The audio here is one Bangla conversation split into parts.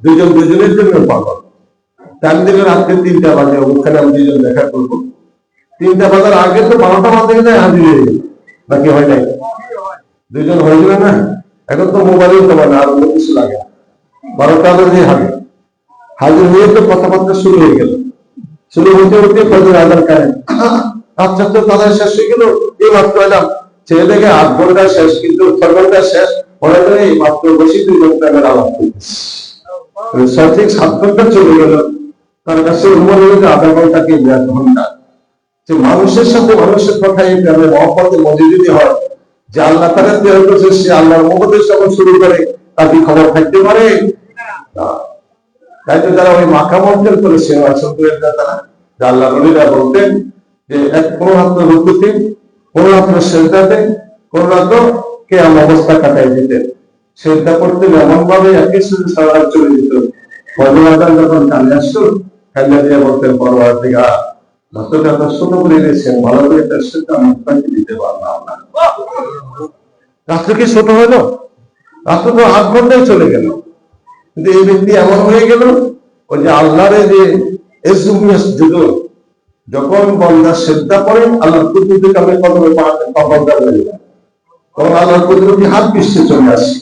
দুজন দুজনের জন্য পাগল। টাইম দিলে রাত্রে 3টা বাজে, ওখানে আমি দুজন দেখা করবো। 3টা বাজার আগে তো 12টা বাজে গেলে হাজির হয়ে গেল, নাকি হয় নাই? দুজন হয়ে গেলে না, এখন তো মোবাইলের তো মানে আর অন্য কিছু লাগে না। 12টা বাজে হাজির হয়ে তো কথাবার্তা শুরু হয়ে গেল। শুরু হতে হতে ফজর আজান কারেন, আচ্ছা তো তারা শেষ হয়ে গেল, এই মাত্র এলাম। ছেলে থেকে 8 ঘন্টা শেষ, কিন্তু 6 ঘন্টা শেষ পরে এই মাত্র বসে 2 ঘন্টা আলাপ করতেছি। সঠিক 7 ঘন্টা চলে গেল, তার কাছে মনে হলো যে আধা ঘন্টা কি 1 ঘন্টা। যে মানুষের সাথে মানুষের কথা এই প্রেমে মহব্বতের মধ্যে যদি হয় যে আল্লাহ তারা তৈরি করছে, সে আল্লাহর মহব্বতের যখন শুরু করে তার কি খবর থাকতে পারে না? তাই তো যারা ওই মাকাম অর্জন করেছে তারা আল্লাহ নবীরা বলতেন যে কোনো রাত্র রুকুতে, কোনো রাত্র সেজদাতে, কোনো রাত্র কিয়াম অবস্থা কাটাই দিতেন। সেজদা করতেন এমন ভাবে একই সাথে সারা রাত চলে যেত। ফজর আজান যখন কানে আসতো, কান্না দিয়ে বলতেন পরওয়ারদিগার, রাতটা এত ছোট করে দিয়েছেন, ভালো করে তার সাথে আমি আপনাকে দিতে পারলাম না। রাত্র কি ছোট হলো? রাত্র তো 8 ঘন্টায় চলে গেল। কিন্তু এই ব্যক্তি এমন হয়ে গেল, ওই যে আল্লাহর যে যখন বন্দা সেজদা করে আল্লাহর কুদরতি কামে কদমে পাড়াতে বন্দা হয়ে যায়, তখন আল্লাহর কুদরতি হাত পৃষ্ঠে চলে আসে।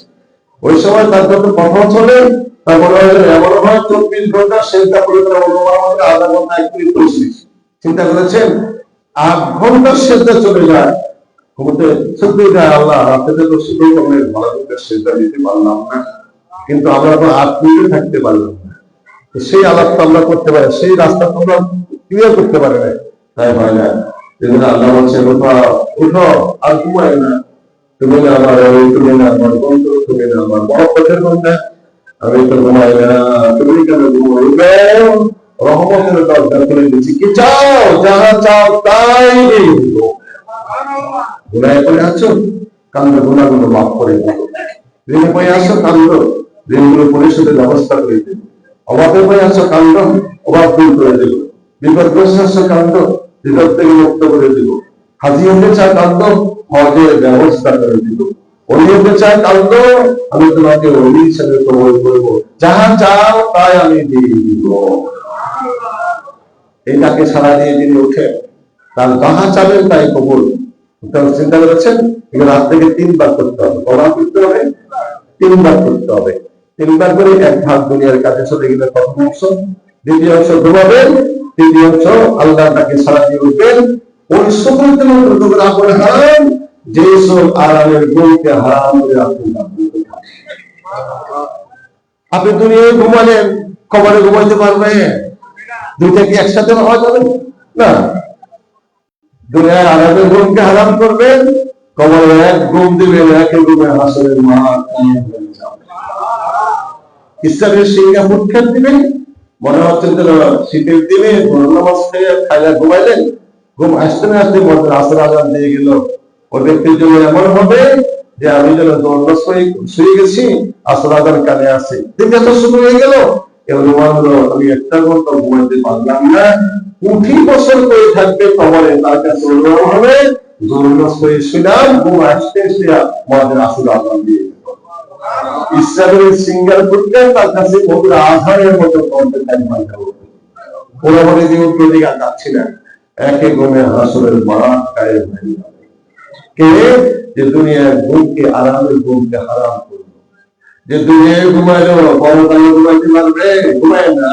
ওই সময় তার যত কথা চলে তার মনে হয় এমন হয় 24 ঘন্টা সেজদা করে আধা ঘন্টা 1 মিনিট করেছি। চিন্তা করেছেন 8 ঘন্টা সেজদা চলে যায়। সত্যি যায় আল্লাহ রাতে তো শুধু ভালো করে সেজদা দিতে পারলাম না, কিন্তু আমরা তো 8 মিনিট থাকতে পারলাম না। সেই আলাপ তো আমরা করতে পারি, সেই রাস্তা তোমরা ক্লিয়ার করতে পারে না, তাই হয় না? যেদিন আল্লাহ বলছে উঠো আর ঘুমায় না, তুমি না আমার তুমি না আমার বন্ধু, তুমি না আমার বড় পথের বন্ধা, আমি তো ঘুমাই না, তুমি কেন ঘুমাইবে? রহমতের দরজা খুলে দিচ্ছি, কি চাও? যাহা চাও তাই দিব। গুনায় করে আছো, কান্দো, গুনাহগুলো মাফ করে দেবো। ঋণে পড়ে আছো, কান্দো, ঋণগুলো পরিশোধের ব্যবস্থা করে দেবো। অভাবে পড়ে আছো, কান্দো, অভাব দূর করে দেবো। বিপদগ্রস্ত আছো, কান্দো, বিপদ থেকে মুক্ত করে দেবো। হাজি হতে চায়, কান্দো, হজের ব্যবস্থা করে দিব। অলি হতে চায়, কান্দো, আমি তোমাকে অলি হিসেবে কবুল করবো। যাহা চাও তাই আমি দিয়ে দিব। এটাকে সারা দিয়ে যিনি উঠে তার যাহা চাবেন তাই কবুল। চিন্তা করেছেন, রাত থেকে 3 বার করতে হবে। কবার করতে হবে? 3 বার করতে হবে। 3 বার করে 1 ভাগ দুনিয়ার কাছে চলে গেলে প্রথম অংশ, দ্বিতীয় অংশ ঘুমাবেন, তৃতীয় অংশ আল্লাহ তাকে সারা দিয়ে উঠবেন। ওই সকল করে হারাম, যে সব আরামের গুণকে হারাম করে আপনি দুনিয়ায় ঘুমালেন, কবরে ঘুমাইতে পারবেন? দুইটা কি একসাথে হওয়া যাবে না? দুনিয়ায় আরামের গুণকে হারাম করবেন, কবরে 1 ঘুম দিবেন, 1 ঘুমে হাসরের মাঠ ইসলামের সিঙ্গাপুর খেত দিবেন। মনে হচ্ছে শীতের দিনে নামাজ খেয়ে খাইলা ঘুমাইলেন, ঘুম আসতে না আসতে মধ্যে আসর আজান দিয়ে গেল। ওই ব্যক্তির জন্য এমন হবে যে আমি যেন দৌড় শুয়ে গেছি, আসর আজান কানে আসে, দিনটা তো শুরু হয়ে গেল। আমি 1 ঘন্টা ঘুমাইতে পারলাম না। 20 বছর করে থাকবে কবরে, তার কাছে অনুভব হবে দৌড় করে শুনলাম, ঘুম আসতে মধ্যে আসর আজান দিয়ে গেল। ইসলামের সিঙ্গার করতে তার কাছে মধুর আধারের মতো করতে চাই। ওরা বলে যে প্রতিকার যাচ্ছি না, 1 ঘুমে হাসরের মাঠ কায়েম হয়ে যাবে। কে? যে দুনিয়ার ঘুমকে আরামের ঘুমকে হারাম করলো, যে দুনিয়ায় ঘুমাইলো পরকালে ঘুমাইতে পারবে? ঘুমায় না।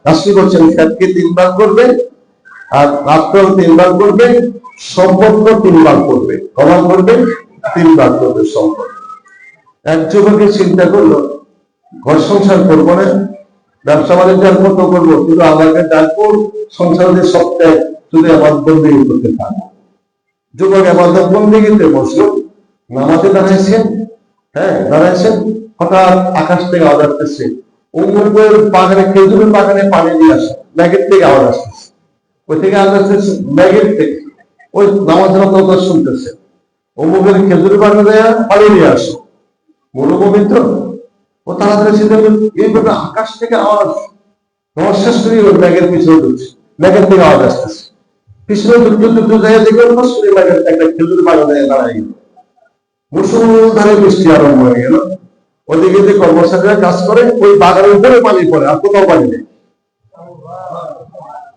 রাষ্ট্রী করছেন ফ্যাটকে 3 বার করবে, আর রাত্র 3 বার করবে, সম্পর্ক 3 বার করবে। কবার করবে? 3 বার করবে সম্পর্ক। এক যুবকের চিন্তা করলো ঘর সংসার করবো না, ব্যবসা বাণিজ্য কত করবো, শুধু আমাকে ডাকবো, সংসারের সপ্তাহে শুধু আমার বন্দি করতে পারবো। যুবক আমাদের বন্দিগিতে বসলো, নামাজে দাঁড়াইছেন, দাঁড়াইছেন, হঠাৎ আকাশ থেকে আওয়াজ আসতেছে, অমুকের বাগানে, খেজুরের বাগানে পানি দিয়ে আসে, ব্যাগের থেকে আওয়াজ আসতেছে, ওই থেকে আওয়াজ আসতেছে ব্যাগের থেকে, ওই নামাজের কথা শুনতেছে, অমুকের খেজুরের বাগানে পানি দিয়ে আসে, মরুভূমি তো, ও তাড়াতাড়ি সিদ্ধান্ত, এইভাবে আকাশ থেকে আওয়াজ, নামাজ শেষ করে ওই ব্যাগের পিছনে ঢুকছে, ব্যাগের থেকে আওয়াজ আসতেছে, পিছনে দুটো জায়গায় দেখে একটা খেজুর বাগানে দাঁড়াই গেল, মুসলধারে বৃষ্টি আরম্ভ হয়ে গেল। ওদিকে যে কর্মচারীরা কাজ করে ওই বাগানের উপরে পানি পড়ে, আর কোথাও পানি নেই,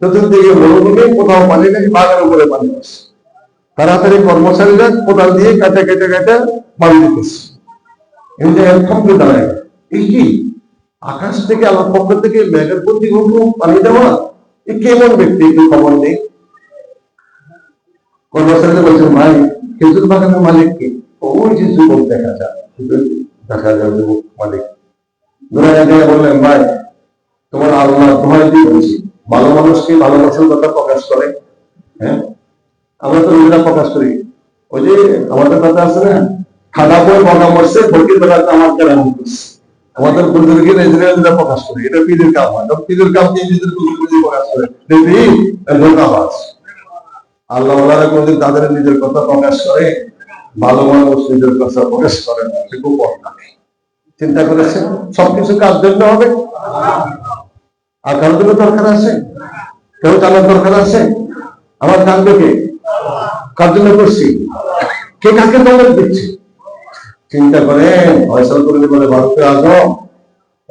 চতুর্দিকে মরুভূমি, কোথাও পানি নেই, বাগানের উপরে পানি পড়ছে। তাড়াতাড়ি কর্মচারীরা কোদাল দিয়ে কাটে কেটে কেটে পানি দিতেছে, এই জায়গায় থমকে দাঁড়ায়। এই কি আকাশ থেকে আমার পক্ষ থেকে মেঘের প্রতি পানি দেওয়া, এই কেমন ব্যক্তি, একটু খবর নেই। কর্মচারীরা বলছেন, ভাই খেজুর বাগানের মালিক কে? ওই যে যুবক দেখা যায়, যুবক মালিক। বললেন, ভাই তোমার আল্লাহ তোমার দিয়ে বলছি, ভালো মানুষকে ভালোবাসার কথা প্রকাশ করে। আমরা তো নিজেরা প্রকাশ করি, ওই যে আমাদের কথা আছে না, খাদা বই বগা মরছে, ভর্তির বেলাতে আমার কেরাম করছে। আমাদের বুজুর্গের নিজেরা প্রকাশ করে, এটা পীরের কাম হয়, পীরের কাম দিয়ে নিজের বুজুর্গ প্রকাশ করে, ধোকাবাজ। আল্লাহ কোনদিন তাদের নিজের কথা প্রকাশ করে, ভালো মানুষ নিজের কথা প্রকাশ করে না, সে গোপন থাকে। চিন্তা করেছেন সবকিছু কার জন্য হবে, আর কার জন্য দরকার আছে? কেউ জানার দরকার আছে? আমার কাণ্ডকে কার জন্য করছি, কে কাকে দরকার দিচ্ছে? চিন্তা করেন, ফয়সাল করে বলে ভারতের আজম,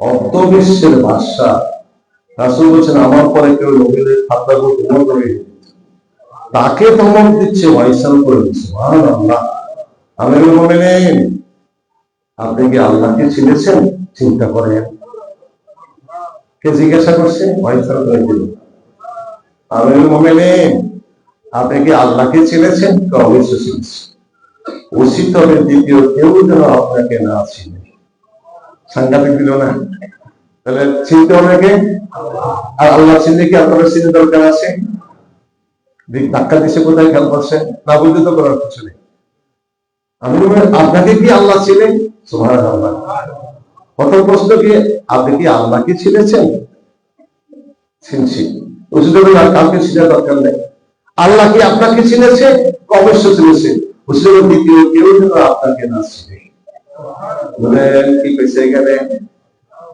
অর্ধ বিশ্বের বাদশা, রাসূল বলছেন আমার পরে কেউ নবীদের খাতা করে তাকে ধমক দিচ্ছে, ফয়সাল করে দিচ্ছে। সুবহানাল্লাহ। আমিরুল মুমিনিন, আপনি কি আল্লাহকে চিনেছেন? চিন্তা করেন। কে জিজ্ঞাসা করছে? ফয়সাল করে দিল। আমিরুল মুমিনিন, আপনি কি আল্লাহকে চিনেছেন? অবশ্যই চিনেছি। উচিত হবে দ্বিতীয় কেউ যেন আপনাকে না চিনে। সাংঘাতিক দিল না? তাহলে চিনতে হবে কে? আর আল্লাহ চিনলে কি আপনার চিনে দরকার আছে? ধাক্কা দিচ্ছে কোথায়, খেয়াল করছেন না? বুঝতে তো করার কিছু নেই। আমি আপনাকে কি আল্লাহ চিনেন? সুবহানাল্লাহ। প্রথম প্রশ্ন কি, আপনি কি আল্লাহকে চিনেছেন? চিনছি। উচিত হবে আর কাউকে চিনার দরকার নেই। আল্লাহ কি আপনাকে চিনেছে? অবশ্যই চিনেছে। উচিত হবে দ্বিতীয় কেউ যেন আপনাকে না চিনে। কি পেয়েছে এখানে?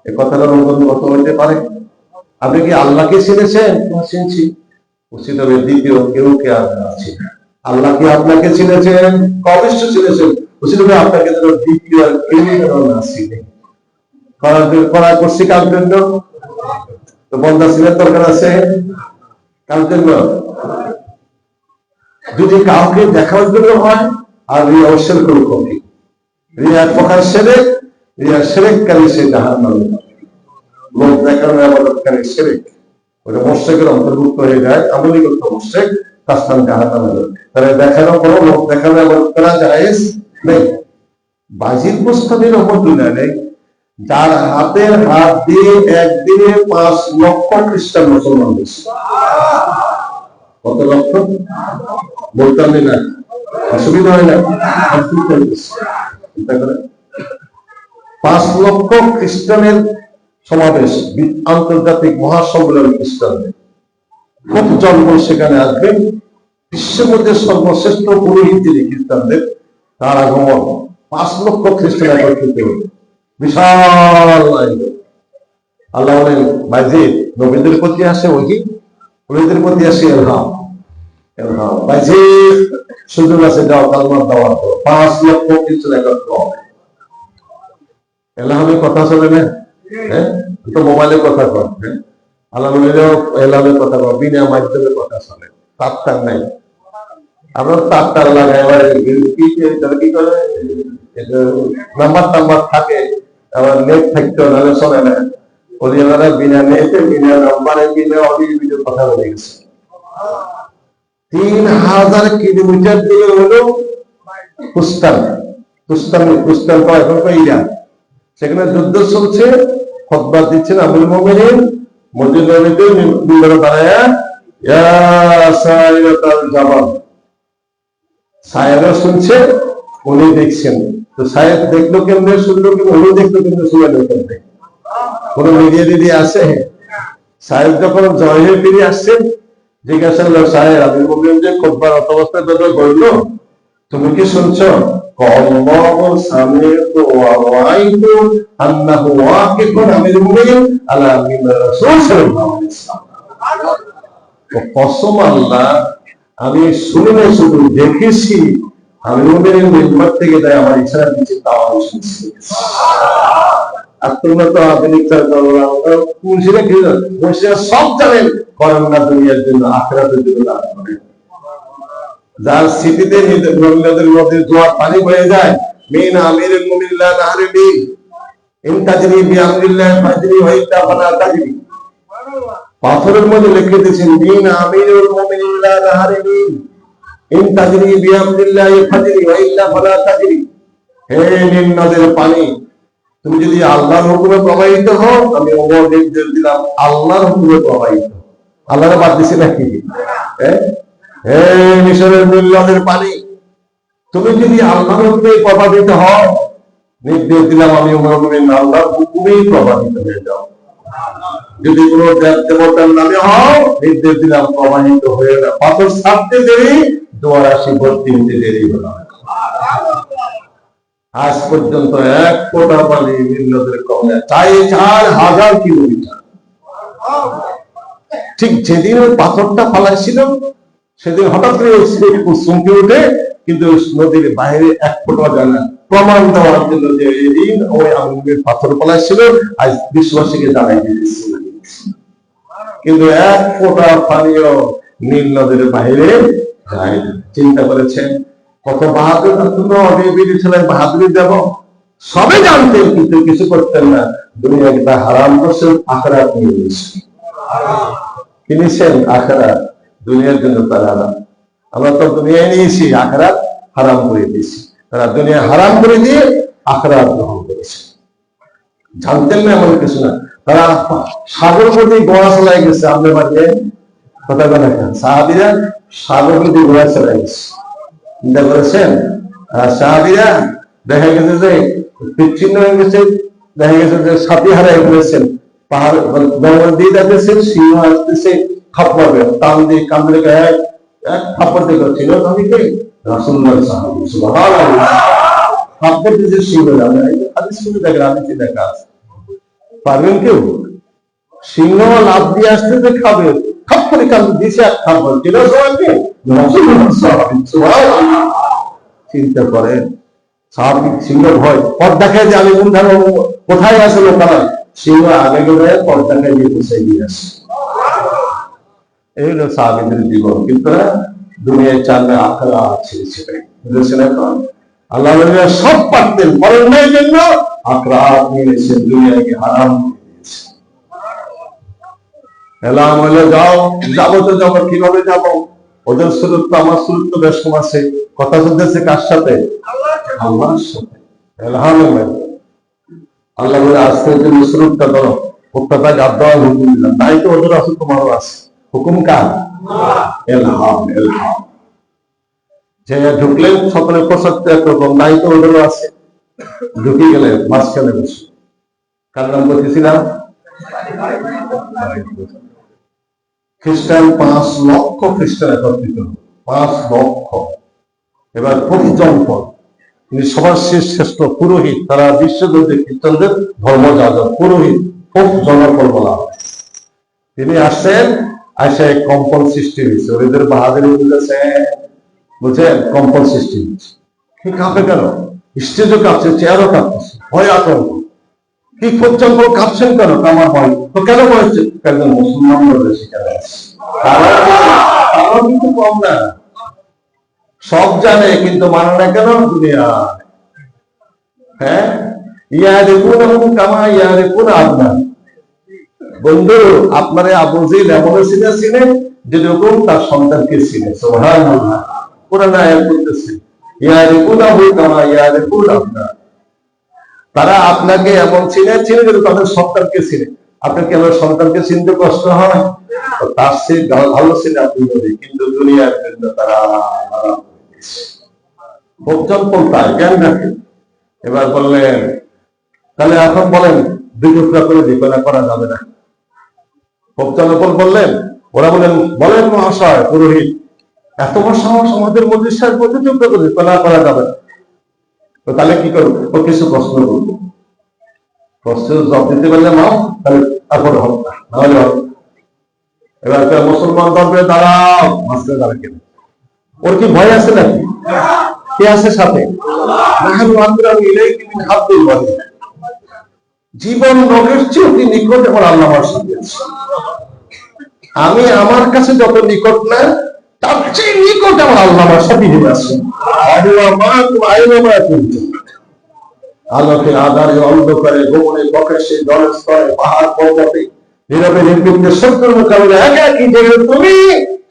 এ কথাটা নতুন কত হইতে পারে? আপনি কি আল্লাহকে চিনেছেন? চিনছি। উচিত হবে দ্বিতীয় কেউ কে আপনার চিনে। আল্লাহ কি আপনাকে চিনেছেন? অবশ্যই চিনেছেন। উচিত হবে আপনাকে যেন দ্বিতীয় কেউ যেন না চিনে। করা করছি কার জন্য? তো বন্ধা চিনার দরকার আছে কার জন্য? যদি কাউকে দেখার জন্য হয়, আর রিয়া অবশ্যই কোনো কবি, রিয়া প্রকার সেরেক, রিয়া সেরেককারী সে জাহান্নামে যাবে। লোক দেখানোর আবাদতকারী সেরেক, ওটা মুশরিকের অন্তর্ভুক্ত হয়ে যায়, আমলি করতে মুশরিক, তার স্থান জাহান্নামে যাবে। তাহলে দেখানো কোনো লোক দেখানো আবাদত করা জায়েজ নেই। বাজির প্রস্তাবের ওপর দুনিয়া নেই, যার হাতের হাত দিয়ে একদিনে 5 লক্ষ খ্রিস্টান মুসলমান হয়েছে। কত লক্ষ বলতাম না, অসুবিধা হয় না? 5 লক্ষ খ্রিস্টানের সমাবেশ, আন্তর্জাতিক মহাসম্মেলন খ্রিস্টানদের। খুব জন্ম সেখানে আসবে, বিশ্বের মধ্যে সর্বশ্রেষ্ঠ পুরোহিত যিনি খ্রিস্টানদের, তার আগমন 5 লক্ষ খ্রিস্টান একত্রিত হবে, বিশাল আয়োজন। আল্লাহ বলেন, বাইজিদ নবীদের প্রতি আসে ওহী, ওদের প্রতি আসে ইলহাম। বাইজিদ সুযোগ আছে, যাও কালমার দাওয়াত দাও। 5 লক্ষ খ্রিস্টান একত্র হবে। এলহামের কথা চলে না? তো মোবাইলের কথা কন, আল্লাহ নবীরাও এলহামের কথা কন, বিনা মাধ্যমের কথা চলে, তার নাই। আমরা তার লাগাই কি করে, নাম্বার টাম্বার থাকে, আমার নেট থাকতে নাহলে চলে না। ওরা বিনা নেটে, বিনা নাম্বারে, বিনা অডিও ভিডিও কথা বলে গেছে। 3000 কিলোমিটার দিকে হলো খ্রিস্টান, তুস্তান এখন ইরান, সেখানে যুদ্ধ চলছে, খুতবা দিচ্ছেন আমিরুল মুমিনিন মসজিদ নববীতে মিম্বরে দাঁড়ায়া, ইয়া সাইরাতাল জাবাল, সায়েরা শুনছে, উনি দেখছেন। তো সায়েদ দেখলো কেমনে, শুনলো কেমনে, উনি দেখলো কেমনে, শুনলো কেমনে? কোন মিডিয়া দিদি আছে? সাহেব যখন জয় হয়ে ফিরে আসছেন, জিজ্ঞাসা হলো, সাহেব আমিরুল মুমিনিন যে খুতবার অত অবস্থায় বেদর বললো, তুমি কি শুনছো? কসম আল্লাহ, আমি শুনে শুধু দেখেছি, আমিরুল মুমিনিন মিম্বার থেকে দেয় আমার ইশারা দিচ্ছে, তাও আমি শুনছি। আর তোমরা তো আধুনিক সব জানেন, করেন না দুনিয়ার জন্য, আখিরাতের জন্য দান করেন। যার স্মৃতিতে নদীর মধ্যে জোয়ার পানি বয়ে যায়, মিন আমিরুল মুমিনিন লা নাহরিবি ইন তাজরি বিআমরিল্লাহ ফাজরি ওয়া ইল্লা ফালা তাজরি। পাথরের মধ্যে লিখে দিয়েছেন, মিন আমিরুল মুমিনিন লা নাহরিবি ইন তাজরি বিআমরিল্লাহ ফাজরি ওয়া ইল্লা ফালা তাজরি। হে নীল নদের পানি, তুমি যদি আল্লাহর হুকুমে প্রবাহিত হও, আমি ওমর নির্দেশ দিলাম আল্লাহর হুকুমে প্রবাহিত। আল্লাহরে বাদ দিছে নাকি? হে মিশরের নীল নদের পানি, তুমি যদি আল্লাহর হুকুমে প্রবাহিত হও, নির্দেশ দিলাম আমি ওমর আল্লাহর হুকুমেই প্রবাহিত হয়ে যাও। যদি কোন দেবতার নামে হও, নির্দেশ দিলাম প্রবাহিত হয়ে যাও। পাথর ছাড়তে দেরি, দোয়ার আসি ভর্তি হতে দেরি হলো। আজ পর্যন্ত এক ফোঁটা পানি নীল নদের কমে 4000 কিলোমিটার। ঠিক যেদিন ওই পাথরটা ফালাইছিল, সেদিন হঠাৎ করে চমকে উঠে, কিন্তু নদীর বাইরে এক ফোঁটা যায় না, প্রমাণ দেওয়ার জন্য যে এদিন ওই আঙ্গুলের পাথর ফালাইছিল, আজ বিশ্ববাসীকে জানাই দিয়েছিল। কিন্তু এক ফোঁটা পানিও নীল নদের বাইরে যায় না। চিন্তা করেছেন কত বাহাদুর ছিলেন, বাহাদুরি দেব সবে জানতেন, কিন্তু কিছু করতেন না। দুনিয়াকে তা হারাম করছেন, আখিরাত নিয়ে নিয়েছেন। কিনেছেন আখিরাত, দুনিয়ার জন্য তার হারাম। আমরা তো দুনিয়ায় নিয়েছি, আখিরাত হারাম করে দিয়েছি। তারা দুনিয়া হারাম করে দিয়ে আখিরাত গ্রহণ করেছে। জানতেন না এমন কিছু না। তারা সাগর প্রতি গোড়া চলাই গেছে। আমাদের বাড়িতে কথা বলে সাহাবীরা সাগর প্রতি গোড়া চলাই গেছে, চিন্তা করেছেন? সাহাবীরা দেখা গেছে যে বিচ্ছিন্ন হয়ে গেছে, দেখা গেছে যে সাথী হারাই ফেলেছেন, পাহাড় জঙ্গল দিয়ে যাচ্ছেন, সিংহ আসতেছে, থাপ্পড়ে টান দিয়ে কামড়ে গায়ে এক থাপ্পড় দিয়ে ছিল নবীকে রাসূলুল্লাহ সাল্লাল্লাহু আলাইহি সুবহানাল্লাহ থাপ্পড় দিয়ে সিংহ যাবে। হাদিস শুনে দেখেন, হাদিসে দেখা আছে। পারবেন কেউ? সিংহ লাভ দিয়ে আসতে যে খাবে, থাপ্পড়ে কামড়ে দিয়েছে, এক থাপ্পড় ছিল সবাইকে রাসূলুল্লাহ সাল্লাল্লাহু আলাইহি সুবহানাল্লাহ। চিন্তা করেন, স্বাভাবিক সিংহ ভয়, পথ দেখায় যে আমি কোথায় আছে লোকালয়, সিংহ আগে গেলে পথ দেখায় দিয়ে পৌঁছাই দিয়ে আসে। এই হলো সাহাবীদের জীবন। কিন্তু দুনিয়ায় চালে আখেরা ছেড়ে বুঝেছেন? এখন আল্লাহ সব পারতেন, পরনের জন্য আখেরাত নিয়েছে, দুনিয়াকে হারাম করে দিয়েছে। এলাম হলে যাও, যাবো তো যাবো, কিভাবে যাবো? ওদের সুরত তো আমার সুরত তো বেশ কম আছে। কথা চলতেছে কার সাথে? আল্লাহর সাথে। আল্লাহ বলে আজকে তুমি সুরতটা ধরো, প্রত্যেকটা গাদ দেওয়ার হুকুম দিলাম। তাই তো ওদের আছে, তোমারও আছে। হুকুম কার? এলহাম। এলহাম যে ঢুকলেন সকলে প্রসাদ একরকম, তাই তো ওদেরও আছে। ঢুকে গেলে মাঝখানে বসে কার নাম বলতেছিলাম? খ্রিস্টান 5 লক্ষ খ্রিস্টান একত্রিত, 5 লক্ষ। এবার প্রতি জনপদ তিনি সবার শ্রেষ্ঠ পুরোহিত, তারা বিশ্বযুদ্ধে খ্রিস্টানদের ধর্মযাজক, পুরোহিত, খুব জনপদ বলা হয়। তিনি আসছেন, আসে কম্পন সৃষ্টি হয়েছে। ওদের বাহাদুরি বুঝেছে, বুঝছেন? কম্পন সৃষ্টি হয়েছে। কি কাঁপে কেন? স্টেজও কাঁপছে, চেয়ারও কাঁপছে, ভয় আতঙ্ক। কি করছেন, কাঁপছেন কেন? আমার ভয়। তো কেন বলেছে? কেন মুসলমানরা সেখানে আছে, তারাও কিন্তু কম না, সব জানে কিন্তু মানে না কেন? দুনিয়া। হ্যাঁ, ইয়া দেখুন কামা ইয়া দেখুন আপনার বন্ধু, আপনার আবু জেহেল এমন চিনে যেরকম তার সন্তানকে চিনে। সুবহানাল্লাহ। কোরআন আয়াত বলতেছে ইয়ারিফুনাহু কামা ইয়ারিফুনা আবনাআহুম। তারা আপনাকে এমন চিনে যে তাদের সন্তানকে চিনে। আপনার কি আমার সন্তানকে চিনতে কষ্ট হয়? তার চেয়ে ভালো চিনে আপনি নবী, কিন্তু দুনিয়ার জন্য তারা ভোজন পন্থায় জ্ঞান রাখেন। এবার বললেন, তাহলে এখন বলেন দুই টুকরা করে বিকল্প করা যাবে না? ভোজন বললেন, ওরা বলেন মহাশয় পুরোহিত, এত বড় সাহস আমাদের মধ্যে প্রতি টুকরা করে বিকল্প করা যাবে না। তো তাহলে কি করবো? ও কিছু প্রশ্ন করবো, প্রশ্নের জবাব দিতে পারলে নাও, তাহলে তারপরে হোক না, নাহলে হোক। এবার মুসলমান দলবে দাঁড়াও, মাঝখানে দাঁড়া কেন? ওর কি ভয় আছে নাকি? কে আছে সাথে? জীবন রোগের চেয়ে অতি নিকট আমার আল্লাহ আমার সাথে আছে। আমি আমার কাছে যত নিকট না, তার চেয়ে নিকট আমার আল্লাহ আমার সাথে আছে। আলোকে আধারে অন্ধকারে গোপনে প্রকাশে জলের স্তরে পাহাড় পর্বতে নীরবে নির্বিঘ্নে শত্রুর মোকাবিলা একাকী যেখানে তুমি,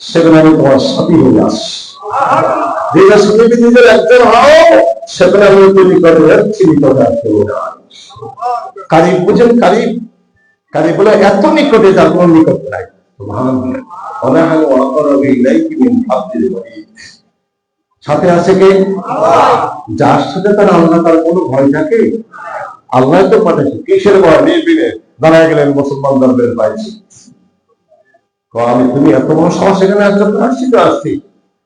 সেখানে আমি তোমার সাথী হয়ে আসছি। যেটা শুনেবি নিজের একজন হও, সেখানে আমি তৈরি করে যাচ্ছি নিকটে আসতে। কারিব বুঝেন? কারিব, কারিব বলে এত নিকটে যার কোন নিকট নাই। সাথে আছে কে? যার সাথে তার আল্লাহ, তার কোনো ভয় থাকে? আল্লাহ তো পাঠাচ্ছে, কিসের ভয়? নির্বিঘ্নে দাঁড়ায় গেলেন মুসলমান দরবের পাইছি। আমি তুমি এত বড় সাহস এখানে আসছি তো আসছি,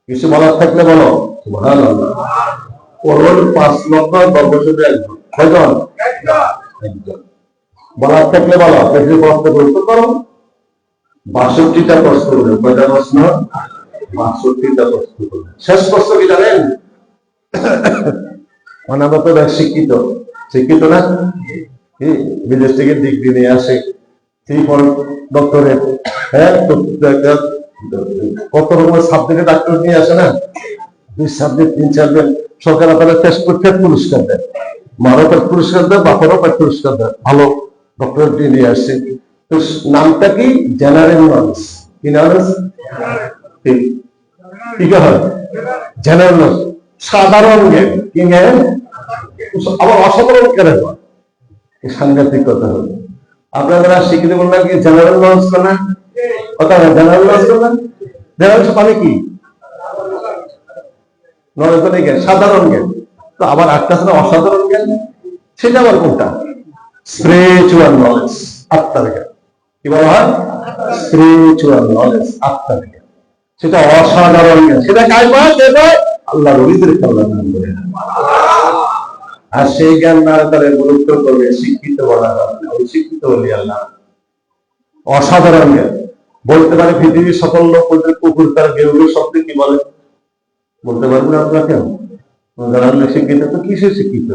কিছু বলার থাকলে বলো। সুবহানাল্লাহ। ওর 5 লক্ষ দরবেশে একজন, কয়জন? একজন। বলার থাকলে বলো, প্রশ্ন গুরুত্ব করো। 62টা প্রশ্ন করবেন। কয়টা প্রশ্ন? 62টা প্রশ্ন করবেন। শেষ প্রশ্ন কি জানেন? আমরা তো শিক্ষিত, শিক্ষিত না? বিদেশ থেকে ডিগ্রি নিয়ে আসে, ডক্টরেট, হ্যাঁ, কত রকমের সাবজেক্টে ডাক্তার নিয়ে আসে না? 2 সাবজেক্ট 3 সাবজেক্ট সরকার আপনারা টেস্ট করতে পুরস্কার দেয়, মারও পুরস্কার দেয়, বাপারও পুরস্কার দেয়, ভালো ডক্টরেট নিয়ে আসছে। তো নামটা কি? General knowledge. কি নলেজ? ঠিক হয়, জেনারেল নলেজ, সাধারণ জ্ঞান। কি জ্ঞান? আবার অসাধারণ জ্ঞানের হয়, সাংঘাতিক কথা হলো। আপনারা শিক্ষিত বললেন কি জেনারেল নলেজ না? কথা জেনারেল নলেজ না? জেনারেল মানে কি? নলেজ মানে জ্ঞান, সাধারণ জ্ঞান। তো আবার একটা আছে অসাধারণ জ্ঞান, সেটা আবার কোনটা? স্পিরিচুয়াল নলেজ, আত্মার জ্ঞান। কি বলা হয়? স্পিরিচুয়াল নলেজ, আত্মার জ্ঞান। সেটা অসাধারণ জ্ঞান। সেটা কাজ পায় আল্লাহ রবিদের আল্লাহ দান করে। আর সেই জ্ঞান না তারা গুরুত্ব করবে শিক্ষিত বলা হবে না, ওই শিক্ষিত বলি আল্লাহ। অসাধারণ জ্ঞান বলতে পারে পৃথিবীর সকল লোক বলতে কুকুর তার গেরুর শব্দ কি বলে? বলতে পারবেন আপনারা? কেন? যারা শিক্ষিত তো কিসের শিক্ষিত?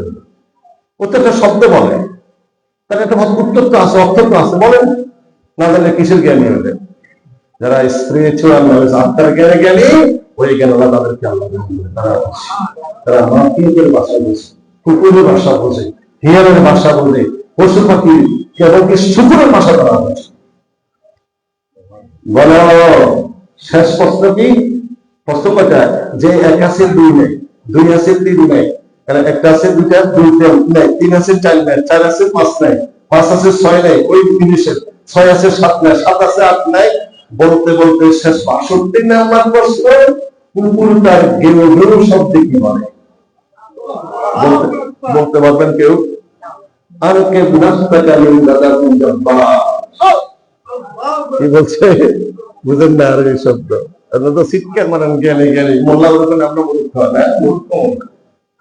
প্রত্যেকটা শব্দ বলে, তার একটা উত্তর তো আছে, অর্থ তো আছে, বলেন না জানলে কিসের জ্ঞানী হবে? যারা স্পিরিচুয়াল নলেজ, আত্মার জ্ঞানে জ্ঞানী, ওই জ্ঞান আল্লাহ তাদেরকে আল্লাহ দান করে। তারা মাটির ভাষা বোঝে, কুকুরের ভাষা বোঝে, হিয়ারের ভাষা বোঝে, পশু পাখি এমনকি শুকুরের ভাষা তারা বোঝে। বলো শেষ প্রশ্ন কি? প্রশ্ন কয়টা? যে 1 আছে 2 নেই, 2 আছে 3 নেই, একটা আছে 2টা 2 নেই, 3 আছে 4 নেই, 4 আছে 5 নেই, 5 আছে 6 নেই, ওই জিনিসের 6 আছে 7 নেই, 7 আছে 8 নেই। বলতে বলতে শেষ 62 নাম্বার প্রশ্ন, কুকুর তার গেরু শব্দ কি বলে? বলতে পারবেন কেউ? আর কে কি বলছে বুঝেন না? আর এই শব্দ তো চিৎকার মারেন জ্ঞানী জ্ঞানী, মোল্লা বলবেন আমরা মূর্খ না, মূর্খ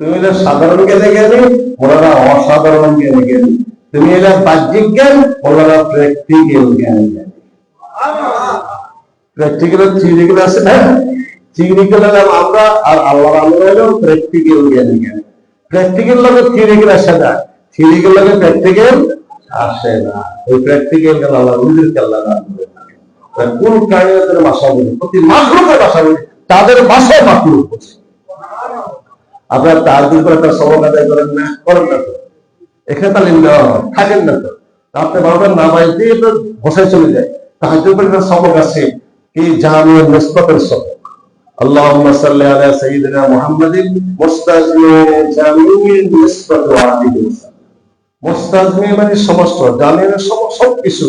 তুমি সাধারণ জ্ঞানে জ্ঞানী, ওনারা অসাধারণ জ্ঞানে জ্ঞানী। তুমি এরা বাহ্যিক জ্ঞান, ওনারা প্র্যাকটিক্যাল জ্ঞানী জ্ঞানী। প্র্যাকটিক্যাল থিওরিক্যাল আছে না? থিওরিক্যাল আমরা, আর আল্লাহ আমরা হলো প্র্যাকটিক্যাল জ্ঞানী জ্ঞানী। প্র্যাকটিক্যাল লাগে থিওরিক্যাল আসে না, থিওরিক্যাল লাগে প্র্যাকটিক্যাল আসে না। ওই প্র্যাকটিক্যাল জ্ঞান আল্লাহ রুজিরকে আল্লাহ দান করে থাকে। কোন কায়নাতের ভাষা বলি, প্রতি মাখলুকের ভাষা বলি, তাদের ভাষায় মাখলুক বলছে। আপনার তাহাজ্জুদ করে একটা সবক আদায় করেন না? করেন না তো? এখানে তালিম দেওয়া হয়, থাকেন না তো? আপনি ভাববেন না ভাই দিয়ে তো বসায় চলে যায়। তাহাজ্জুদ করে একটা সবক আছে কি জামিউন নিসবাতের সবক, اللهم صل على سيدنا محمد মুস্তাজমি জামিউল নিসবত ওয়া আদিল। মুস্তাজমি মানে সমস্ত, জামিউল সবকিছু,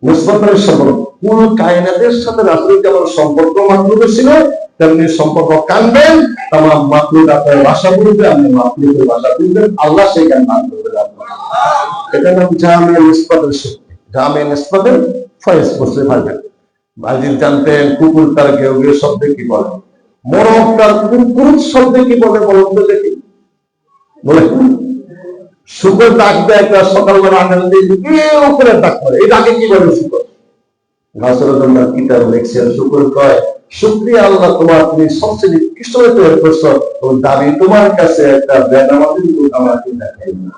নিসবত মানে সম্পর্ক। পুরো কায়নাতের সাথে রাসূল যেমন সম্পর্ক মাত্র ছিল, তেমনি সম্পর্ক কানবেন তামাম মাখলুক আপনার ভাষা বলবে, আপনি মাখলুকের ভাষা বলবেন, আল্লাহ সেই গান মান করবে। এটা নাম জামিউল নিসবতের শক্তি, জামিউল নিসবতের ফয়েজ বুঝতে পারবেন। বাজিল জানতেন কুকুর তার গেউ গেউ শব্দে কি বলে, মোরগ তার কুকুর শব্দে কি বলে বলুন তো দেখি, বলে শুকর ডাক দেয় একটা সকালবেলা আঙাল দিয়ে কেউ করে ডাক করে, এই ডাকে কি বলে শুকর? গাছরদন্দার কিতাব লিখছে শুকর কয়, শুকরিয়া আল্লাহ তোমার, তুমি সবচেয়ে নিকৃষ্ট তৈরি করছো, তোমার দাবি তোমার কাছে একটা বেনামাজির লোক আমাকে দেখাই না।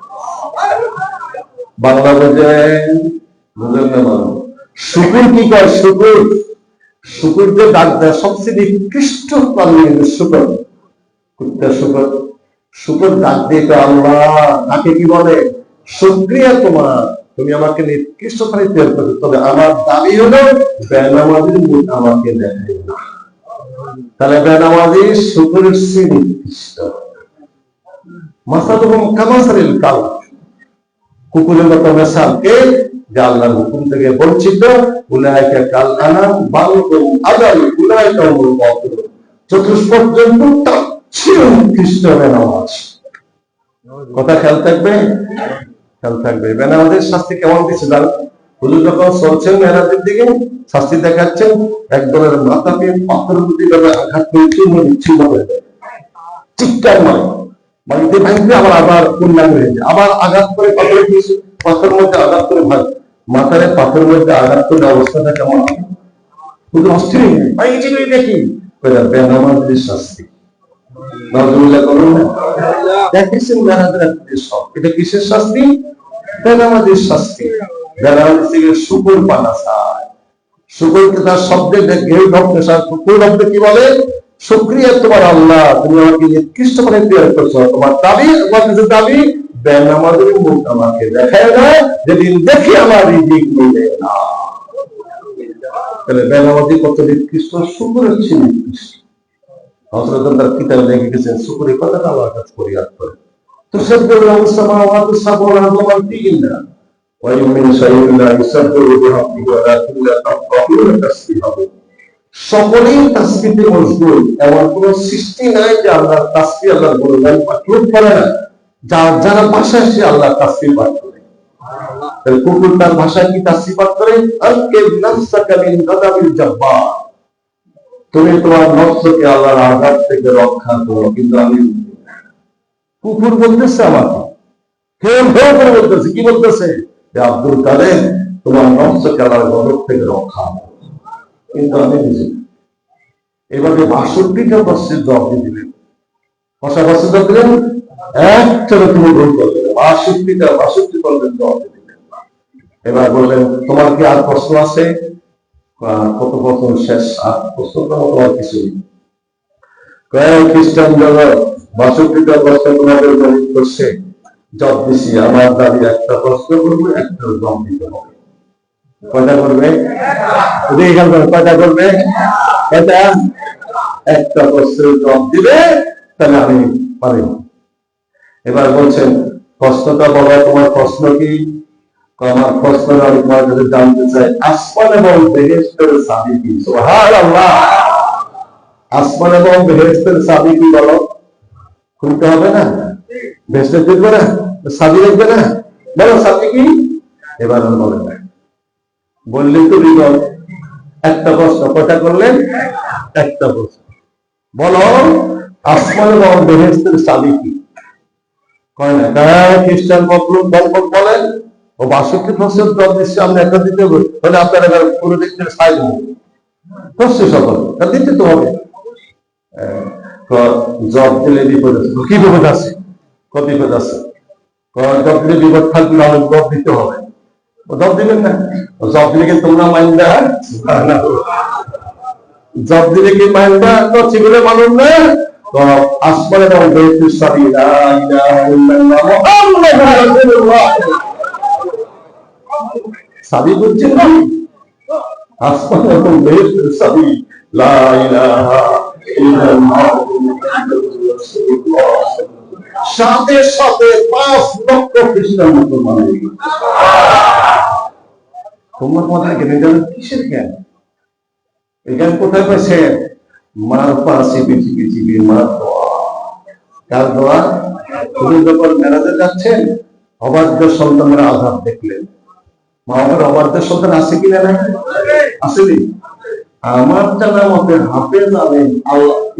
বাংলা বোঝেন? বুঝেন না মানুষ? শুকুর কি কয়? শুকুর, শুকুরকে ডাক দেয় সবচেয়ে নিকৃষ্ট প্রাণী শুকর, কুত্তা শুকর। শুকর ডাক দিয়ে আল্লাহ, তাকে কি বলে? শুকরিয়া তোমার, তুমি আমাকে নিকৃষ্ট প্রাণী তৈরি করছো, তবে আমার দাবি হলো বেনামাজির মুখ আমাকে দেখাই না। তাহলে বেনামাজি শুকরের চেয়ে নিকৃষ্ট। মাসালুহুম কামাসালিল কাল, কুকুরের মতো মেশাল কে? যে আল্লাহর হুকুম থেকে বঞ্চিত। উলাইকা কাল আনাম বাল হুম আদাল উলাইকা হুমুল গাফিলুন। চতুষ্পদ জন্তু তার চেয়ে নিকৃষ্ট বেনামাজ। কথা খেয়াল থাকবে, খেয়াল থাকবে। বেনামাজের শাস্তি কেমন দিচ্ছে জানেন? হুজুর যখন চলছেন মেরাজের দিকে, শাস্তি দেখাচ্ছেন, একদলের মাথাকে পাথর প্রতি আঘাত করে চূর্ণ বিচ্ছিন্ন হয়ে যায়, চিৎকার মারে, বাড়িতে ভাঙবে, আবার পূর্ণাঙ্গ হয়ে যায়, আবার আঘাত করে পাথরের কিছু পাথর মধ্যে আঘাত করে ভাঙ, মাথায় পাথর মধ্যে আঘাত করে অবস্থাটা কেমন হবে? শুধু অস্থির দেখি বেনামাজের শাস্তি। নাউজুবিল্লাহ করুন না। দেখেছেন মেরাজের সব, এটা কিসের শাস্তি? বেনামাজের শাস্তি। বেনামাজ থেকে শুকর পানা চায়, শুকরকে তার শব্দে ঘেউ ঢপকে, শুকর শব্দে কি বলে? শুকরিয়া তোমার আল্লাহ, তুমি আমাকে নিকৃষ্ট করে তৈরি করছো, তোমার দাবি, তোমার কাছে দাবি বেনামাজের মুখ আমাকে দেখায় না, যেদিন দেখি আমার রিজিক মিলে না। তাহলে বেনামাজি কত নিকৃষ্ট, শুকরের চেয়ে নিকৃষ্ট। হযরত তার কিতাবে লিখে গেছেন শুকরের কথাটা আল্লাহর কাছে ফরিয়াদ করে। তো সাববিল্লাহু সামাওয়াতু সাবউল আযমান ফিহিন্না ওয়া ইউমিন শাইউল্লাহ ইসাববিহু বিহামদিহি ওয়ালাকিন লা তাফকাহুনা তাসবিহাহু। সকলেই তাসবিহে মশগুল, এমন কোন সৃষ্টি নাই যে আল্লাহর তাসবিহ, আল্লাহর গুণগান পাঠ করে না। যারা ভাষায় সে আল্লাহর তাসবিহ পাঠ করে। তাহলে কুকুর তার ভাষায় কি তাসবিহ পাঠ করে? আনকে নাফসাকা মিন গাদাবিল জাব্বার, তুমি তোমার নফসকে আল্লাহর আঘাত থেকে রক্ষা করো। কিন্তু আমি, কুকুর বলতেছে আমাকে, কেউ করে বলতেছে, কি বলতেছে? যে আব্দুল কাদের, তোমার নফসকে আল্লাহর গজব থেকে রক্ষা করো। কিন্তু আমি বুঝি এভাবে ৬২টা বছর জবাব দিলেন, কষা বছর জবাব দিলেন, একটা তুমি ভুল করবে, ৬২ করবেন জবাব দিলেন। এবার বললেন তোমার কি আর প্রশ্ন আছে? কত প্রশ্ন শেষ, আর প্রশ্নটা মতো আর কিছু নেই। খ্রিস্টান জগৎ ৬২টা প্রশ্ন তোমাদের গণিত করছে, জব দিছি, আমার দাবি একটা প্রশ্ন করবে, একটা জব দিতে হবে। কয়টা করবে? কয়টা করবে? এটা একটা প্রশ্নের জব দিবে, তাহলে আমি পারি। এবার বলছেন প্রশ্নটা বলো, তোমার প্রশ্ন কি? আমার প্রশ্ন আমি তোমার কাছে জানতে চাই, আসমান এবং বেহেশতের চাবি কি? সুবহানাল্লাহ। আসমান এবং বেহেশতের চাবি কি বলো? খুলতে হবে না? বেহেশতে দেখবে না? চাবি দেখবে না? বলো চাবি কি? এবার বলে না, বললে তো বিপদ। একটা প্রশ্ন, কয়টা করলেন? একটা প্রশ্ন। বলো আসমান এবং বেহেশতের চাবি কি? কয় না, খ্রিস্টান বলেন ও ৬২ বছর জব দিচ্ছে, আমরা একটা দিতে হবে, তাহলে আপনারা পুরো দেখতে সাইজ করছে, সকল দিতে তো হবে। জব দিলে বিপদ আছে। কি বিপদ আছে? বিপদ আছে। জব দিলে বিপদ থাকবে না, জব দিতে হবে। জব দিবেন না, জব দিলে কি তোমরা মাইন্দা? জব দিলে কি মাইন্দা? তো চিগুলো মানুষ না। তো আসমানে এবং বেহেশতের চাবি লা ইলাহা ইল্লাল্লাহ মুহাম্মাদুর রাসূলুল্লাহ। চাবি বুঝছেন না? আসমান এবং বেহেশতের চাবি লা ইলাহা সাথে সাথে 5 লক্ষ খ্রিস্টান মুসলমান হয়ে গেল। তোমার মাথায় জ্ঞান গেল কিসের জ্ঞান? এই জ্ঞান কোথায় পাইছে? মার পাশে পৃথিবী মার দোয়া। কার দোয়া? তুমি যখন মেরাজে যাচ্ছেন, অবাধ্য সন্তানরা আঘাত দেখলেন। মা বাবার অবাধ্য সন্তান আছে কিনা? না আসেনি। আমার জানা মতে হাফেজ আলেম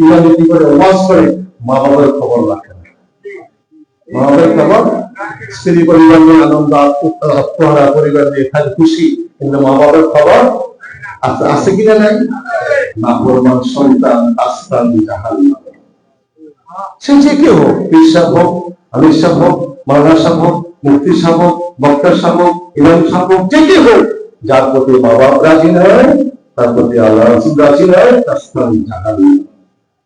ইমামতি করে ওয়াজ করে মা বাবার খবর রাখে না। মা বাবার খবর, স্ত্রী পরিবার নিয়ে আনন্দ আত্মহারা পরিবার নিয়ে খালি খুশি, কিন্তু মা বাবার খবর আছে কিনা? নাই। নাফরমান সন্তান আস্তান জাহান্নাম। সে যে কেউ হোক, পীর সাহেব হোক, আমির সাহেব হোক, মাওলানা সাহেব হোক, মুফতি সাহেব হোক, বক্তা সাহেব হোক, ইমাম সাহেব হোক, যে কেউ হোক, যার প্রতি মা বাপ রাজি নয়, তার প্রতি আল্লাহ রাসূল রাজি নয়, আস্তান জাহান্নাম।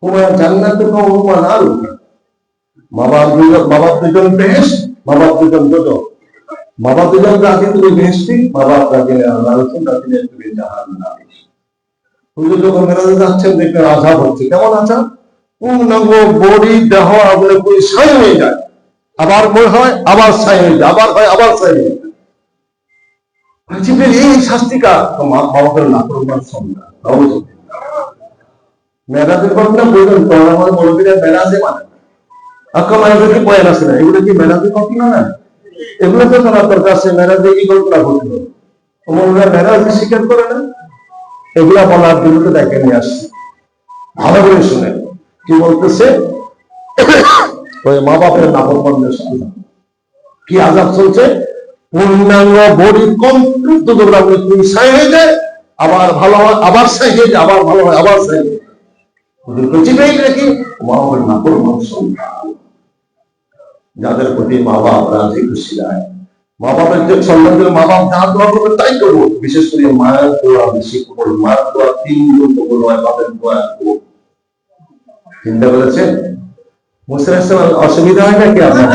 তোমার জান্নাতে তো অনুমান আর মা বাপ দুজন বেহেশত, মা বাপ দুজন দোজখ। মা বাপ দুজন রাজি তুমি বেহেশতি, মা বাপ রাজি নয়, আল্লাহ রাসূল রাজি নয়, তুমি জাহান্নামে। হুজুর যখন মেরাজে যাচ্ছেন দেখবেন আযাব হচ্ছে। কেমন আযাব? পূর্ণাঙ্গ বডি দেহ আগুনে পুড়ে ছাই হয়ে যায়, আবার মনে হয় আবার ছাই হয়ে যায়, আবার হয় আবার ছাই হয়ে যায়। এই শাস্তিকা মা বাবার নাফরমান সন্তান। মেরাজের ঘটনা বলবেন তো আমার বলবিরা মেরাজে মানে আক্কা মেরাজে কি পয়েন্ট আছে না? এগুলো কি মেরাজের ঘটনা না? এগুলো তো তার কাছে মেরাজে কি ঘটনা ঘটলো, তোমরা মেরাজে স্বীকার করে না? এগুলা বলার জন্য তো দেখে নিয়ে আসছি। ভালো করে শুনে কি বলতেছে, ওই মা বাপের নাফরমানদের সাথে কি আযাব চলছে। পূর্ণাঙ্গ বডি কমপ্লিট তুমি ছাই হয়ে যায়, আবার ভালো হয় আবার ছাই হয়ে যায়, আবার ভালো হয় আবার ছাই হয়ে যায়। নাকি মা বাপের নাফরমান সন্তান, যাদের প্রতি মা বাপ রাজি খুশি হয়। মা বাপের যে সন্তানদের মা বাপ যা দোয়া করবে তাই করবো। বিশেষ করে মায়ের দোয়া বেশি কবুল। মায়ের দোয়া 3 গুণ কবুল হয়, বাপের দোয়া কবুল। চিন্তা করেছেন? মুসা আলাইহিস সালাম অসুবিধা হয় নাকি আপনার?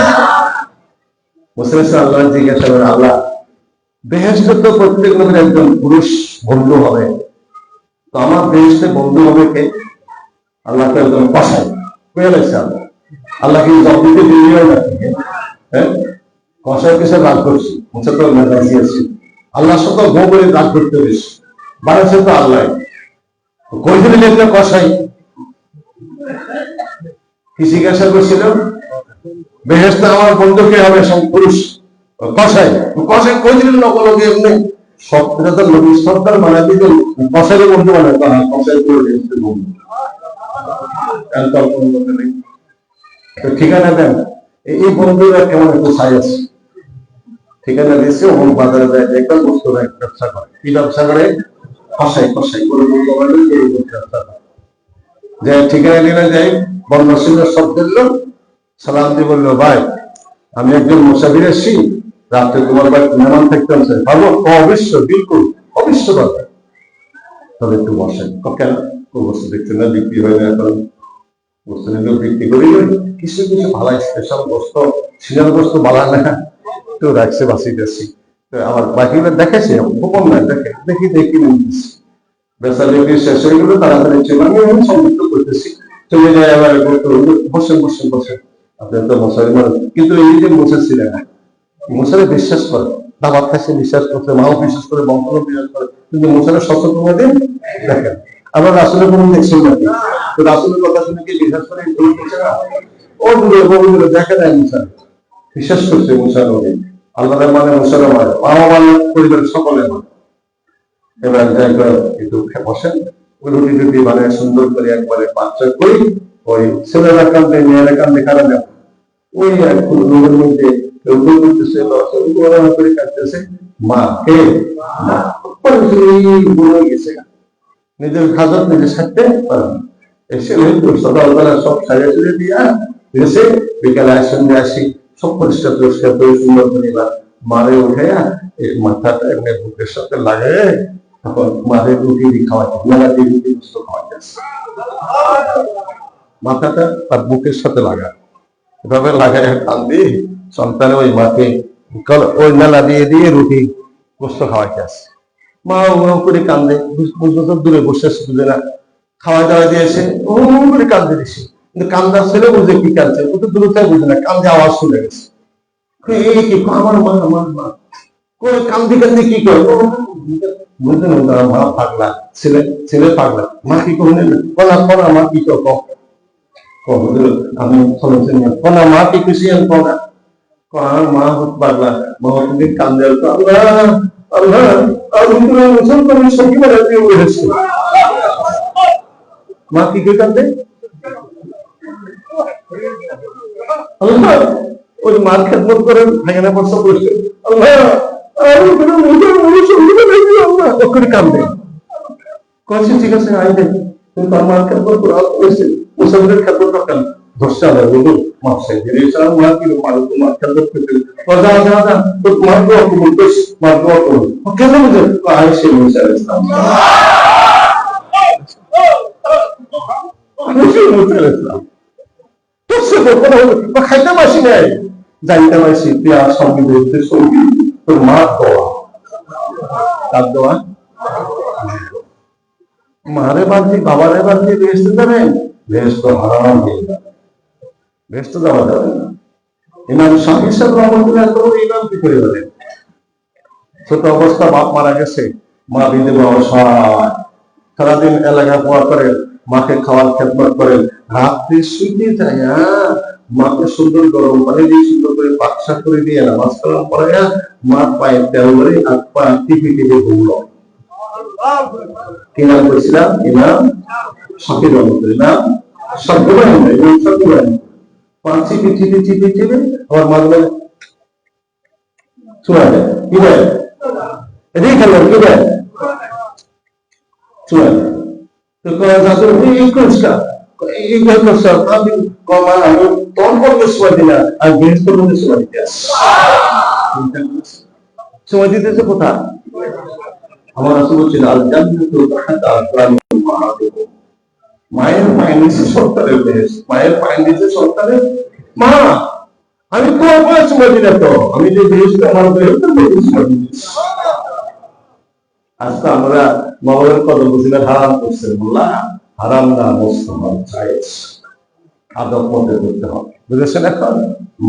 মুসা আলাইহিস সালাম আল্লাহ জিজ্ঞাসা করেন, আল্লাহ বেহেশতে তো প্রত্যেক নবীর একজন পুরুষ বন্ধু হবে, তো আমার বেহেশতে বন্ধু হবে কে? আল্লাহকে একজন কসাই পেয়ে গেছে। আল্লাহ কি জব দিতে দিলেও নাকি? হ্যাঁ, কসাই কিসে রাগ করছি? মুসা তো মেজাজি আছে, আল্লাহর সাথে গোবরে রাগ করতে বেশি বাড়াচ্ছে তো আল্লাহ। কই দিলেন একটা কসাই কি জিজ্ঞাসা করছিল? বেহেশতে আমার বন্ধু কে হবে? পুরুষ কসাই। কসাই কই দিলেন না? বলো যে এমনি সবটা তো নবী সরকার বানাই দিলেন, কসাইয়ের বন্ধু বানায়, কসাই করে বেহেশতে বন্ধু। তো ঠিকানা দেন, এই বন্ধুরা কেমন একটু সাই আছে, ঠিকানা দিয়েছে অমুক বাজারে যায়, দেখবেন বস্তু ব্যবসা করে। কি ব্যবসা করে? কসাই। কসাই করে বন্ধু বানালে এই ব্যবসা করে। যে ঠিকানা নিয়ে যায়, বর্ণশীলের সব দিল, সালাম দিয়ে বললো, ভাই আমি একজন মুসাফির এসেছি, রাত্রে তোমার বাড়ি মেহমান থাকতে আছে। ভাবো অবশ্য, বিলকুল অবশ্য দরকার, তবে একটু বসেন। কেন? বস্তু দেখতে না বিক্রি হয় না, এখন বস্তু নিলে বিক্রি করি। কিছু কিছু ভালো স্পেশাল বস্তু, সিনার বস্তু ভালো না, তো রাখছে বাঁচিতেছি। আমার বাকিগুলো দেখেছি, গোপন নাই, দেখি নিতেছি। বেচা বিক্রি শেষ হয়ে গেল, তাড়াতাড়ি চলে আমি সমৃদ্ধ করতেছি, চলে যায় আবার বসেন বসেন বসেন, আপনার তো মশারি মানুষ। কিন্তু এই যে মুসা ছিলেন না, মুসারে বিশ্বাস করে, দাবার কাছে বিশ্বাস করতে, মাও বিশ্বাস করে, বংশ বিশ্বাস করে, কিন্তু মুসারে সচেতন দিন দেখেন। আবার রাসূলের কোন দেখছেন নাকি? তো রাসূলের কথা শুনে কি বিশ্বাস করে? ও দূরে বন্ধুগুলো দেখে নেয় মুসা, বিশ্বাস করছে মুসা নবী। আল্লাহর মানে মুসার মানে, মাও মানে, পরিবারের সকলে মানে। এবার যাই করে একটু বসেন, ওই রুটি টুটি মানে সুন্দর করে একবারে পাঁচ করি, ওই ছেলেরা কান্দে মেয়েরা কান্দে, কারা যাবে ওই রুমের মধ্যে করে কাঁদতেছে। মা কে? মা গেছে, নিজের হাজত নিজে ছাড়তে পারেন। এসে সকালবেলা সব সাজা সুজে দিয়া এসে বিকালে সন্ধ্যে আসি, সব পরিষ্কার পরিষ্কার করে সুন্দর করে মারে উঠাইয়া এই মাথাটা এমনি বুকের সাথে লাগে, তখন মারে রুটি খাওয়াচ্ছে, মেলা দিয়ে রুটি বুঝত খাওয়াইতেছে, মাথাটা তার বুকের সাথে লাগা, এভাবে লাগায় কান্দি সন্তানে ওই মাকে ওই মেলা দিয়ে দিয়ে রুটি গোস্ত খাওয়াইতে আসে। মা ওরকম করে কান্দে, বুঝবো তো দূরে বসে বুঝে না, খাওয়া দাওয়া দিয়েছে ও করে কান্দে দিছে, কিন্তু কান্দার ছেলে বুঝে কি কান্দছে, ও তো দূরত্ব বুঝে না, কান্দে আওয়াজ শুনে গেছে। এই কি আমার মা, আমার মা করে কান্দি কান্দি কি করে বুঝলেন, মা পাগলা, ছেলে ছেলে পাগলা, মা কি করলেন কলা কলা, মা কি কর আমি কলা, মা কি খুশি কলা মা পাগলা, মা তুমি কান্দে আল্লাহ আল্লাহ মুসলমান সখী বেড়া দিয়ে উঠেছে। মা কি করে কান্দে আল্লাহ, ওই মার খেদমত করেন এখানে প্রশ্ন করছে আল্লাহ কান্দে কয়েছে, ঠিক আছে আই দেখ তুমি তার মার খেদমত করো, মুসলমানের খেদমত করেন ধরছে আল্লাহ বলুন মাপসাই দিলে ইসলাম মা কি পারো তোমার খেদমত করতে কথা আছে না তো তোমার দোয়া কবুল করিস, মার দোয়া করুন কেন বুঝে আয় সে মুসা ইসলাম ইসলাম খাইতে পারছি নাই, জানতে পারছি পেঁয়াজ সঙ্গীত সঙ্গী তোর মা দোয়া, তার দোয়া মারে বাঁধি বাবারে বাঁধি বেহেস্তে যাবেন, বেহেস্ত হারাম হয়ে যাবে, বেহেস্ত যাওয়া যাবে না। ইমাম শাফিঈ সাহেব রহমাতুল্লাহ আলাইহি ইমাম কি করে বলেন, ছোট অবস্থা বাপ মারা গেছে, মা বিধবা অসহায়, সারাদিন এলাকা পড়া করেন, মাকে খাওয়ার খেদমত করেন, রাত্রি শুইতে যায় মাকে সুন্দর গরম পানি দিয়ে সুন্দর করে বাক্সা করে দিয়ে নামাজ কালাম পড়াইয়া মার পায়ের তেল ধরে হাত পা টিপে টিপে ঘুমল। কি নাম করেছিলাম? ইমাম শাফিঈ রহমাতুল্লাহ, নাম সত্যবান ইমাম সত্যবান, পাঁচ চিপে চিপে চিপে চিপে আমার মা বলে শোনা যায় কি বলে এদিকে খেলাম কি বলে শোনা যায় তো জাদু এই করিসকা এই করছে আমি কমা আমি তোর করতে সময় দিনা আর বেশ করতে সময় দিতে সময় দিতেছে কোথায়? আমার রাসূল বলছেন আল জান্নাতু তাহতা আকরামিল মাআদিব, মায়ের পায়ের নিচে সন্তানের বেশ, মায়ের পায়ের নিচে সন্তানের মা। আমি তোমার বয়স সময় দিলে তো আমি যে বেশটা আমার বেশ সময় দিচ্ছি। আজকে আমরা মাওলার কথা বুঝলে হারাম করছে, বললাম হারাম না মুসলমান জায়েজ, আদব মতে করতে হবে, বুঝেছেন? এখন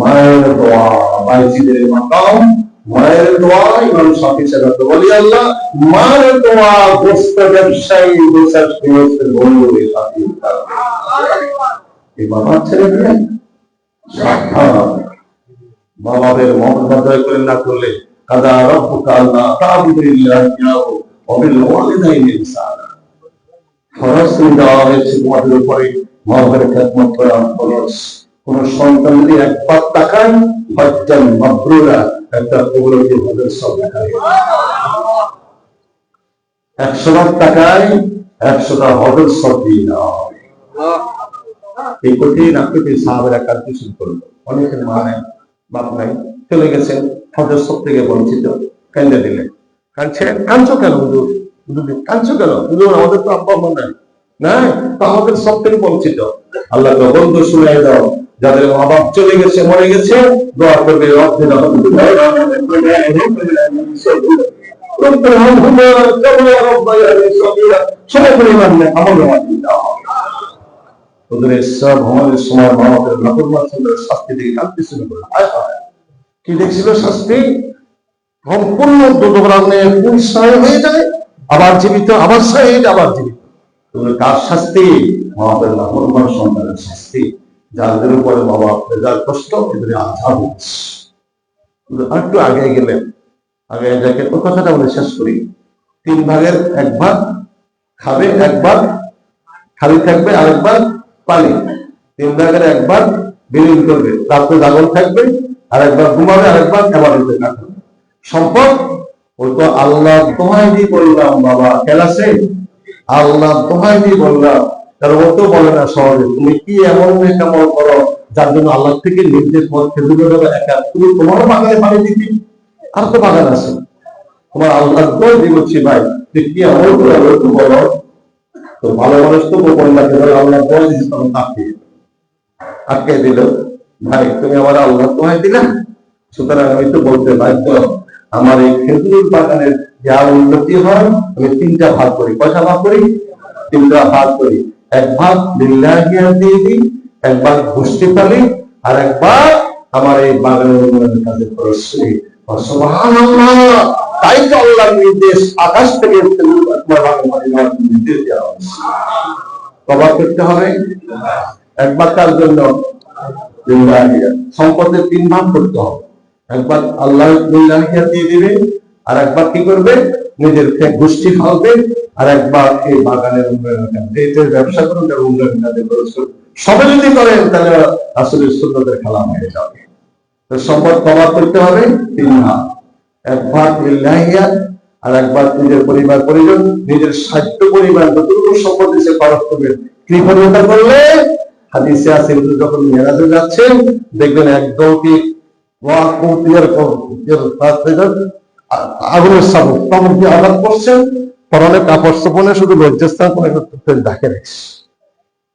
মায়ের দোয়া বাইজিদের মাকাম, মায়ের দোয়া ইমাম শাফিঈ সাহেব তো বলি আল্লাহ মায়ের দোয়া গোস্ত ব্যবসায়ী গোসাস গোস্ত বন্ধুরে শাফিঈ এই বাবা ছেড়ে দিয়ে সাবধান, বাবাদের মহব্বত করে না করলে কাদা রব্বুকা আল্লাহ তা'বুদু ইল্লা ইয়াহু ওয়া বিল ওয়ালিদাইনি ইহসানা, ফরজ দেওয়া হয়েছে তোমাদের উপরে মা-বাবার খেদমত করা ফরজ। কোন সন্তান যদি একবার তাকায় হজ্জান মাবরুরা, একটা উপলব্ধি হজের সব দেখায়, 100বার তাকায় 100টা হজের সব দিয়ে দেওয়া হবে। এই কঠিন আকৃতির সাহাবেরা কাজটি শুরু করলো, অনেকের মা নাই বাপ নাই চলে গেছেন, হজের সব থেকে বঞ্চিত, কেন্দ্রে দিলেন, কাঁদছেন, কাঁদছো কেন হুজুর? কাঁদছো কেন হুজুর? আমাদের তো আব্বা মা নাই, নাই তো আমাদের সব থেকে বঞ্চিত। আল্লাহ বন্ধ শুনাই দাও, যাদের মা বাপ চলে গেছে মরে গেছে দোয়া করবে সবাই পরিমাণ নেই আমাদের ওদের সব আমাদের সময় আমাদের শাস্তি থেকে কাঁদতে শুরু করে। কি দেখছিল শাস্তি? সম্পূর্ণ হয়ে যায়, আবার জীবিত, আবার শহীদ, আবার জীবিত। কার শাস্তি? আমাদের নাফরমান সন্তানের শাস্তি, যাদের উপরে বাবা যার কষ্ট এদের আযাব। একটু আগে গেলেন, আগে যাকে কথাটা বলে শেষ করি, 3 ভাগের 1 ভাগ খাবে, 1 ভাগ খালি থাকবে, আরেক ভাগ পানি, 3 ভাগের 1 ভাগ বিলীন করবে, রাত্রে জাগন থাকবে, আরেক ভাগ ঘুমাবে, আরেক ভাগ ইবাদতে কাটাবে। সম্পদ ওই তো আল্লাহ দোহাই দিয়ে বললাম বাবা খেলাছে, আল্লাহ দোহাই দিয়ে বললাম, তার ও তো বলে না সহজে তুমি কি এমন কেমন করো যার জন্য আল্লাহ থেকে নির্দেশ পথ খেজুর দেবে একা, তুমি তোমারও বাগানে পানি দিবি, আর তো বাগান আছে, তোমার আল্লাহ দোহাই দিয়ে বলছি ভাই তুই কি এমন করে একটু বলো তো ভালো মানুষ তো গোপন লাগে, আল্লাহ দোহাই দিচ্ছে তখন আটকে দিল, ভাই তুমি আমার আল্লাহ দোহাই দিলা, সুতরাং আমি তো বলতে বাধ্য আমার এই খেজুর বাগানের যা উন্নতি হয় আমি 3টা ভাগ করি। কয়টা ভাগ করি? তিনটা ভাগ করি, এক ভাগ লিল্লাহি দিয়ে দিই, এক ভাগ গোষ্ঠী পালি, আর একবার আমার এই বাগানের উন্নয়নের কাজে খরচ করি। সুবহানাল্লাহ, তাই তো আল্লাহর নির্দেশ, আকাশ থেকে তোমার বাগান পানি নেওয়ার নির্দেশ দেওয়া হয়েছে। তওবা করতে হবে। একবার তার জন্য লিল্লাহিয়া, সম্পদের 3 ভাগ করতে হবে। একবার আল্লাহ লিল্লাহিয়া দিয়ে দিবে, আর একবার কি করবে, নিজের গোষ্ঠী খাওয়াবে, আর একবার এই বাগানের উন্নয়নের কাজে, এই ব্যবসা করুন, তার উন্নয়নের কাজে খরচ করুন। সবে যদি করেন তাহলে আসলে সুন্নতের খেলা হয়ে যাবে। তো সম্পদ তওবা করতে হবে 3 ভাগ, এক ভাগ লিল্লাহিয়া, আর একবার নিজের পরিবার পরিজন, নিজের সাধ্য পরিবার যতটুকু সম্পদ সে খরচ করবে। কৃপণতা করলে হাদিসে আছে, যখন মেরাজে যাচ্ছেন দেখবেন একদম কি আগুনের সাবক তখন কি আঘাত করছেন, পরনে কাপড় চোপনে শুধু লজ্জাস্থান করে ঢাকে রেখেছে,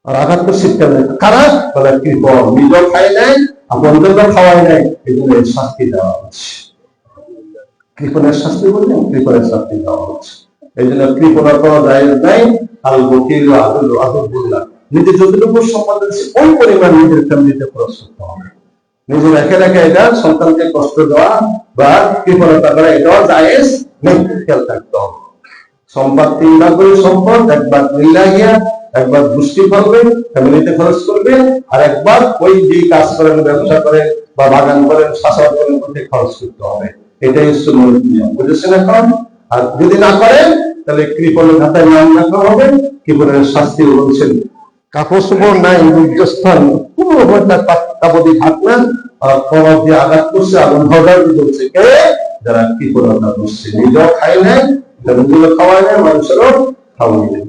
আর আঘাত তো শীতকালে কারা বলে কৃপণ, নিজেও খায় নাই, আপনাদেরও খাওয়াই নাই, এই জন্য শাস্তি দেওয়া হচ্ছে। কৃপণের শাস্তি বললেন, কৃপণের শাস্তি দেওয়া হচ্ছে। এই জন্য কৃপণতা করা যায় নাই। আল বকিল আদুল আদুল্লাহ, নিজের যতটুকু সম্পদ আছে ওই পরিমাণ নিজের ফ্যামিলিতে খরচ করতে হবে। নিজে রেখে রেখে এটা সন্তানকে কষ্ট দেওয়া বা কৃপণতা করা এটাও জায়েজ নেই, খেয়াল থাকতে হবে। সম্পদ 3 ভাগ করে সম্পদ, একবার লিল্লাহিয়া, একবার গোষ্ঠী করবে, ফ্যামিলিতে খরচ করবে, আর একবার ওই যে কাজ করেন, ব্যবসা করেন বা বাগান করেন, চাষাবাদ করেন, খরচ করতে হবে। এটাই সুন্নাত নিয়ম, বুঝেছেন এখন? আর যদি না করেন তাহলে কৃপণের খাতায় নাম রাখা হবে। কৃপণের শাস্তি বলছেন কাপড় চোপড় নাই, লজ্জাস্থান কোনো কাপড় ভাগ না, আর কবর দিয়ে আঘাত করছে, আগুন ধরার বলছে কে, যারা কৃপণতা করছে, নিজেও খায় নাই, নিজেও খাওয়ায় নাই, মানুষেরও খাওয়াই নাই।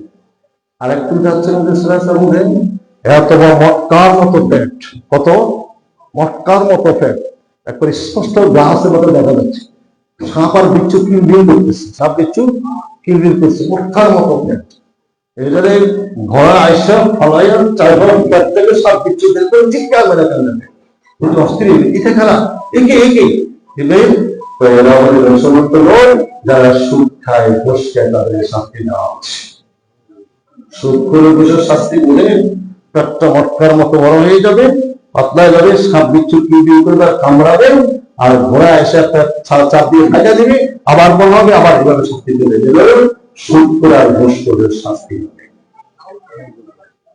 আরেকটু যাচ্ছেন এত বড় মক্কার মতো পেট, কত মক্কার মতো পেট, একবার স্পষ্ট গাছের মতো দেখা যাচ্ছে। সাপ আর বিচ্ছু কিলবিল করতেছে, সাপ বিচ্ছু কিলবিল করছে, মক্কার মতো পেট। এবারে ঘোড়া আইসা ফলাইয়া চারবার পেট থেকে সাপ বিচ্ছু বের করে চিৎকার মেরে ফেললেন, কিন্তু অস্থির এটা খারাপ, একে একে দিলেন। তো এরা আমাদের সমস্ত লোক যারা সুদ খায়, ঘুষ খায়, তাদের শাস্তি দেওয়া হচ্ছে। সুদ করে বসে শাস্তি বলে পেটটা মটকার মতো বড় হয়ে যাবে, পাতলা যাবে, সাপ বিচ্ছু কিলবিল করবে, কামড়াবে, আর ঘোড়া এসে একটা চাপ দিয়ে ভাজা দিবে, আবার বলা হবে, আবার এভাবে শাস্তি দেবে। সুদ করে আর ঘুষ করে শাস্তি হবে।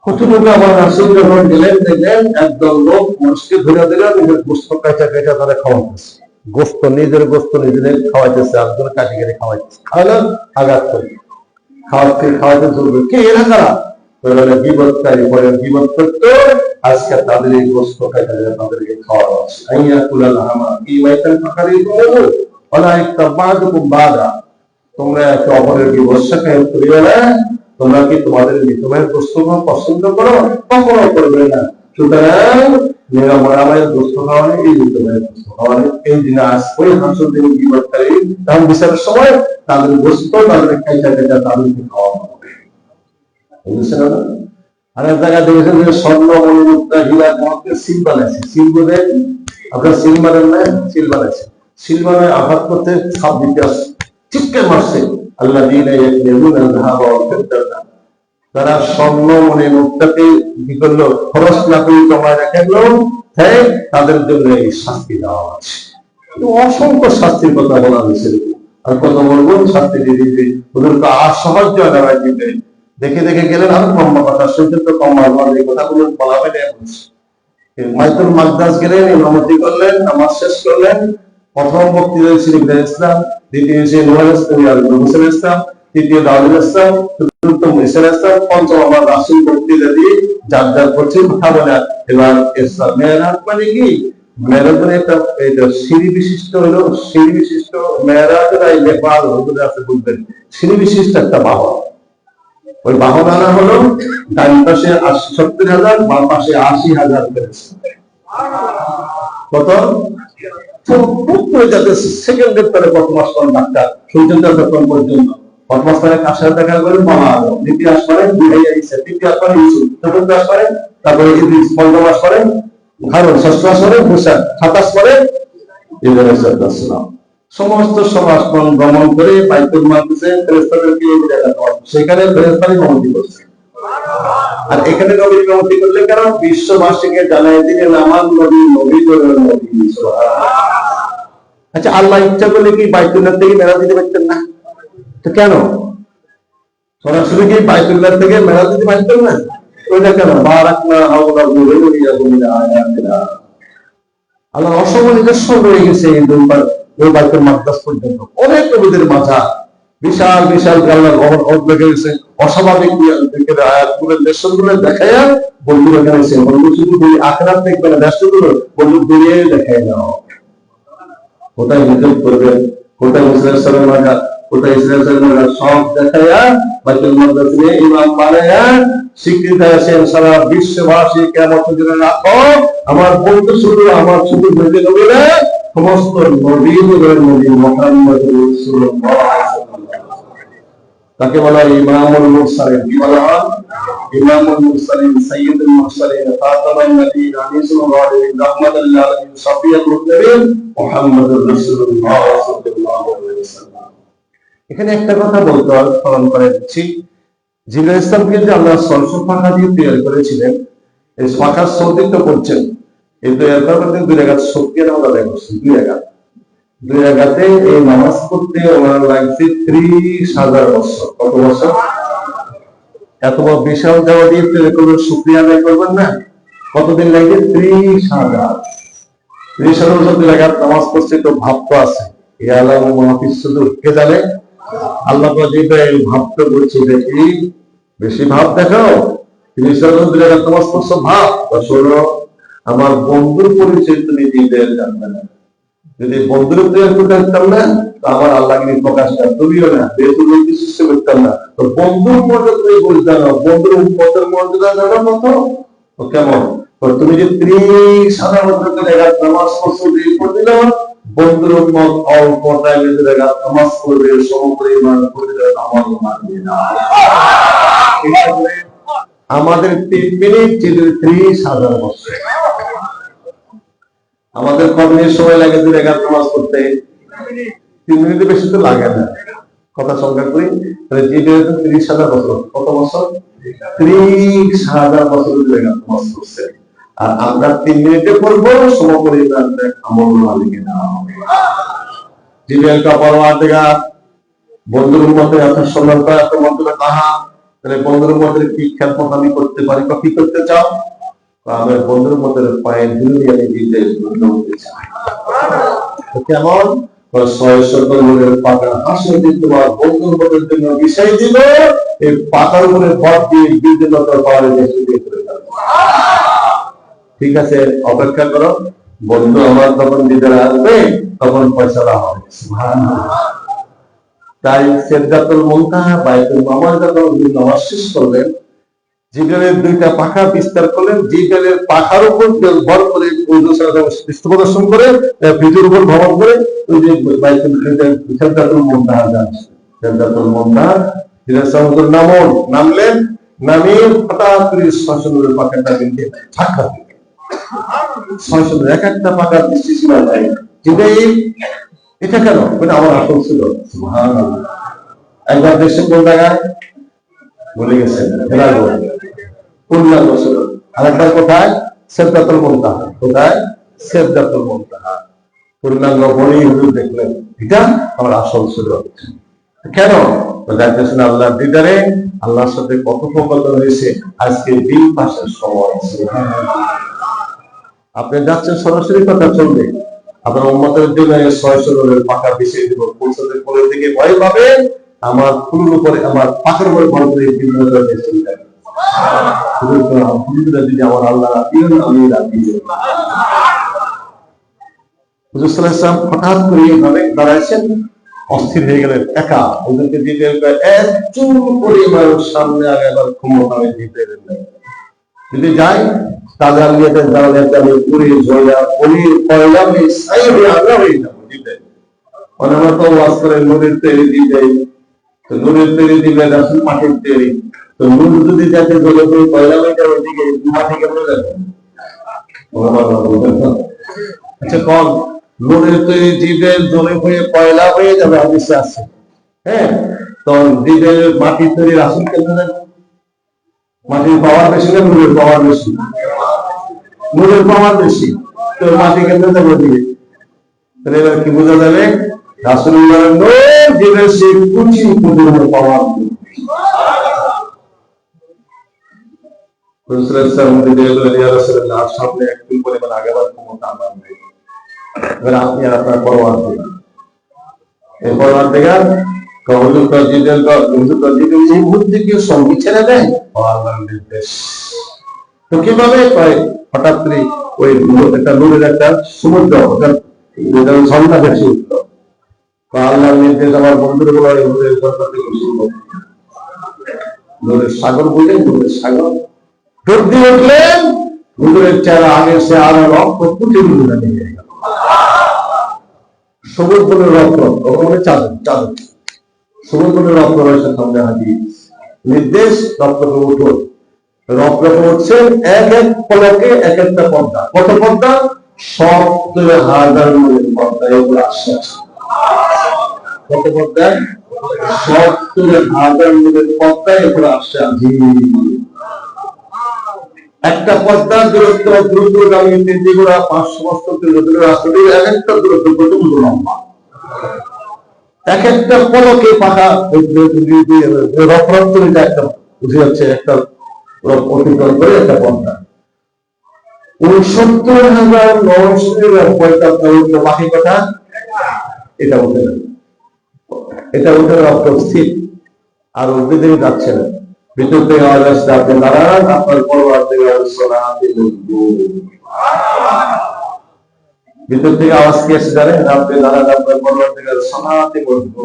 কতটুকু আমার রাসূল যখন গেলেন, দেখলেন একদল লোক মানুষকে ধরে ধরে নিজের গোস্ত কাটা কাটা তারা খাওয়াইতেছে, গোস্ত নিজের গোস্ত নিজেদের খাওয়াইতেছে, একজন কাটি কেটে খাওয়াইতেছে, খাওয়ালে আঘাত করে খাওয়াতে চলবে। কে এরা কারা? বিপদকারী, পরে বিপদ করতো, আজকে তাদের এই গোস্ত কাটা তাদেরকে খাওয়া হচ্ছে। তোমরা একে অপরের বিবস্তা করিবে না, তোমরা কি তোমাদের মৃতমের গোস্ত পছন্দ করো? কখনো করবে না। সুতরাং নিরাময় গোস্ত খাওয়ানো, এই মৃতমের গোস্ত খাওয়ানো, এই দিন আজ ওই হাসর দিন বিপদকারী তখন বিচারের সময় তাদের গোস্ত তাদের খাইটা খাইটা তাদেরকে খাওয়ানো হবে। বুঝছেন না? আর এক জায়গায় দেখেছেন যে স্বর্ণ মণিমুক্তা হীরা তোমাকে সিল বানাইছে, সিল বলে আপনার সিল মারেন না, সিল বানাইছে, সিল বানায় আঘাত করতে সাপ দিতে আসছে, চিৎকার মারছে, আল্লাহ তারা স্বর্ণ মণিমুক্তাকে কি করলো, খরচ না করে জমায় রাখলো, তাদের জন্য এই শাস্তি দেওয়া আছে। অসংখ্য শাস্তির কথা বলা হয়েছে, আর কত বলবো শাস্তি দিয়ে দিবে, ওদের তো আর সহজ জায়গায় দিবে। দেখে দেখে গেলেন, আর কম কথা শুনতে তো কম এই কথাগুলো বলা হয় না। মাইতুল মাকদাস গেলেন, ইমামতি করলেন, নামাজ শেষ করলেন। প্রথম বক্তৃতা ছিল ইব্রাহিম ইসলাম, দ্বিতীয় ছিল মুসা ইসলাম, তৃতীয় দাউদ ইসলাম, চতুর্থ মুসা ইসলাম, পঞ্চম আমার রাসূল বক্তৃতা দিয়ে যার যার করছে কথা বলে। এবার ইসলাম মেরাজ মানে কি? মেরাজ মানে একটা সিঁড়ি বিশিষ্ট হলো, সিঁড়ি বিশিষ্ট মেরাজের এই নেপাল হুজুরে আছে বলবেন, সিঁড়ি বিশিষ্ট একটা বাহন। ওই বাহন আনা হলো ডান পাশে 70,000, বাম পাশে 80,000 কত যাতে সেকেন্ডের পরে বদমাস করেন ডাক্তার সূর্য যখন পর্যন্ত বদমাস করে কাশার দেখা করে মামা আলো, দ্বিতীয় আস করেন বুঝাইয়া দিচ্ছে, তৃতীয় আস করেন ইউসুফ, চতুর্থ আস করেন তারপরে ইদ্রিস, পঞ্চম আস করেন হারুন, ষষ্ঠ আস করেন মুসা, সাতাশ করেন ইব্রাহিম আলাইহিস সালাম। সমস্ত সমাজগণ ভ্রমণ করে বাইতুল মাকদিসে ফেরেশতাদেরকে এই জায়গা দেওয়া, সেখানে ফেরেশতারা ইমামতি করছে। আর এখানে নবী ইমামতি করলে কারণ বিশ্ববাসীকে জানাই দিলেন আমার নবী নবী নবী। আচ্ছা, আল্লাহ ইচ্ছা করলে কি বাইতুল্লাহ থেকে মেলা দিতে পারতেন না? তো কেন সরাসরি কি বাইতুল্লাহ থেকে মেলা দিতে পারতেন না? ওইটা কেন? বারাকনা হাওলা গুরুরিয়া গুমিনা আয়াতিনা, আল্লাহ অসংখ্য নিদর্শন রয়ে গেছে এই দুইবার ওই বাইতুল মাকদাস পর্যন্ত। অনেক নবীদের মাঝা বিশাল বিশাল আল্লাহর রহমত লেগে গেছে, অস্বাভাবিক আয়াতগুলোর নিদর্শনগুলো দেখায়া বন্ধু এখানে এসে বন্ধু শুধু আখরাত দেখবে না, ব্যস্তগুলো বন্ধু দুনিয়ায় দেখায় নাও। কোথায় হিজরত করবেন, কোথায় মুসলিমের মাঝা, কোথায় ইসরায়েলের মাঝা, সব দেখায়া বাইতুল মাকদাস নিয়ে ইমাম বানায়া স্বীকৃতি আসেন সারা বিশ্ববাসী কিয়ামত পর্যন্ত রাখো আমার বন্ধু শুধু আমার শুধু বলতে হবে না, সমস্ত নবীদের নবী মুহাম্মদ রাসূলুল্লাহ। তাকে বলা হয় ইমামুল মুরসালিন। কি বলা হয়? ইমামুল মুরসালিন, সাইয়্যিদুল মুরসালিন, খাতামুন নবিয়্যিন, আনিসুল গালিবিন, রাহমাতুল লিল আলামিন, শাফিউল মুরসালিন মুহাম্মদুর রাসূলুল্লাহ সাল্লাল্লাহু আলাইহি ওয়াসাল্লাম। এখানে একটা কথা বলতে হয়, স্মরণ করে দিচ্ছি, জিবরাইল ইসলামকে যে আল্লাহ ৬০০ পাখা দিয়ে তৈরি করেছিলেন, এই পাখার সৌদিত্ব করছেন, এই তৈরি করার মধ্যে ২ রাকাত শক্তির নামাজ আদায় করছেন। ২ রাকাতে এই নামাজ পড়তে ওনার লাগছে ৩০,০০০ বছর। কত বছর? এত বড় বিশাল দেওয়া দিয়ে তৈরি করবেন, শুকরিয়া আদায় করবেন না, কতদিন লাগবে? ৩০,০০০। ৩০,০০০ বছর ২ রাকাত নামাজ পড়ছে, তো ভাব তো আছে। ইয়ালামু মা ফিস সুদূর, কে জানে? আল্লাহ জিবরাইল ভাবতে বলছে, দেখি বেশি ভাব দেখাও, ৩০,০০০ ২ রাকাত নামাজ পড়ছো, ভাব। শোনো, আমার বন্ধুর পরিচয় তুমি দিতে জানবে না। যদি বন্ধুর তৈরি করতে পারতাম না, তো আমার আল্লাহকে প্রকাশ না, তুমিও না, বেতুল সৃষ্টি করতাম না। তো বন্ধুর মর্যাদা তুমি বুঝতে না, বন্ধুর উম্মতের মর্যাদা জানো কত? তো কেমন? তুমি যে ৩০,০০০ বছর ২ রাকাত নামাজ পড়ছো, দিলাম বন্ধুর উম্মত অল্প টাইমে ২ রাকাত নামাজ পড়বে, সমপরিমাণ করবে, আমার মানবে না। আমাদের ৩ মিনিট ছিল ৩০,০০০ বছর। আমাদের কত মিনিট সময় লাগে ২ রাকাত নামাজ পড়তে? ৩ মিনিটের বেশি তো লাগে না। কথা সংখ্যা করি, তাহলে জিবরাইল ৩০,০০০ বছর, কত বছর? ৩০,০০০ বছর ২ রাকাত নামাজ পড়ছে। আর আমরা ৩ মিনিটে পড়বো, সমপরিমাণ আমল মালিকে না। জিবরাইল কা পরওয়ারদিগার, বন্ধুর উম্মতের এত সম্মান করা, এত মর্যাদা কাহা? তাহলে বন্ধুর উম্মতের কি খেদমত আমি করতে পারি? কি করতে চাও? আমি বন্ধুর উম্মতের পায়ে ধুলি আমি দিতে চাই। কেমন? ৬০০ তরুণের পাকা হাসি তোমার বন্ধুর উম্মতের জন্য বিষয় দিল, এই পাকার উপরে ভর দিয়ে বিদ্যুৎ পাওয়ারে দেশে দিয়ে করে যাবে। ঠিক আছে, অপেক্ষা করো, বন্ধু আমার যখন দিদার আসবে তখন ফয়সালা হবে। সুবহানাল্লাহ। তাই সিদরাতুল মুনতাহা বাইতুল মামুর যখন নামাজ শেষ করলেন, জিবরাইলের ২টা পাখা বিস্তার করলেন, জিবরাইলের পাখার উপর ভর করে পৃষ্ঠ প্রদর্শন করে ভিতর উপর ভ্রমণ করে ওই যে বাইতুল সিদরাতুল মুনতাহা যান। সিদরাতুল মুনতাহা জিবরাইল নামলেন, নামিয়ে হঠাৎ করে ৬০০ পাখাটা কিন্তু ধাক্কা দিলেন। ৬০০ এক একটা পাকা দৃষ্টি সীমা যায়। জিবরাইল এটা কেন? আমার আসল ছিল। সুবহানাল্লাহ। একবার দেশে কোন জায়গায় বলে গেছেন, পূর্ণাঙ্গ ছিল। আরেকবার কোথায়? সিদরাতুল মুনতাহা। কোথায়? সিদরাতুল মুনতাহা। পূর্ণাঙ্গ বলি হুজুর দেখলেন, এটা আমার আসল ছিল। কেন? যাইতেছেন আল্লাহর দিদারে, আল্লাহর সাথে কথোপকথন হয়েছে, আজকে দিন পাশের সময়। আপনি যাচ্ছেন, সরাসরি কথা চলবে, আপনার উম্মতের জন্য ৬০০ পাকা বিছিয়ে দিব, পৌঁছাতে পরে থেকে ভয় পাবে, আমার ফুলের উপরে, আমার পাখার উপরে ভর করে যদি আমার আল্লাহ আমি রাখি। হুজুর সাল্লাল্লাহু আলাইহি ওয়াসাল্লাম হঠাৎ করে এইভাবে দাঁড়াইছেন, অস্থির হয়ে গেলেন, একা। ওদেরকে দিতে একচুল পরিমাণ সামনে আগাবার ক্ষমতা আমি দিতে দেন। যদি যাই তাহলে আমি এটা জানালে আমি পুরী ঝোলা পনির পয়লা আমি সাইডে আগা হয়ে যাবো। দিতে আমরা তো ওয়াজ করে নুরের তৈরি দিতে, তো নুরের তৈরি দিবে রাসূল মাটির তৈরি, তো নুর যদি যাতে ঝোলা করে পয়লা মেয়েটা ওইদিকে মাটি কেমন যাবে? আচ্ছা কম নুনের তৈরি জিভের জ্বলে হয়ে কয়লা হয়ে যাবে, হাদিসে আছে। হ্যাঁ, তো জিভের মাটির তৈরি রাসূল কেমনে যাবে? মাটির পাওয়ার বেশি না নুনের পাওয়ার বেশি? নুনের পাওয়ার বেশি, তো মাটি কেমনে যাবে দিকে? তাহলে এবার কি বোঝা যাবে? রাসূলুল্লাহ নূর জিভের সেই কুচি কুচি পাওয়ার। সামনে একটু পরিমাণ আগাবার ক্ষমতা আমার নেই, আপনি আর আপনার পরোয়ার দেবেন। এই পরোয়ার দেখার সঙ্গী ছেড়ে দেয় নির্দেশ। তো কিভাবে হঠাৎ করে ওই একটা নূরের একটা সমুদ্র ঝর্ণা ভেসে উঠল। আল্লাহর নির্দেশ আমার বন্ধুরা বলা নূরের সাগর বলে, নূরের সাগর ঢোক দিয়ে উঠলেন। হুজুরের চেহারা আগে সে আরো রক্ত কুচি নিয়ে গেল। সবুজ বলে রক্ত, মানে চাদর চাদর সবুজ বলে রক্ত রয়েছে সামনে হাদিস নির্দেশ। রক্তকে উঠো, রক্ত উঠছে এক এক পলকে এক একটা পর্দা। কত পর্দা? 70,000 পর্দা। এগুলো আসছে কত পর্দা? 70,000 পর্দা। এগুলো আসছে একটা পর্দার দূরত্ব দ্রুতগামী যেগুলো 500 বছর রাস্তাটি এক একটা দূরত্ব কতগুলো লম্বা। এক একটা পলকে পাখা রফরফতরিটা একটা বুঝে যাচ্ছে, একটা অতিক্রম করে একটা পর্দা। 69,990 বাকি কথা এটা উঠে না, এটা উঠে রক্ত স্থির আর উঠে যাচ্ছে না। ভিতর থেকে আওয়াজ আসছে, আপনি দাঁড়ান, আপনার পরোয়ার থেকে ভিতর থেকে আওয়াজ কি এসে জানেন? আপনি দাঁড়ান, আপনার পরোয়ার থেকে সমাতে বলবো।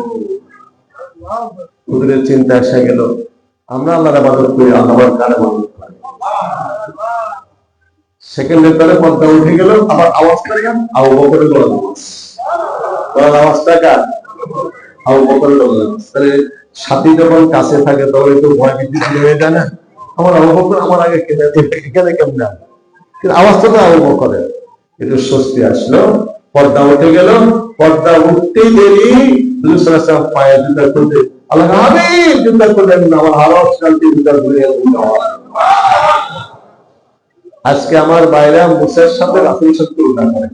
হুজুরের চিন্তা এসে গেল, আমরা আল্লাহর ইবাদত করি, আল্লাহর কার ইবাদত করি। সেকেন্ডের পরে পর্দা উঠে গেল, আবার আওয়াজটা কেন? আবু বকরের গলার আওয়াজ। গলার আওয়াজটা কার? আবু বকরের গলার আওয়াজ। তাহলে সাথী যখন কাছে থাকে তখন একটু ভয় ভীতি হয়ে যায় না? আমার আবু বকর আমার আগে এখানে কেমন না, কিন্তু আওয়াজটা তো আবু বকরের। একটু স্বস্তি আসলো, পর্দা উঠে গেল। পর্দা উঠতেই দেরি পায়ে জুতা খুলতে, আল্লাহ আমি জুতা খুললেন না, আমার আওয়াজ কালকে জুতা খুলে আজকে আমার বাইরা মুসার সাথে রাসূল সাথে তুলনা করে।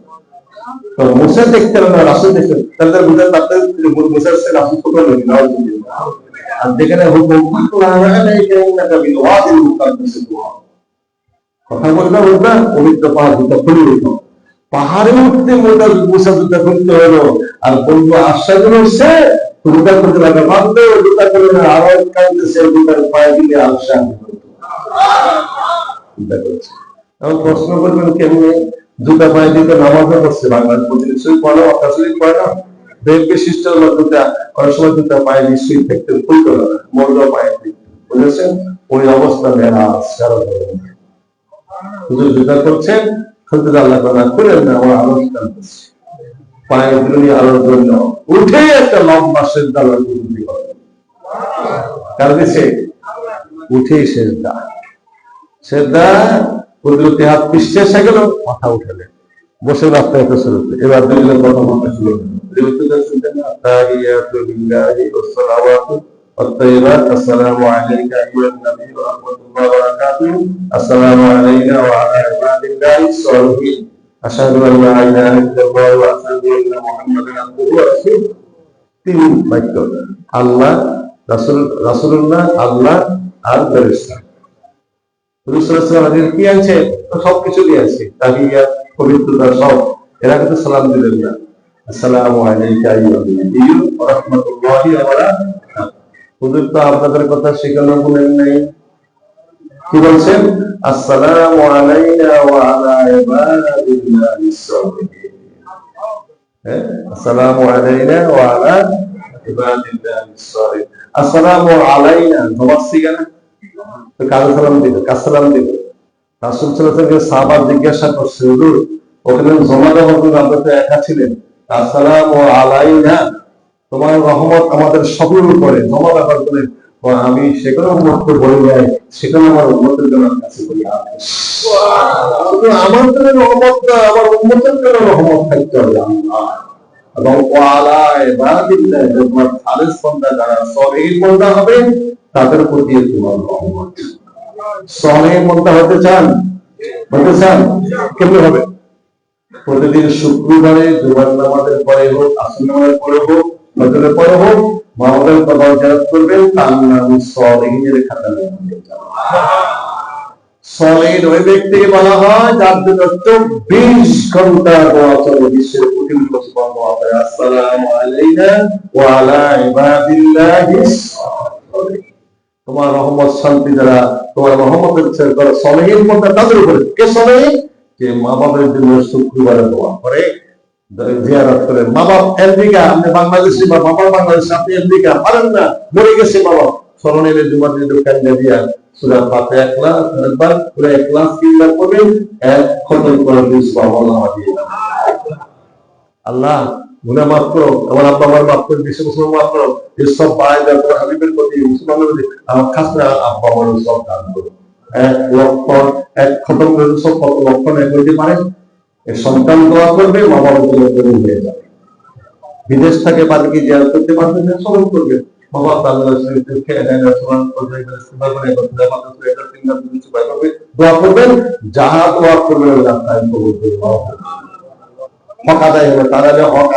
তো মুসা দেখতে না, রাসূল দেখতে, তাহলে বুঝতে পারতেন মুসার সাথে রাসূল কোথাও নেই। আর যেখানে হুকুম কথা বলবে বলবে পবিত্র পাহাড় জুতা খুলে দিত। পাহাড়ে উঠতে মুসা জুতা খুলতে হলো, আর বন্ধু আশ্বাস হচ্ছে জুতা করতে লাগে বাঁধবে, জুতা করে না আরো কাঁদতেছে, জুতার পায়ে দিলে আশ্বাস চিন্তা করছে। এখন প্রশ্ন করবেন কেমনি জুতা পায়ে দিতে? নামাজও করছে, বাংলার প্রতিনিধি পড়ো, অকাশলিক পড়ে না, বেশ বিশিষ্ট জুতা অনেক সময় জুতা পায়ে নিশ্চয়ই থাকতে খুলতে হবে, মরলেও পায়ে দিতে, বুঝেছেন? ওই অবস্থা মেরাজ জুতা করছেন, খুলতে আল্লাহ না খুলেন না, আমার আলো টানতেছে পায়ে দিলে আলোর জন্য উঠে একটা লম্বা সেজদা লাগবে। কার দিছে? উঠেই সেজদা। সেজদা কুদরতি হাত পিছতে এসে গেল, মাথা উঠালেন, বসে রাস্তা এত শুরু। এবার দুইজন কথা বলতে শুরু করলেন। আসসালামু আলাইকা আইয়ুহান নবী ওয়া রাহমাতুল্লাহি ওয়া বারাকাতুহু, আসসালামু আলাইনা ওয়া আলা ইবাদিল্লাহিস সালিহিন, আশহাদু আল লা ইলাহা ইল্লাল্লাহ ওয়া আশহাদু আন্না মুহাম্মাদান আবদুহু ওয়া রাসূলুহু। তিন বাক্য, আল্লাহ, রাসূলুল্লাহ, আল্লাহ আর ফেরেশতা। কি আছে? সবকিছু দিয়ে আছে, তাহিয়াত, পবিত্রতা সব। এরা কিন্তু সালাম দিলেন না। আসসালামু আলাইকা আইয়ুহান নবী ওয়া রাহমাতুল্লাহি ওয়া বারাকাতুহু। হুজুর তো আপনাদের কথা শেখানো বলেন নাই, কি বলছেন? আসসালামু আলাইনা ওয়া আলা ইবাদিল্লাহিস সালিহিন। হ্যাঁ, আসসালামু আলাইনা ওয়া আলা ইবাদিল্লাহিস সালিহিন। আসসালামু আলাইনা নবাসি কেন? তো কারো সালাম দিবে, কার সালাম দিবে? রাসূল সাল্লাল্লাহু আলাইহি ওয়াসাল্লাম সাহাবা জিজ্ঞাসা করছে, হুজুর ওখানে জমা দেওয়ার জন্য আপনি তো একা ছিলেন, আসসালামু আলাইনা, তোমার রহমত আমাদের সবার উপরে, জমা দেওয়ার জন্য আমি সেখানে উন্মত বলি নাই, সেখানে আমার উন্মতের জন্য কাছে বলি শুধু আমার জন্য রহমত না, আমার উন্মতের জন্য রহমত থাকতে হবে এবং তোমার খালেস বন্দা যারা সলিহ বন্দা হবে তাদের প্রতি তোমার রহমত। সলিহ বন্দা হতে চান? কেমনে হবে? প্রতিদিন শুক্রবারে জুমার নামাজের পরে হোক, আসর নামাজের পরে হোক, ফজরের পরে হোক, মাহফিল কবর জিয়ারত করবেন, তার নাম সলিহের খাতায় সলিহ ওই ব্যক্তিকে বলা হয় যার জন্য 24 ঘন্টা দোয়া চলে। বিশ্বের কোটি মুসলমান দোয়া করে আসসালামু আলাইনা ওয়া আলা ইবাদিল্লাহিস সালিহিন। তোমার রহমত শান্তি যারা তোমার রহমতের ছেড়ে করে সলিহিন বলতে তাদের উপরে। কে সলিহ? যে মা বাবার জন্য শুক্রবারে দোয়া করে, জিয়ারত করে। মা বাপ আমেরিকা, আপনি বাংলাদেশি, বা বাবা বাংলাদেশি, আপনি আমেরিকা, পারেন না, মরে গেছে বাবা, স্মরণের জুমার দিন কান্দা দিয়া সূরা ফাতিহা ইখলাস একবার, সূরা ইখলাস তিনবার পড়বেন, এক খতম করে দিন সুবহানাল্লাহ দিয়ে। আল্লাহ গুনাহ মাফ করো, আমার আব্বা আমার মাফ করে, বিশ্ব মুসলমান মাফ করো, এই সব বায় দা তোমার হাবিবের প্রতি, মুসলমানের প্রতি আমার খাস করে আব্বা আমার সব দান করো। এক লক্ষণ এক খতম করে সব কত লক্ষণ এক হইতে পারে। এই সন্তান দোয়া করবে, মা বাবার জন্য হয়ে যাবে। বিদেশ থেকে বাড়িকে জিয়ারত করতে পারবেন না, স্মরণ করবে বাবা তাআলা শরীফে খেয়ে দেন, স্মরণ করবে, ইস্তেগফার করে কথা মাত্র এটা তিন দিন কিছু পাইবে, দোয়া করবেন, যাহা দোয়া করবেন আল্লাহ তাআলা কবুল করবে। হক আদায় হবে, তারা হক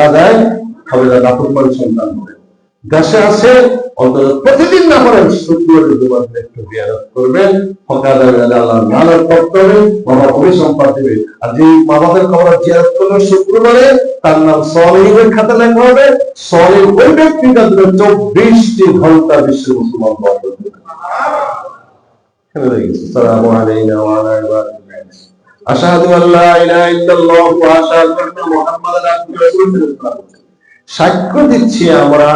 আদায় হবে, রাফুল সন্তান হবে। দেশে আছে অন্তত প্রতিদিন না করেন শুক্রবারে জুমার দিন একটু জিয়ারত করবেন, হক আদায় হলে আল্লাহর নামের করতে হবে, বাবা অভিসম্পাদ দেবে। আর যে মা বাবার কবর জিয়ারত করলো শুক্রবারে, তার নাম সলিহের খাতা লেখা হবে। সলিহ ওই ব্যক্তিটা 24টি ঘন্টা বিশ্বের মুসলমান দোয়া করবে। আসসালামু আলাইনা ওয়া আলা ইবাদিল্লাহ আশহাদু আল্লা ইলাহা ইল্লাল্লাহ ওয়া আশহাদু আন্না মুহাম্মাদান আবদুহু ওয়া রাসূলুহু। সাক্ষ্য দিচ্ছি আমরা,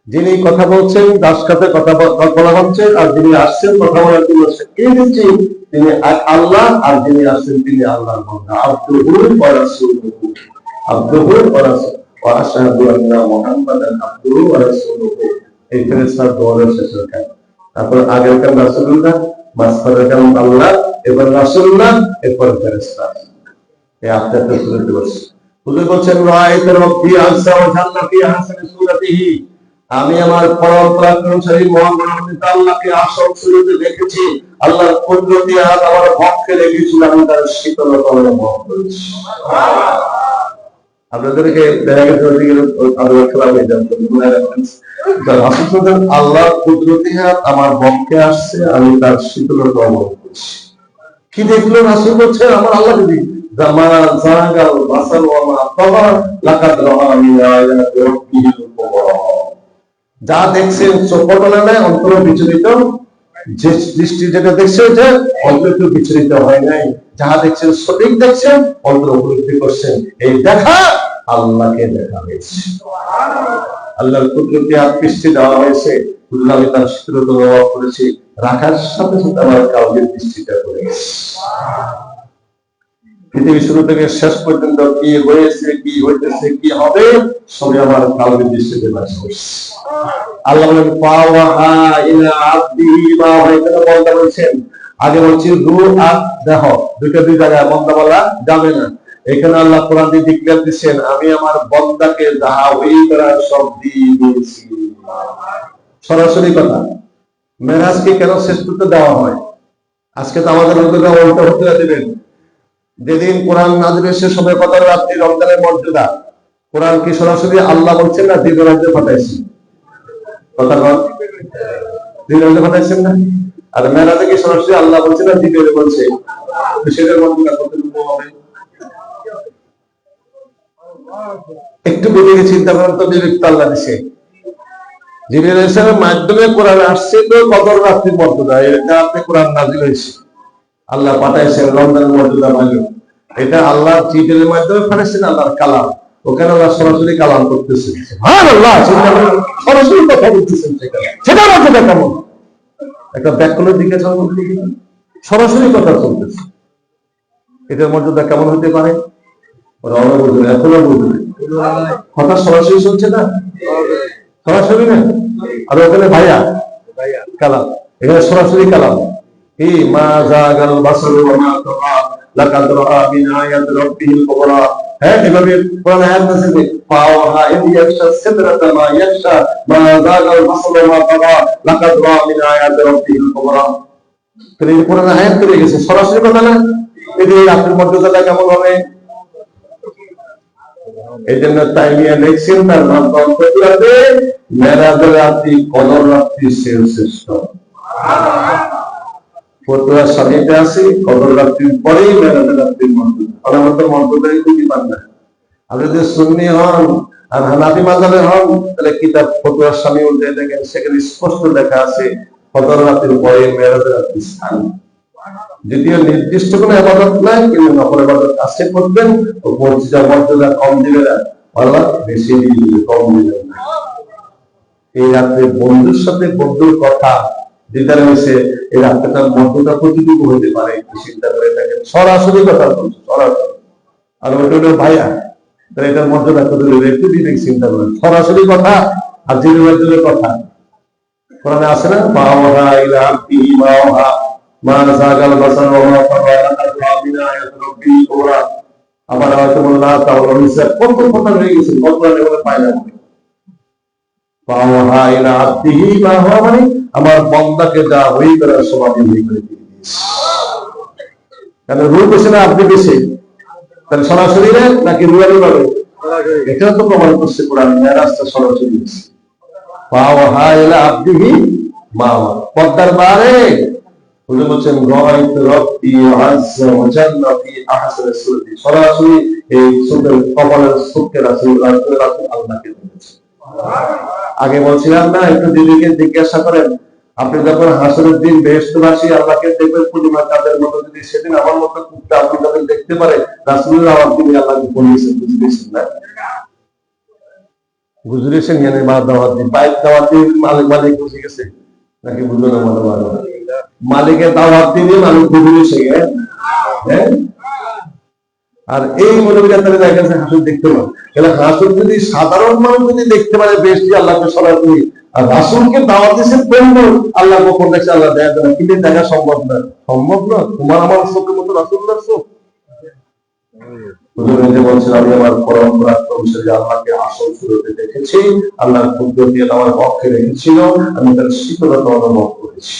যিনি কথা বলছেন তার সাথে কথা বলা হচ্ছে, আর যিনি আসছেন কথা বলার জন্য সাক্ষী দিচ্ছি তিনি আল্লাহ, আর যিনি আসছেন তিনি আল্লাহর বান্দা, আবদুহু ওয়া রাসূলুহু, আবদুহু ওয়া রাসূলুহু ওয়া আশহাদু আন্না মুহাম্মাদান আবদুহু ওয়া রাসূলুহু। এই ফেরেশতার দোয়ার শেষের কাজ। তারপর আগের কাজ রাসূলুল্লাহ, মাঝখানের কাজ আল্লাহ, এবার রাসূলুল্লাহ, এরপর ফেরেশতা। এই আয়াতটা শুনতে বলছি। হুজুর বলছেন রাআইতু রাব্বি আযজা ওয়া জাল্লা ফি আহসানি সূরাতিহি, আমি আমার পরম পরাক্রমশালী মহান আল্লাহকে আসল সুরতে দেখেছি। আল্লাহর কুদরতি হাত আমার পক্ষে লেগেছিল, আমি তার শীতলতা অনুভব করেছি। আপনাদেরকে দেখা গেছে আল্লাহর কুদরতি হাত আমার পক্ষে আসছে, আমি তার শীতলতা অনুভব করেছি। কি দেখলো রাসূল বলছেন আমার আল্লাহ যদি যা দেখছেন চোখটলে নাই, অন্তর বিচলিত, যে দৃষ্টি যেটা দেখছে ওটা অন্তর একটু বিচলিত হয় নাই, যাহা দেখছেন সঠিক দেখছেন, অন্তর উপলব্ধি করছেন। এই দেখা আল্লাহকে দেখা হয়েছে, আল্লাহর কুদরতি আকৃষ্টি দেওয়া হয়েছে। আমি তার শীতলতা অনুভব করেছি, রাখার সাথে সাথে আমার কাউকে দৃষ্টিটা করে গেছে। পৃথিবী শুরু থেকে শেষ পর্যন্ত কি হয়েছে, কি হইতেছে, কি হবে, সবই আমার কালবের দৃষ্টিতে বাস করছে। আল্লাহ বলেন ফাওয়াহা ইলা আবদিহি মা ওয়াইতা, বলতে বলছেন আগে বলছি রূহ আর দেহ দুইটা দুই জায়গায় বন্দা বলা যাবে না। এখানে আল্লাহ কোরআন দিয়ে ডিক্লেয়ার দিচ্ছেন আমি আমার বন্দাকে যাহা ওই করার সব দিয়ে দিয়েছি। সরাসরি কথা। মেরাজকে কেন শ্রেষ্ঠত্ব দেওয়া হয়? আজকে তো আমাদের লোকেরা উল্টো হতে দেবেন। যেদিন কোরআন নাযিলের শেষ হবে কত রাত্রি রমজানের মর্যাদা, কোরআন কি সরাসরি আল্লাহ বলছেন না দিগরাজ্যে পাঠাইছেন? কথা বল, দিগরাজ্যে পাঠাইছেন না? আর মেরাজে কি সরাসরি আল্লাহ বলছেন না দিগরে বলছে? সেটার মর্যাদা কতটুকু হবে একটু বুঝে চিন্তা করেন তো। বিবেক আল্লাহ দিছে, জিবরিল আলাইহিস সালামের মাধ্যমে কোরআন আসছে তো কদর রাত্রির মর্যাদা, এটা আপনি কোরআন নাযিল হয়েছে, আল্লাহ পাঠাইছেন রমজানের মর্যাদা মাইল, এটা আল্লাহ জিবরিলের মাধ্যমে পাঠাইছেন, আল্লাহর কালাম। ওখানে আল্লাহ সরাসরি কালাম করতেছেন, সুবহানাল্লাহ, সরাসরি কথা বলতেছেন, সেটা মর্যাদা কেমন? একটা ব্যাকরণের দিকে সরাসরি কথা চলতেছে, এটার মর্যাদা কেমন হতে পারে? ওরা বুঝবে, এখনো বুঝবে, কথা সরাসরি শুনছে না, সরাসরি না, আর ওখানে ভাইয়া কালাম, এখানে সরাসরি কালাম। কি মা জাগাল বাসারু ওয়া মা তাগা লাকাদ রাআ মিন আয়াতি রাব্বিহিল কুবরা। হ্যাঁ, এভাবে কোরআন আয়াত আছে যে ফাওহা ইয়াশা সিদরাতা মা ইয়াশা মা জাগাল বাসারু ওয়া মা তাগা লাকাদ রাআ মিন আয়াতি রাব্বিহিল কুবরা। তাহলে এই কোরআন আয়াত করে গেছে, সরাসরি কথা না। এই রাতের মর্যাদা কেমন হবে? এই জন্য তাইমিয়া লিখছেন তার নাম কতরাতে মেরাজের রাত্রি, কদর রাত্রি শ্রেষ্ঠ। ফতুয়া সাথীতে আছে কদর রাত্রির পরেই মেরাজের রাত্রির মর্যাদা। আমাদের মর্যাদাই খুঁজে পান না। আপনি যদি সুন্নি হন আর হানাফি মাযহাবের হন, তাহলে কিতাব ফতুয়ার সামনে উল্টে দেখেন, সেখানে স্পষ্ট লেখা আছে কদর রাত্রির পরে মেরাজের রাত্রি স্থান। যদিও নির্দিষ্ট কোনো ইবাদত নাই, কিন্তু নফল ইবাদত আছে করবেন, ও মর্যাদা কম দিবে না, আল্লাহ বেশি দিবে, কম দিবে না। এই রাত্রে বন্ধুর সাথে বন্ধুর কথা দিদার হয়েছে, এই রাত্রেটার মর্যাদা কতটুকু হতে পারে একটু চিন্তা করে দেখেন। সরাসরি কথা বলছে, সরাসরি। আর ওটা হলো ভাইয়া, তাহলে এটার মর্যাদা কতটুকু একটু দিনে চিন্তা করেন। সরাসরি কথা আর জিনের কথা কোরআনে আছে না, মাওয়া ইলা আব্দিহি মাওয়া মা জাগাল বাসার ওয়া মা তাগা লাকাদ রাআ মিন আয়াতি রাব্বিহিল কুবরা। আবার হয়তো বললা তাওরা নিসা কত কথা হয়ে গেছে, কোরআনে বলে পায় না। মাওয়া ইলা আব্দিহি মাওয়া মানে আমার বান্দাকে যা ওহী করার সময় ওহী করে দিয়েছে। কারণ রূপ আছে না আপনি বেশি, তাহলে সরাসরি নাকি রুয়ালি ভাবে? এটা তো প্রমাণ করছে কোরআন, মেরাজটা সরাসরি হয়েছে। মাওয়া ইলা আব্দিহি মাওয়া, পদ্মার বারে হুজুর বলেন রাআইতু রাব্বি আযজা ওয়া জাল্লা ফি আহসানি সূরতি। সরাসরি এই সূরার কপালের সুখে রাসূল আল্লাহকে দেখেছে। আগে বলছিলাম না, একটু দিদিকে জিজ্ঞাসা করেন, আপনি যখন হাসরের দিন বেহেশতবাসী আল্লাহকে দেখবেন পূর্ণিমা চাঁদের মতো, যদি সেদিন আমার মতো কুত্তা আপনি তাদের দেখতে পারে, রাসূলুল্লাহ আপনি আল্লাহকে বলেছেন, বুঝেছেন না? বুঝেছেন মানে মা দাওয়াত দিন, বাইক দাওয়াত দিন, মালিক বুঝে গেছে নাকি বুঝো না? মালিকের দাওয়াত দিয়ে মালিক বুঝে গেছে। হ্যাঁ, আর এই মৌলবীরা তাহলে দেখা গেছে হাসুর দেখতে পারে। তাহলে হাসুর যদি সাধারণ মানুষ যদি দেখতে পারে বেশি আল্লাহকে সরাসরি, আর রাসূলকে দাওয়াত দিয়েছেন কোন আল্লাহ কখন দেখছে, আল্লাহ দেখা যায় না, কিন্তু দেখা সম্ভব না। সম্ভব না তোমার আমার চোখের মতো রাসূলুল্লাহর চোখ। হুজুর নিজে বলছেন, আমি আমার পরম্পরা অনুসারে আল্লাহকে আসল সুরতে দেখেছি, আল্লাহর কুদরত আমার পক্ষে রেখেছিল, আমি তার শীতলতা অনুভব করেছি।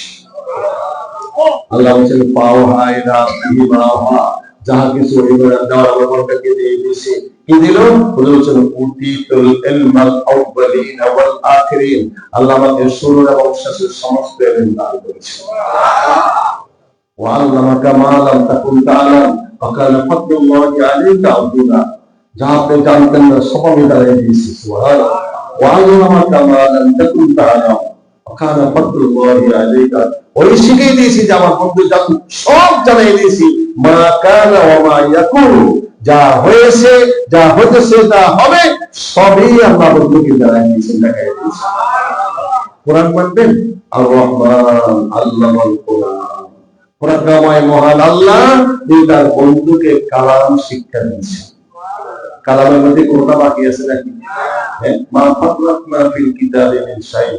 আল্লাহ বলছেন পাওহা ইলা আব্দিহি মাওহা, যাহা কিছু দেওয়ার আমাকে দিয়ে দিয়েছে। কি দিল? হুজুর বলছেন উতিতুল ইলমাল আউয়ালিন ওয়াল আখিরিন, আল্লাহ আমাকে শুরু এবং শেষের সমস্ত ইলম দান করেছে। ওয়া আল্লামাকা মা লাম তাকুন তাআলাম ওয়া কানা ফাদলুল্লাহি আলাইকা আযীমা, যা আপনি জানতেন না সব আমি দাঁড়িয়ে দিয়েছি। সুবহানাল্লাহ। ওয়া আল্লামাকা মা লাম তাকুন তাআলাম ওয়া কানা ফাদলুল্লাহি আলাইকা, ওই শিখিয়ে দিয়েছি যে আমার বন্ধু জান সব জানিয়ে দিয়েছি। মা কানা ওয়া মা ইয়াকুনু, যা হয়েছে, যা হতেছে, যা হবে, সবই আল্লাহ বন্ধুকে জানিয়ে দিয়েছেন, দেখাই দিয়েছেন। কোরআন মানবেন? আর রহমান আল্লামাল কোরআন, প্রজ্ঞাময় মহান আল্লাহ তিনি তার বন্ধুকে কালাম শিক্ষা দিয়েছেন। কালামের মধ্যে কোনটা বাকি আছে নাকি? মা ফাররাতনা ফিল কিতাবি মিন শাই,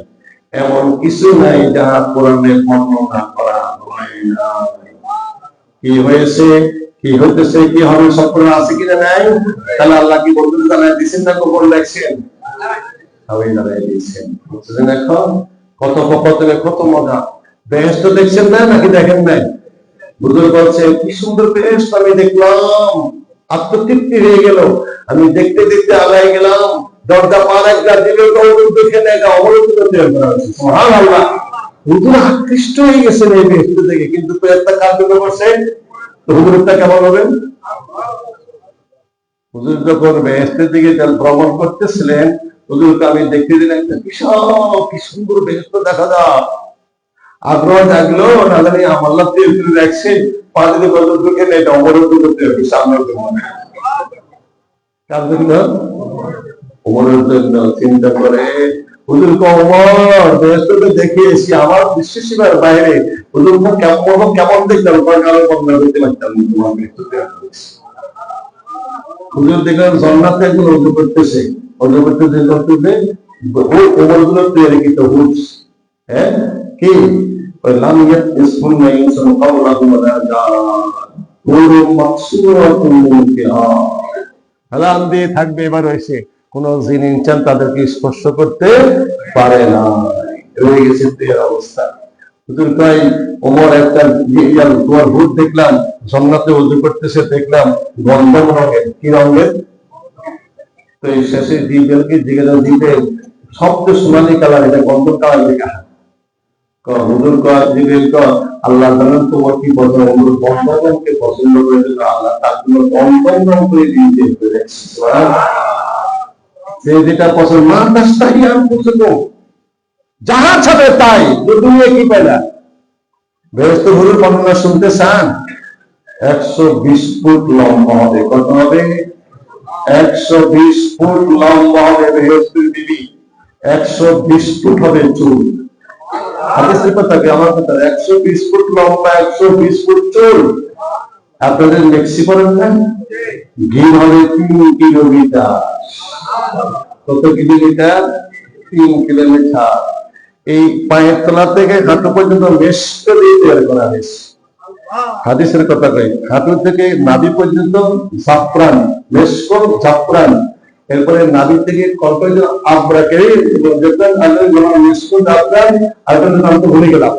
এমন কিছু নাই যাহা কোরআনে বর্ণনা করা হয় না। কি হয়েছে, কি হইতেছে, কি হবে, সব কোরআনে আছে কিনা নাই? তাহলে আল্লাহ কি বন্ধুকে জানাই দিয়েছেন না গোপন রাখছেন? সবই জানাই দিয়েছেন। বুঝছেন? এখন কত পক্ষে কত মজা। বেহেশত দেখছেন না নাকি দেখেন নাই? হুজুর বলছে কি সুন্দর বেহেশত আমি দেখলাম, আত্মতৃপ্তি হয়ে গেল। আমি দেখতে দেখতে আগায় গেলাম, দরজা পার একটা দিল দেখে দেখা অবরোধ করা হচ্ছে। সুবহানাল্লাহ। হুজুর আকৃষ্ট হয়ে গেছেন এই বেহেশত দেখে, কিন্তু একটা কাজ করছে, তো হুজুরটা কেমন হবে? হুজুর যখন বেহেশতের দিকে ভ্রমণ করতেছিলেন, হুজুরকে আমি দেখতে দিলাম একটা বিশাল কি সুন্দর বেহেশত দেখা যায়। আগ্রহ জাগলো, না জানি আল্লাহ তৈরি রাখছে, পাঁচদিন পর্যন্ত কেন এটা অবরোধ করতে হবে সামনের জন্য, কার জন্য? ওমরের জন্য। চিন্তা করে হুজুর ওমর বেহেশতকে দেখে এসে আমার বিশ্বাসীবার বাইরে হুজুর কেমন দেখলাম, কালো বন্ধ করতে পারতাম তোমার বেহেশতকে। হুজুর দেখলাম জান্নাতে একজন ওযু করতেছে, ওযু করতে ওই ওমরগুলো তৈরিকৃত হুজ, হ্যাঁ কি ওই লামিয়াত ইসমুল্লাহ ইনসান কাওলাহুম রাজাল ওরু মাকসুরাতুন মিনহা হালাল দিয়ে থাকবে। এবার হয়েছে কোন জিন ইনসান তাদেরকে স্পর্শ করতে পারে না, রয়ে গেছে এর অবস্থা। হুজুর কয় ওমর একটা তোমার ভূত দেখলাম জান্নাতে ওযু করতেছে, দেখলাম গন্ধম রঙের। কি রঙের? তো এই শেষে জিব্রাইলকে জিজ্ঞাসা দিতে সবচেয়ে সোনালী কালার, এটা গন্ধম কালার লেখা। হুজুর কয় জিব্রাইল কয় আল্লাহ জানেন তোমার কি পছন্দ, ওমর গন্ধম রঙকে পছন্দ করে দিল, আল্লাহ তার জন্য গন্ধম রঙ করে দিয়েছে। সে যেটা পছন্দ না তার তাই আমি পছন্দ, যাহা ছাড়ে তাই। দুনিয়া কি পেলা বেহেশত হুজুর বর্ণনা শুনতে চান? 120 ফুট লম্বা হবে। কত হবে? 120 ফুট লম্বা হবে বেহেশতের বিবি, 120 ফুট হবে চুল। হাদিসের কথা কি আমার কথা? 120 ফুট লম্বা, 120 ফুট চুল। আপনাদের মেক্সিকোর না ঘি হবে 3 কিলোমিটার। কত কিলোমিটার? 3 কিলোমিটার। এই পায়ের তলা থেকে হাঁটু পর্যন্ত মেশক দিয়ে তৈরি করা হয়েছে। হাদিসের কথা কই, হাঁটু থেকে নাভি পর্যন্ত জাফরান, মেশক জাফরান। এরপরে নাভি থেকে কর্কজ আবরাকে যেতেন আল্লাহ যখন মেশক জাফরান আর নাম তো ভুলে গেলাম।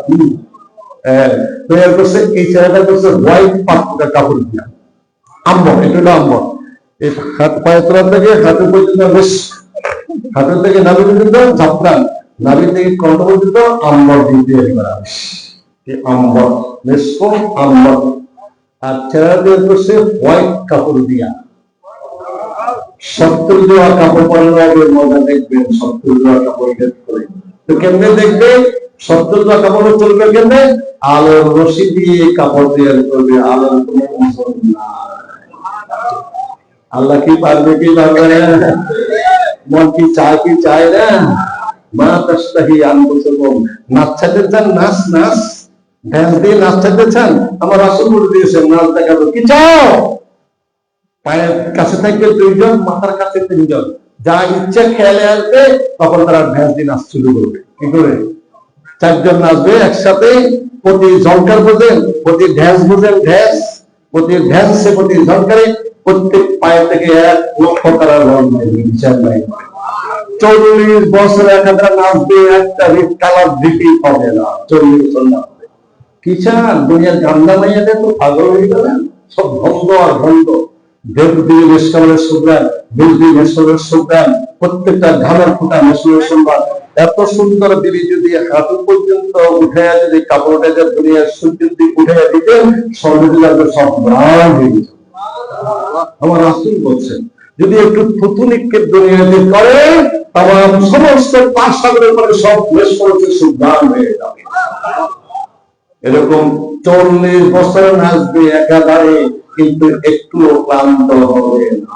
তৈরি করছে এই ছেলেটা করছে হোয়াইট পাটকা কাপড় দিয়া, আম্বর। এটা হলো আম্বর। এই পায়ের তলা থেকে হাঁটু পর্যন্ত মেশক, হাঁটু থেকে নাভি পর্যন্ত জাফরান, নাভি থেকে কণ্ঠ পর্যন্ত আম্বর দিয়ে তৈরি করা হয়। আম্বর মেশক আম্বর। আর ছেলেরা তৈরি করছে হোয়াইট কাপড় দিয়া। 70 জোড়া কাপড় পরানোর আগে মজা দেখবেন, 70 জোড়া কাপড় বের করে। তো কেমনে দেখবে 70 জোড়া কাপড় চলবে? কেমনে? আলোর রশি দিয়ে কাপড় তৈরি করবে, আলোর কোনো ওজন নাই। আল্লাহ কি পারবে কি পারবে না? মন কি চায় কি চায় না? মা তাস্তাহি আনফুসুকুম, নাচ চাইতে চান? নাচ নাচ ড্যান্স দিয়ে নাচ চাইতে চান? আমার রাসূল বলে দিয়েছেন নাচ দেখাবো। কি চাও? পায়ের কাছে থাকবে 2 জন, মাথার কাছে 3 জন, যা ইচ্ছা খেয়ালে আসবে তখন তারা ড্যান্স দিয়ে নাচ শুরু করবে। কি করে? 4 জন নাচবে একসাথে। প্রতি ঝঙ্কার বোঝেন, প্রতি ড্যান্স বোঝেন, ড্যান্স প্রতি ড্যান্সে প্রতি ঝঙ্কারে প্রত্যেক পায়ে থেকে 1 লক্ষ টাকা রং নেবে, বিচার নাই। 40 বছর একাধারে নাচবে, একটা রিট কালার রিপিট হবে না। 40 বছর নাচবে। কি চান? দুনিয়ার গান্দা মাইয়াদের তো পাগল হয়ে গেলেন, সব বন্ধ আর বন্ধ। দেবদেবী মেশকালের সুগ্রাণ, বিলবি মেশকালের সুগ্রাণ, প্রত্যেকটা ঘামের ফুটা মেশকালের সুগ্রাণ। এত সুন্দর বিবি যদি হাঁটু পর্যন্ত উঠাইয়া যদি কাপড়টা যে দুনিয়ার সূর্যের দিক উঠাইয়া দিতেন, স্বর্ণদিলাকে সব গ্রাম হয়ে যেত। আমার রাসূল বলছেন যদি একটু থুতু নিক্ষেপ দুনিয়াতে করে তাম সমস্ত পাশাগরের পরে সব মেশকালের সুগ্রাণ হয়ে যাবে। এরকম 40 বছর নাচবে একাধারে, কিন্তু একটুও ক্লান্ত হবে না।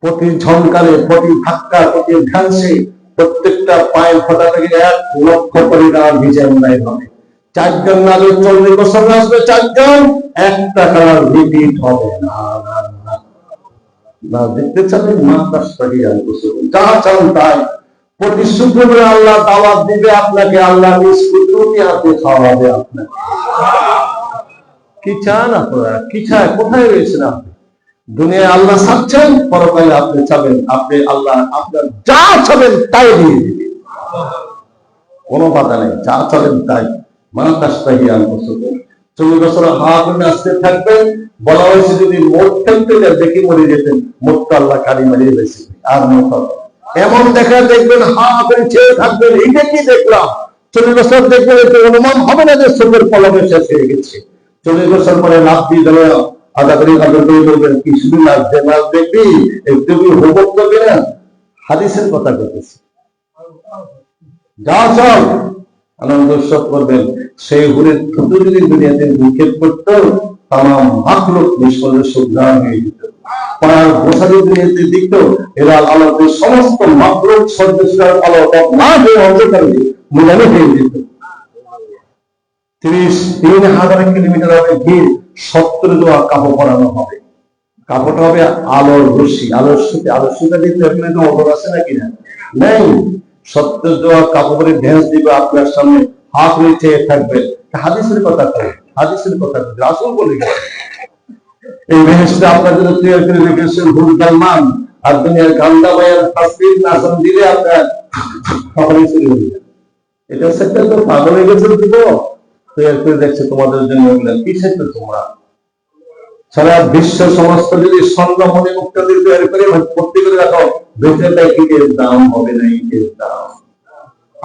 প্রতি ঝঙ্কারে, প্রতি ধাক্কা, প্রতি ধ্যানসে প্রত্যেকটা পায়ের ফোঁটা থেকে 1 লক্ষ পরিমাণ ভিজান নাই হবে। 4 জন নাচবে, 40 বছর নাচবে 4 জন, একটা কালার রিপিট হবে না। না দেখতে চাবেন? মা তাস্তাহি আনফুসুকুম, যা চান তাই। প্রতি শুক্রবারে আল্লাহ দাওয়াত দিবে আপনাকে, আল্লাহ নিষ্কুতি হাতে খাওয়াবে আপনাকে। কি চান আপনারা? কি চায়? কোথায় রয়েছেন আপনি? দুনিয়ায় আল্লাহ চাচ্ছেন, পরকালে আপনি চাবেন। আপনি আল্লাহ আপনার যা চাবেন তাই দিয়ে দিবে, কোনো বাধা নেই। যা চাবেন তাই। মা তাস্তাহি আনফুসুকুম। 40 বছর হা করে আসতে থাকবেন। বলা হয়েছে যদি মোট ফেলতে দেখে মরে যেতেন, মোটটা আল্লাহ কালি মারিয়ে দিয়েছে। আর মোট এমন দেখা দেখবেন, হা করে ছেড়ে থাকবেন, এটা কি দেখলাম। 40 বছর দেখবেন, একটু অনুমান হবে না যে চোখের পলকে শেষ হয়ে গেছে। 40 বছর পরে লাভ দিয়ে দেবে, আদা করে কাজল করে বলবেন কি শুধু নাচবে, নাচ দেখবি, একটু কি হোমওয়ার্ক করবে না? হাদিসের কথা বলতেছি। যা চল আনন্দ উৎসব করবেন। সেই হুরের থুতু যদি দুনিয়াতে নিক্ষেপ করত, তাম মাখলুক নিষ্ফলের সুগ্রাণ হয়ে যেত। পায়ের বোঝা যদি দুনিয়াতে দিত, এরা আলোকের সমস্ত মাখলুক সদস্যের আলোক না হয়ে অন্ধকারে মোড়ানো হয়ে যেত। 30,000 কিলোমিটার হবে গিয়ে 70 জোড়া কাপড় পরানো হবে। কাপড়টা হবে আলোর রশ্মি, আলোর সাথে আলোর সাথে দিতে এখানে তো অর্ডার আছে নাকি না? নেই। সত্য দেওয়া কাপড়ের ভেঁস দিবে আপনার সামনে, হাত নিচে থাকবে। হাদিসের কথা কয়, হাদিসের কথা কয়, রাসূল বলে গেছে এই ভেঁসটা আপনার জন্য তৈরি করে রেখেছেন হুল গালমান, আর দুনিয়ার গান্দা মায়ের তাসবিহ নাসন দিলে আপনার কাপড়ে চলে যাবে। এটা সেটা তো পাগল হয়ে গেছে দিব তৈরি করে দেখছে তোমাদের জন্য। ওগুলা কিসের তো তোমরা সারা বিশ্ব সমস্ত যদি স্বর্ণ মনে মুক্ত দিয়ে তৈরি করে ভর্তি করে রাখো, বেঁচে দেয় ইটের দাম হবে না, ইটের দাম।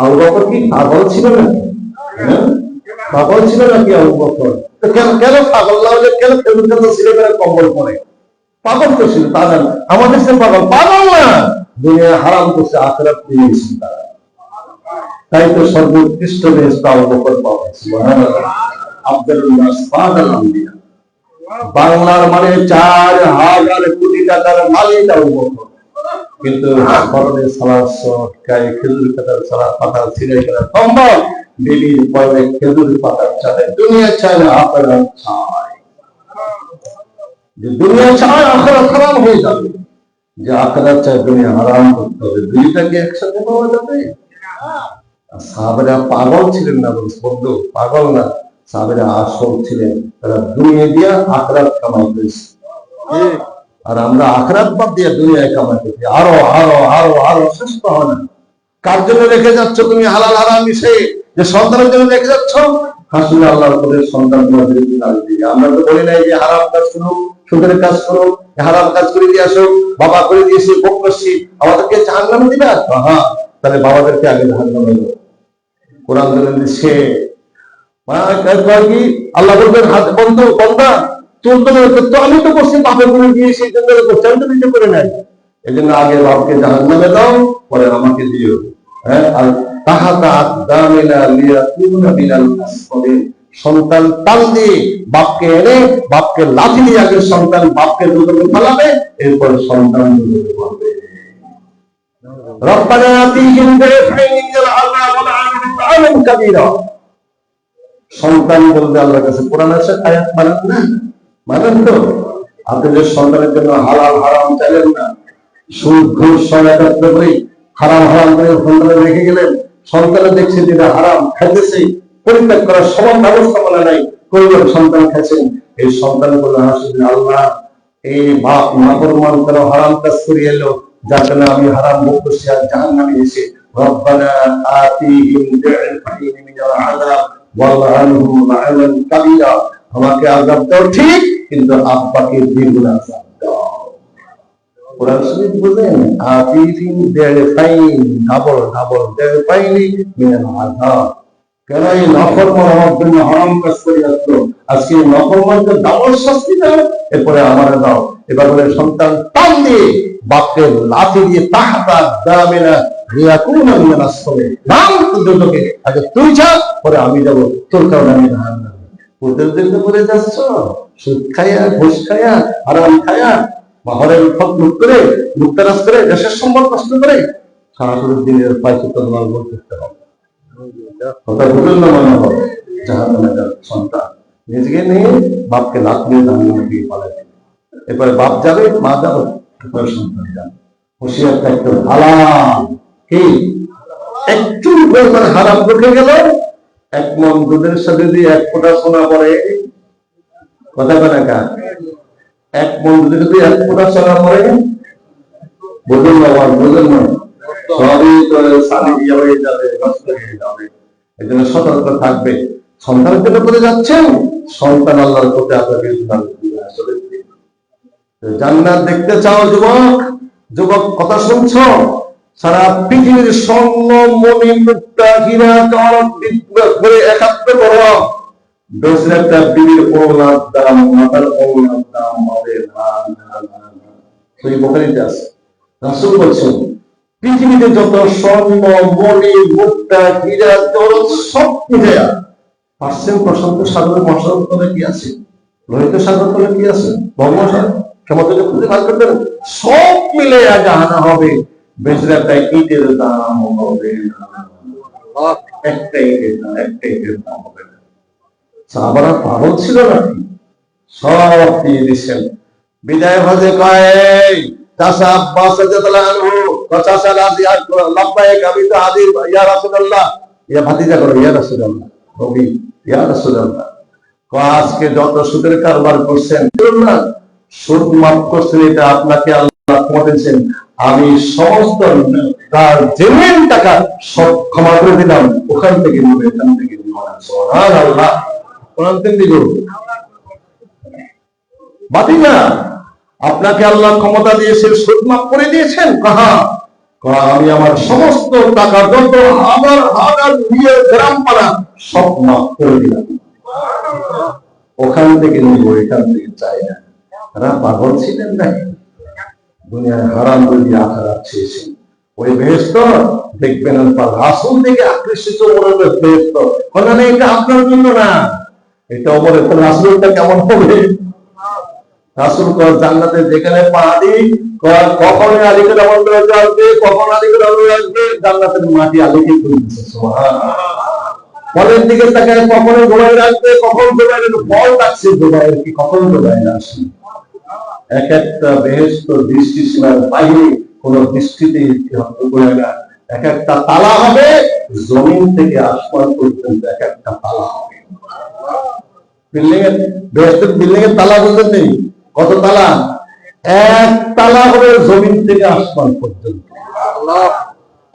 আবু বকর কি পাগল ছিল না? পাগল ছিল নাকি আবু বকর? কেন কেন পাগল না হলে কেন ছিল কম্বল পরে? পাগল তো ছিল তারা, আমাদের সে পাগল পাগল না, দুনিয়া হারাম করছে, আখিরাত পেয়েছে তারা। তাই তো সর্বোৎকৃষ্ট বেহেশত আবু বকর পাওয়া গেছে। আব্দুল্লাহ সাদাল আম্বিয়া, বাংলার মানে 4,000 কোটি টাকার মালিক আবু বকর, কিন্তু পরনে সালাত গায়ে খেজুর পাতা ছিঁড়ে গেলে কম্বল, বেবির পরনে খেজুর পাতার চালে দুনিয়া চায় না আখিরাত চায়। যে দুনিয়া চায় আখিরাত হারাম হয়ে যাবে, যে আখিরাত চায় দুনিয়া হারাম করতে হবে, দুইটাকে একসাথে পাওয়া যাবে? সাহাবারা পাগল ছিলেন না বন্ধু, পাগল না, সাহাবারা আসল ছিলেন। তারা দুনিয়া দিয়া আখিরাত কামাই করেছে, আর আমরা আখিরাত বাদ দিয়ে দুনিয়ায় কামাই করছি। আরো আরো আরো আরো শেষ পাওয়া না। কার জন্য রেখে যাচ্ছ তুমি হালাল হারাম মিশে? যে সন্তানের জন্য রেখে যাচ্ছ, আসলে আল্লাহর উপরে সন্তান তোমাদের দিকে। আমরা তো বলি নাই যে হারাম কাজ করো, সুদের কাজ করো, হারাম কাজ করে দিয়ে আসো, বাবা করে দিয়েছি ভোগ করছি, আমাদেরকে জাহান্নামে দিবে। হ্যাঁ, তাহলে বাবাদেরকে আগে জাহান্নামে দেবো। কোরআন সে আল্লাহ বলবেন হাতে বন্ধু বন্ধা তো আমি তো করছি বাপের করে দিয়ে সেই জন্য করছি, আমি তো নিজে করে নাই। এই জন্য আগে বাপকে জাহান্নামে দাও, পরে আমাকে দিও। হ্যাঁ, আর সন্তান টান দিয়ে বাপকে এনে বাপকে লাঠি দিয়ে আগে সন্তান বাপকে দুটোকে ফেলাবে, এরপর সন্তান দুটোকে পাবে। রব্বানা আতিহিম বিআফইন আযাবান কাবীরা। সন্তান বলতে আল্লাহর কাছে কোরআন আছে, আয়াত মানেন না? মানেন তো? আপনি যে সন্তানের জন্য হালাল হারাম চাইলেন না, সুদ ঘুষ সব একত্র করে হারাম হারাম করে সন্তানে রেখে গেলেন, সন্তানে দেখছে যেটা হারাম খাইতেছে, পরিত্যাগ করার সমান ব্যবস্থাপনা নাই, করলেন সন্তান খাচ্ছেন। এই সন্তান বলে হাসবেন আল্লাহ, এই বাপ নাফরমান কেন হারাম কাজ করে এলো, যার জন্য আমি হারাম ভোগ করছি আর জাহান্নামে এসে। রব্বানা আতিহিম বিআফইন মিনাল আযাব ওয়ালআনহুম লা'নান কাবীরা। আমাকে আযাব দাও ঠিক, কিন্তু আব্বাকে দ্বিগুণ আযাব দাও। কোরআন শরীফ বুঝেন, আতিহিম বিআফইন, ডাবল ডাবল বিআফইন মিনাল আযাব। কেন এই নাফরমান আমার জন্য হারাম কাজ করে আসলো, আজকে নাফরমানকে ডাবল শাস্তি দাও, এরপরে আমার দাও। এবার বলে সন্তান টান দিয়ে বাপকে লাঠি দিয়ে তাহাতা দামেনা রিয়াকুনা মিনাল আসফালে, নাম দুটোকে আগে তুই যা, পরে আমি যাব, তোর কারণে আমি জাহান্নামে। ওদের জন্য করে যাচ্ছ, সুদ খায়া ঘুষ খায়া হারাম খায়া হরের ফল লুট করে লুটতারাজ করে দেশের সম্পদ নষ্ট করে সারা দিনের পাইছে তো লাল করতে হবে। কথা বুঝলেন না? মনে হবে জাহান্নামে সন্তান নিজেকে নিয়ে বাপকে লাত দিয়ে জাহান্নামে দিয়ে পালাবে, এরপরে বাপ যাবে, মা যাবে, এরপরে সন্তান যাবে। হুঁশিয়ার থাকতে হালাল কি একটু পরিমাণ হারাম ঢুকে গেল, 1 মণ দুধের সাথে যদি 1 ফোঁটা সোনা পড়ে, কথা বলে কা 1 মণ দুধের যদি 1 ফোঁটা সোনা পড়ে, বুঝুন না বুঝুন না, সবই তো সারি দিয়ে হয়ে যাবে, নষ্ট হয়ে যাবে। এই জন্য সতর্ক থাকবে। সন্তানের জন্য করে যাচ্ছেন, সন্তান আল্লাহর প্রতি আপনাকে জান্নাত দেখতে চাও যুবক, যুবক কথা শুনছো, সারা পৃথিবীর স্বর্ণ মণি মুক্তা হীরা জহরত করে একাত্ম করো, বেশি একটা বিবির ওলাদ দাম, মাতার ওলাদ দাম হবে না। সেই বুখারীতে আছে, রাসূল বলছেন পৃথিবীতে যত স্বর্ণ মণি মুক্তা হীরা জহরত সব মিলে পার্সেন্ট প্রশান্ত সাগরের মহাসাগর কি আছে, লোহিত সাগর তলে কি আছে, বঙ্গোপসাগর সমুদ্র খুঁজে বার করতে সব মিলে জাহান্নাম হবে, বেশি একটা ইটের দাম হবে না, একটা ইটের দাম হবে না। সাহাবারা পাগল ছিল নাকি? সব দিয়ে দিচ্ছেন। বিদায় হজে কয় চাচা আব্বাস রাদিয়াল্লাহু আনহু চাচা লাব্বাইক আমি তো হাজির ইয়া রাসূলুল্লাহ, ইয়া ভাতিজা করো ইয়া রাসূলুল্লাহ, নবী ইয়া রাসূলুল্লাহ, আজকে যত সুদের কারবার করছেন না, সুদ মাফ করছেন, এটা আপনাকে আল্লাহ ক্ষমা দিয়েছেন, আমি সমস্ত তার জেনুইন টাকা সব ক্ষমা করে দিলাম, ওখান থেকে নিবে, এখান থেকে নিব না। সুবহানাল্লাহ, কোরআন থেকে দিব ভাতিজা, আপনাকে আল্লাহ ক্ষমতা দিয়েছেন, সুদ মাফ করে দিয়েছেন, কাহা আমি আমার সমস্ত টাকা যত হাজার হাজার গ্রাম পাড়া সব মাফ করে দিলাম, ওখান থেকে নিব, এখান থেকে চাই না। তারা পাগল ছিলেন নাকি? দুনিয়ার হারাম যদি আখারাত চেয়েছেন, ওই বেহেশত দেখবেন রাসূল থেকে আকর্ষিত মনের বেহেশত, না এটা আপনার জন্য না, এটা ওমরের। রাসূলটা কেমন হবে? রাসূল জান্নাতে যেখানে পা দিই কখন আলীকে রহমতুল্লাহ আসবে, কখন আলীকে রহমতুল্লাহ আসবে, জান্নাতের মাটি আলীকে তুলছে। সুবহানাল্লাহ, ফলের দিকে তাকায় কখন ঘুমাই রাখবে, কখন ঘুমাই ফল ডাকছে ঘুমাই কি, কখন ঘুমাই আসে। এক একটা বেহেশত দৃষ্টি সীমার বাইরে কোন দৃষ্টিতে ঘুরে না। এক একটা তালা হবে জমিন থেকে আসমান পর্যন্ত, এক একটা তালা হবে। বিল্ডিং এর বেহেশতের বিল্ডিং এর তালা বলতে নেই, কত তালা? এক তালা হবে জমিন থেকে আসমান পর্যন্ত।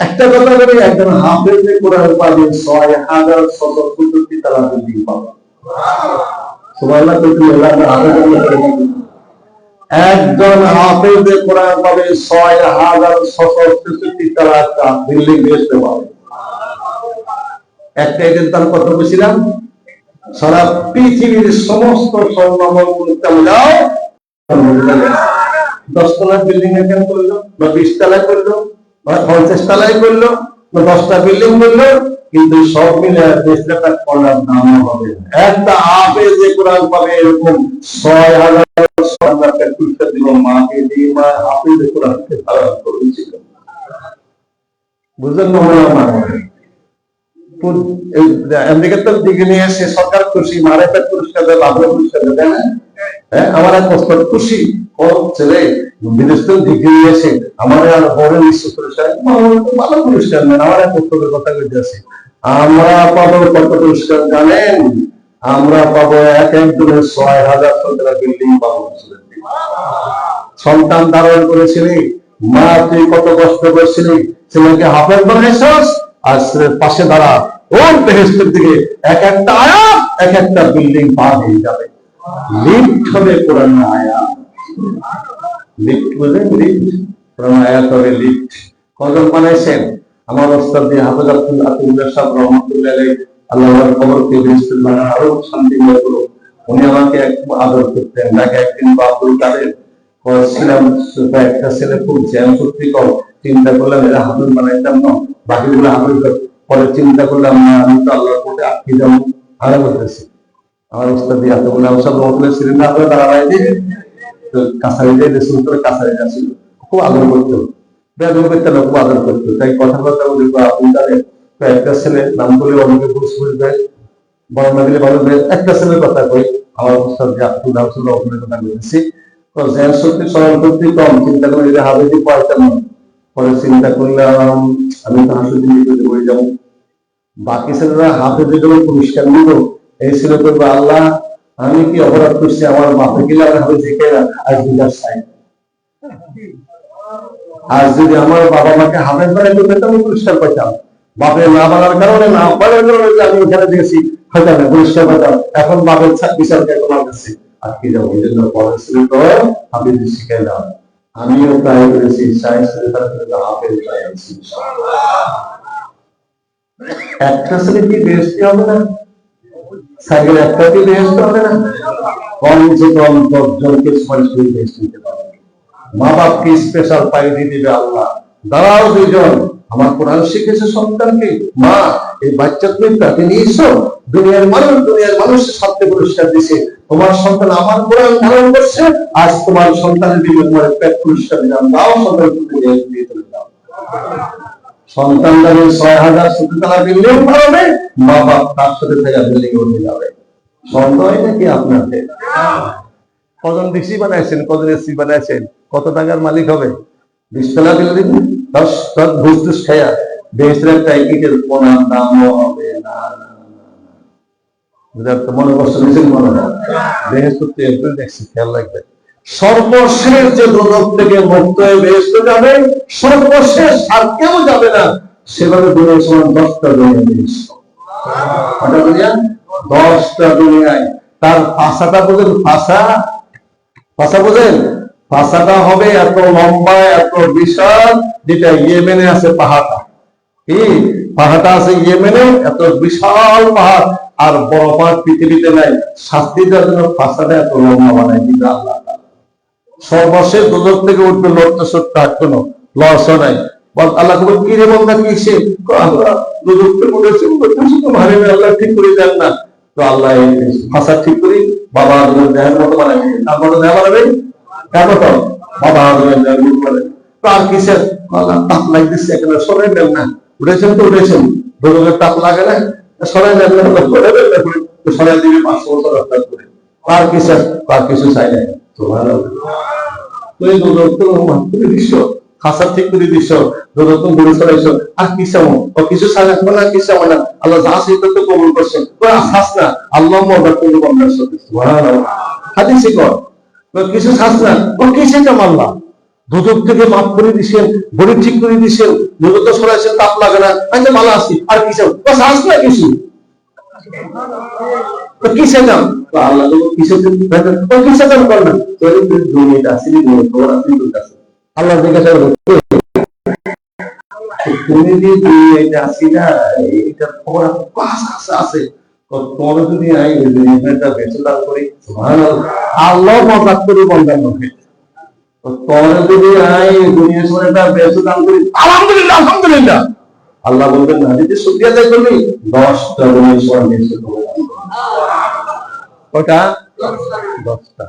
একটা কথা বলি, একজন হাফেজে কোরআন পাবেন ৬,৬৭৪ তালা বিল্ডিং পাবেন। সুবহানাল্লাহ, একজন হাফেজে কোরআন পাবে ৬,৬৭৪ তালা বিল্ডিং বেচতে পাবে। একটা এদের দাম কত বলছিলাম? সারা পৃথিবীর সমস্ত স্বর্ণময় মিলাও 10 তলার বিল্ডিং এ কেন করলো, বা 20 তলায় করলো, বা 50 তলায় করলো, বা 10টা বিল্ডিং করলো, কিন্তু সব মিলে 10 টাকা করার দাম হবে। একটা হাফেজে কোরআন পাবে এরকম ৬,০০০ টাকা পুরস্কার দিব, মাকে দিয়ে মা হাফেজে কোরআনকে ধারণ করেছিল। বুঝলেন না? আমেরিকাতে দিকে নিয়ে এসে সরকার খুশি, মারা একটা পুরস্কার দেয়, বাবুরা পুরস্কার দেয় না? হ্যাঁ, আমার এক প্রস্তাব খুশি, ও ছেলে বিদেশ থেকে ডিগ্রি নিয়ে এসে আমার আর বড় বিশ্ব পুরস্কার, ভালো পুরস্কার নেন। আমার এক প্রস্তাবের কথা বলতে আছে, আমরা পাবো কত পুরস্কার জানেন? আমরা পাবো এক একজনের ৬,০০০ টাকা বিল্ডিং পাবো। সন্তান ধারণ করেছিলি, মা তুই কত কষ্ট করেছিলি, ছেলেকে হাফেজ বানাইছস, আর পাশে দাঁড়া, ওর বেহেশতের দিকে এক একটা আয়াত, এক একটা বিল্ডিং পার হয়ে যাবে। লিফট হবে কোরআন আয়াত, লিফট বুঝলেন? লিফট কোরআন আয়াত হবে লিফট। কজন বানাইছেন? আমার ওস্তাদ হাফেজ আব্দুল্লাহ সাহেব রহমতুল্লাহ আলাইহি, আল্লাহর কবরকে বেহেশতের বানান আরো শান্তিময় করুন। উনি আমাকে এক আদর করতেন। ঢাকা একদিন আব্দুল কাদের ছিলাম, একটা ছেলে খুব জ্যাম সত্যি কম, চিন্তা করলাম এরা হাফেজ বানাইতাম না, বাকিগুলো হাফেজ। পরে চিন্তা করলাম না, আমি তো আল্লাহর কোটে আটকে যাবো, হারা করতেছি। আমার ওস্তাদ এতগুলো সব রহমতুল্লাহ ছিলেন না, আপনারা দাঁড়ায় দিয়ে কাছারি দিয়ে দেশের উপরে কাছারি ছিল, খুব আদর করতো, বেদম করতে না, খুব আদর করতো। তাই কথাবার্তা বলি আব্দুল কাদের একটা ছেলে নাম করলে অনেকে বুঝে যায়, বর্ণনা দিলে ভালো যায়। একটা ছেলের কথা কই, আমার ওস্তাদ আব্দুল রহমতুল্লাহ কথা বলেছি, জ্ঞান শক্তি স্মরণ শক্তি কম, চিন্তা করে যদি হাবেদি পাইতাম না। পরে চিন্তা করলাম আমি তো হাসুদি নিয়ে বই যাবো, বাকি ছেলেরা হাফেজে যখন পুরস্কার নিল, এই ছেলে করবো আল্লাহ আমি কি অপরাধ করছি, আমার বাপে গেলে আমি হবে দেখে না, আজ দুটার চাই। আজ যদি আমার বাবা মাকে হাফেজ বানাই করতে আমি পুরস্কার পাইতাম, বাপের না বানার কারণে, না বানার কারণে আমি ওখানে দেখেছি হয়তো না পুরস্কার পাইতাম। এখন বাপের বিচার তোমার কাছে আটকে যাবো, এই জন্য পরের ছেলে তো হাফেজ শিখাই দাও। আমিও ট্রাই করেছি, হাফেজ বানাইছি। একটা ছেলে কি বেহেশতি হবে না? সাইকেল একটা কি বেহেশতি হবে না? কমসে কম 10 জনকে সুপারিশ করে বেহেশত দিতে পারবে। মা বাপকে স্পেশাল প্রায়োরিটি দিবে আল্লাহ। দাঁড়াও দুইজন, আমার কোরআন শিখেছে সন্তানকে, মা এই বাচ্চা তুমি তাকে নিয়েছো, দুনিয়ার মানুষের সাথে পুরস্কার দিছে, তোমার সন্তান আমার কোরআন ধারণ করছে, আজ তোমার সন্তানের দিকে তোমার পেট পুরস্কার দিলাম, দাও সন্তানকে দিয়ে চলে যাও। সন্তান যাবে ৬,০০০ টাকা বিল্ডিং পাবে, মা বাপ তার সাথে থাকা বিল্ডিং উঠে যাবে। সন্দেহ নাকি আপনাদের? কজন ডিসি বানাইছেন, কজন এসি বানাইছেন, কত টাকার মালিক হবে? 20 টাকা দিলে দিবেন, 10 ঘুষ টুস খাইয়া বেহেশতের একটা ইটের কোনার দামও হবে না। মনে কষ্ট দিয়েছেন, মনে হয় বেহেশত দেখছি, খেয়াল রাখবে। সর্বশেষ যে দোজখ থেকে মুক্ত হয়ে বেহেশতে যাবে, সর্বশেষ আর কেউ যাবে না। সেভাবে দুনিয়ার সমান 10টা দুনিয়া জিনিস, 10টা দুনিয়ায় তার ভাষাটা বোঝেন, ভাষা বোঝেন? ভাষাটা হবে এত লম্বা, এত বিশাল, যেটা ইয়েমেনে আছে পাহাড়টা। কি পাহাড়টা আছে ইয়েমেনে, এত বিশাল পাহাড়, আর বড় পাহাড় পৃথিবীতে নাই। শাস্তি দেওয়ার জন্য ভাষাটা এত লম্বা বানায় দিতে আল্লাহ। সর্বশেষ দোজখ থেকে উঠবে, লড়তে সত্যি আর কোনো লসও নাই। আল্লাহ কি রে বন্ধা, কি সে দোজখ থেকে উঠেছে, আল্লাহ ঠিক করে দেন না। তো আল্লাহ ভাষা ঠিক করি, বাবা আদমের দেহের মতো বানাবে, তার মতো দেহ বানাবে, কেমন বাবা আদমের দেহের মতো বানাবে। তো আর কিসের তাপ লাগতেছে, এখানে সরাই দেন না, উঠেছেন তো উঠেছেন, দোজখের তাপ লাগে না, সরাই দেন না, সরাই দিবে 500 বছর অর্থাৎ করে। আর কিসের, আর কিছু চাই নাই। দৃশ্য খাসা ঠিক করে দিচ্ছ, ঘুরে চলাইছ, আর কি চামো, কিছু সাজা না, কি চামো না, আল্লাহ যা সেটা তো কবুল করছে, শ্বাস না, আল্লাহ মর্যাদা করবো বন্ধার সাথে হাদিসে কর, কিছু শ্বাস না, কিসে চাম আল্লাহ দোজখ থেকে মাফ করে দিছেন, বডি ঠিক করে দিছেন, দোজখ সরাইছেন, তাপ লাগে না, আচ্ছা ভালো আছি, আর কি চাও, শ্বাস না কিছু, কিসে দাম আল্লাহ কিসে কিসে দাম কর না, দুনিয়াটা আসলে আল্লাহ জিজ্ঞাসা করবে, তুমি যে দুনিয়াটা আসি না, এটা খবর আছে, তোমার যদি আই দুনিয়াটা বেঁচে দান করি, আল্লাহ মজাক করে বন্ধার মুখে, তোমার যদি আই দুনিয়ার সময়টা বেঁচে দান করি, আলহামদুলিল্লাহ আলহামদুলিল্লাহ, আল্লাহ বলবেন না যদি শুকরিয়া আদায় করবি 10টা দুনিয়ার সময় বেঁচে ওটা 10টা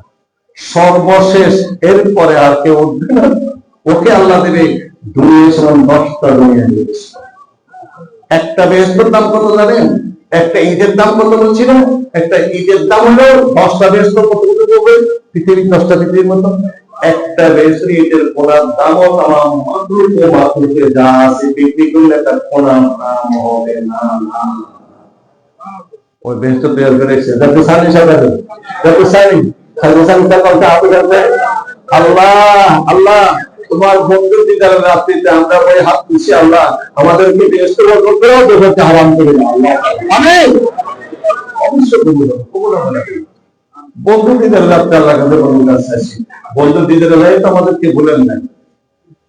সর্বশেষ, এরপরে আর কেউ উঠবে না, ওকে আল্লাহ দেবে দুনিয়ার সমান 10টা দুনিয়া দেবে। একটা বেহেশতের দাম কত জানেন? একটা ঈদের দাম কত বলছি না? একটা ঈদের দাম হলো 10টা বেহেশত কত কত করবে, পৃথিবীর 10টা পৃথিবীর মতো। একটা বেহেশতের ঈদের কোনার দামও তামাম মাতৃকে যা আছে বিক্রি করলে তার কোনার দাম হবে না। ওই বেহেশত তৈরি করেছে যত সানি সাথে যত সানি আল্লাহ আল্লাহ তোমার বন্ধু দিদার রাত্রিতে আমরা ওই হাত দিচ্ছি, আল্লাহ আমাদেরকে বেহেশত বরকত করো, দোজখকে হারাম করে দাও আল্লাহ, আমিন। অবশ্যই কবুল হবে, বন্ধু দিদার রাত্রে আল্লাহ কাছে বন্ধুর কাছে আসি, বন্ধু দিদার রাতে তো আমাদেরকে ভুলেন না।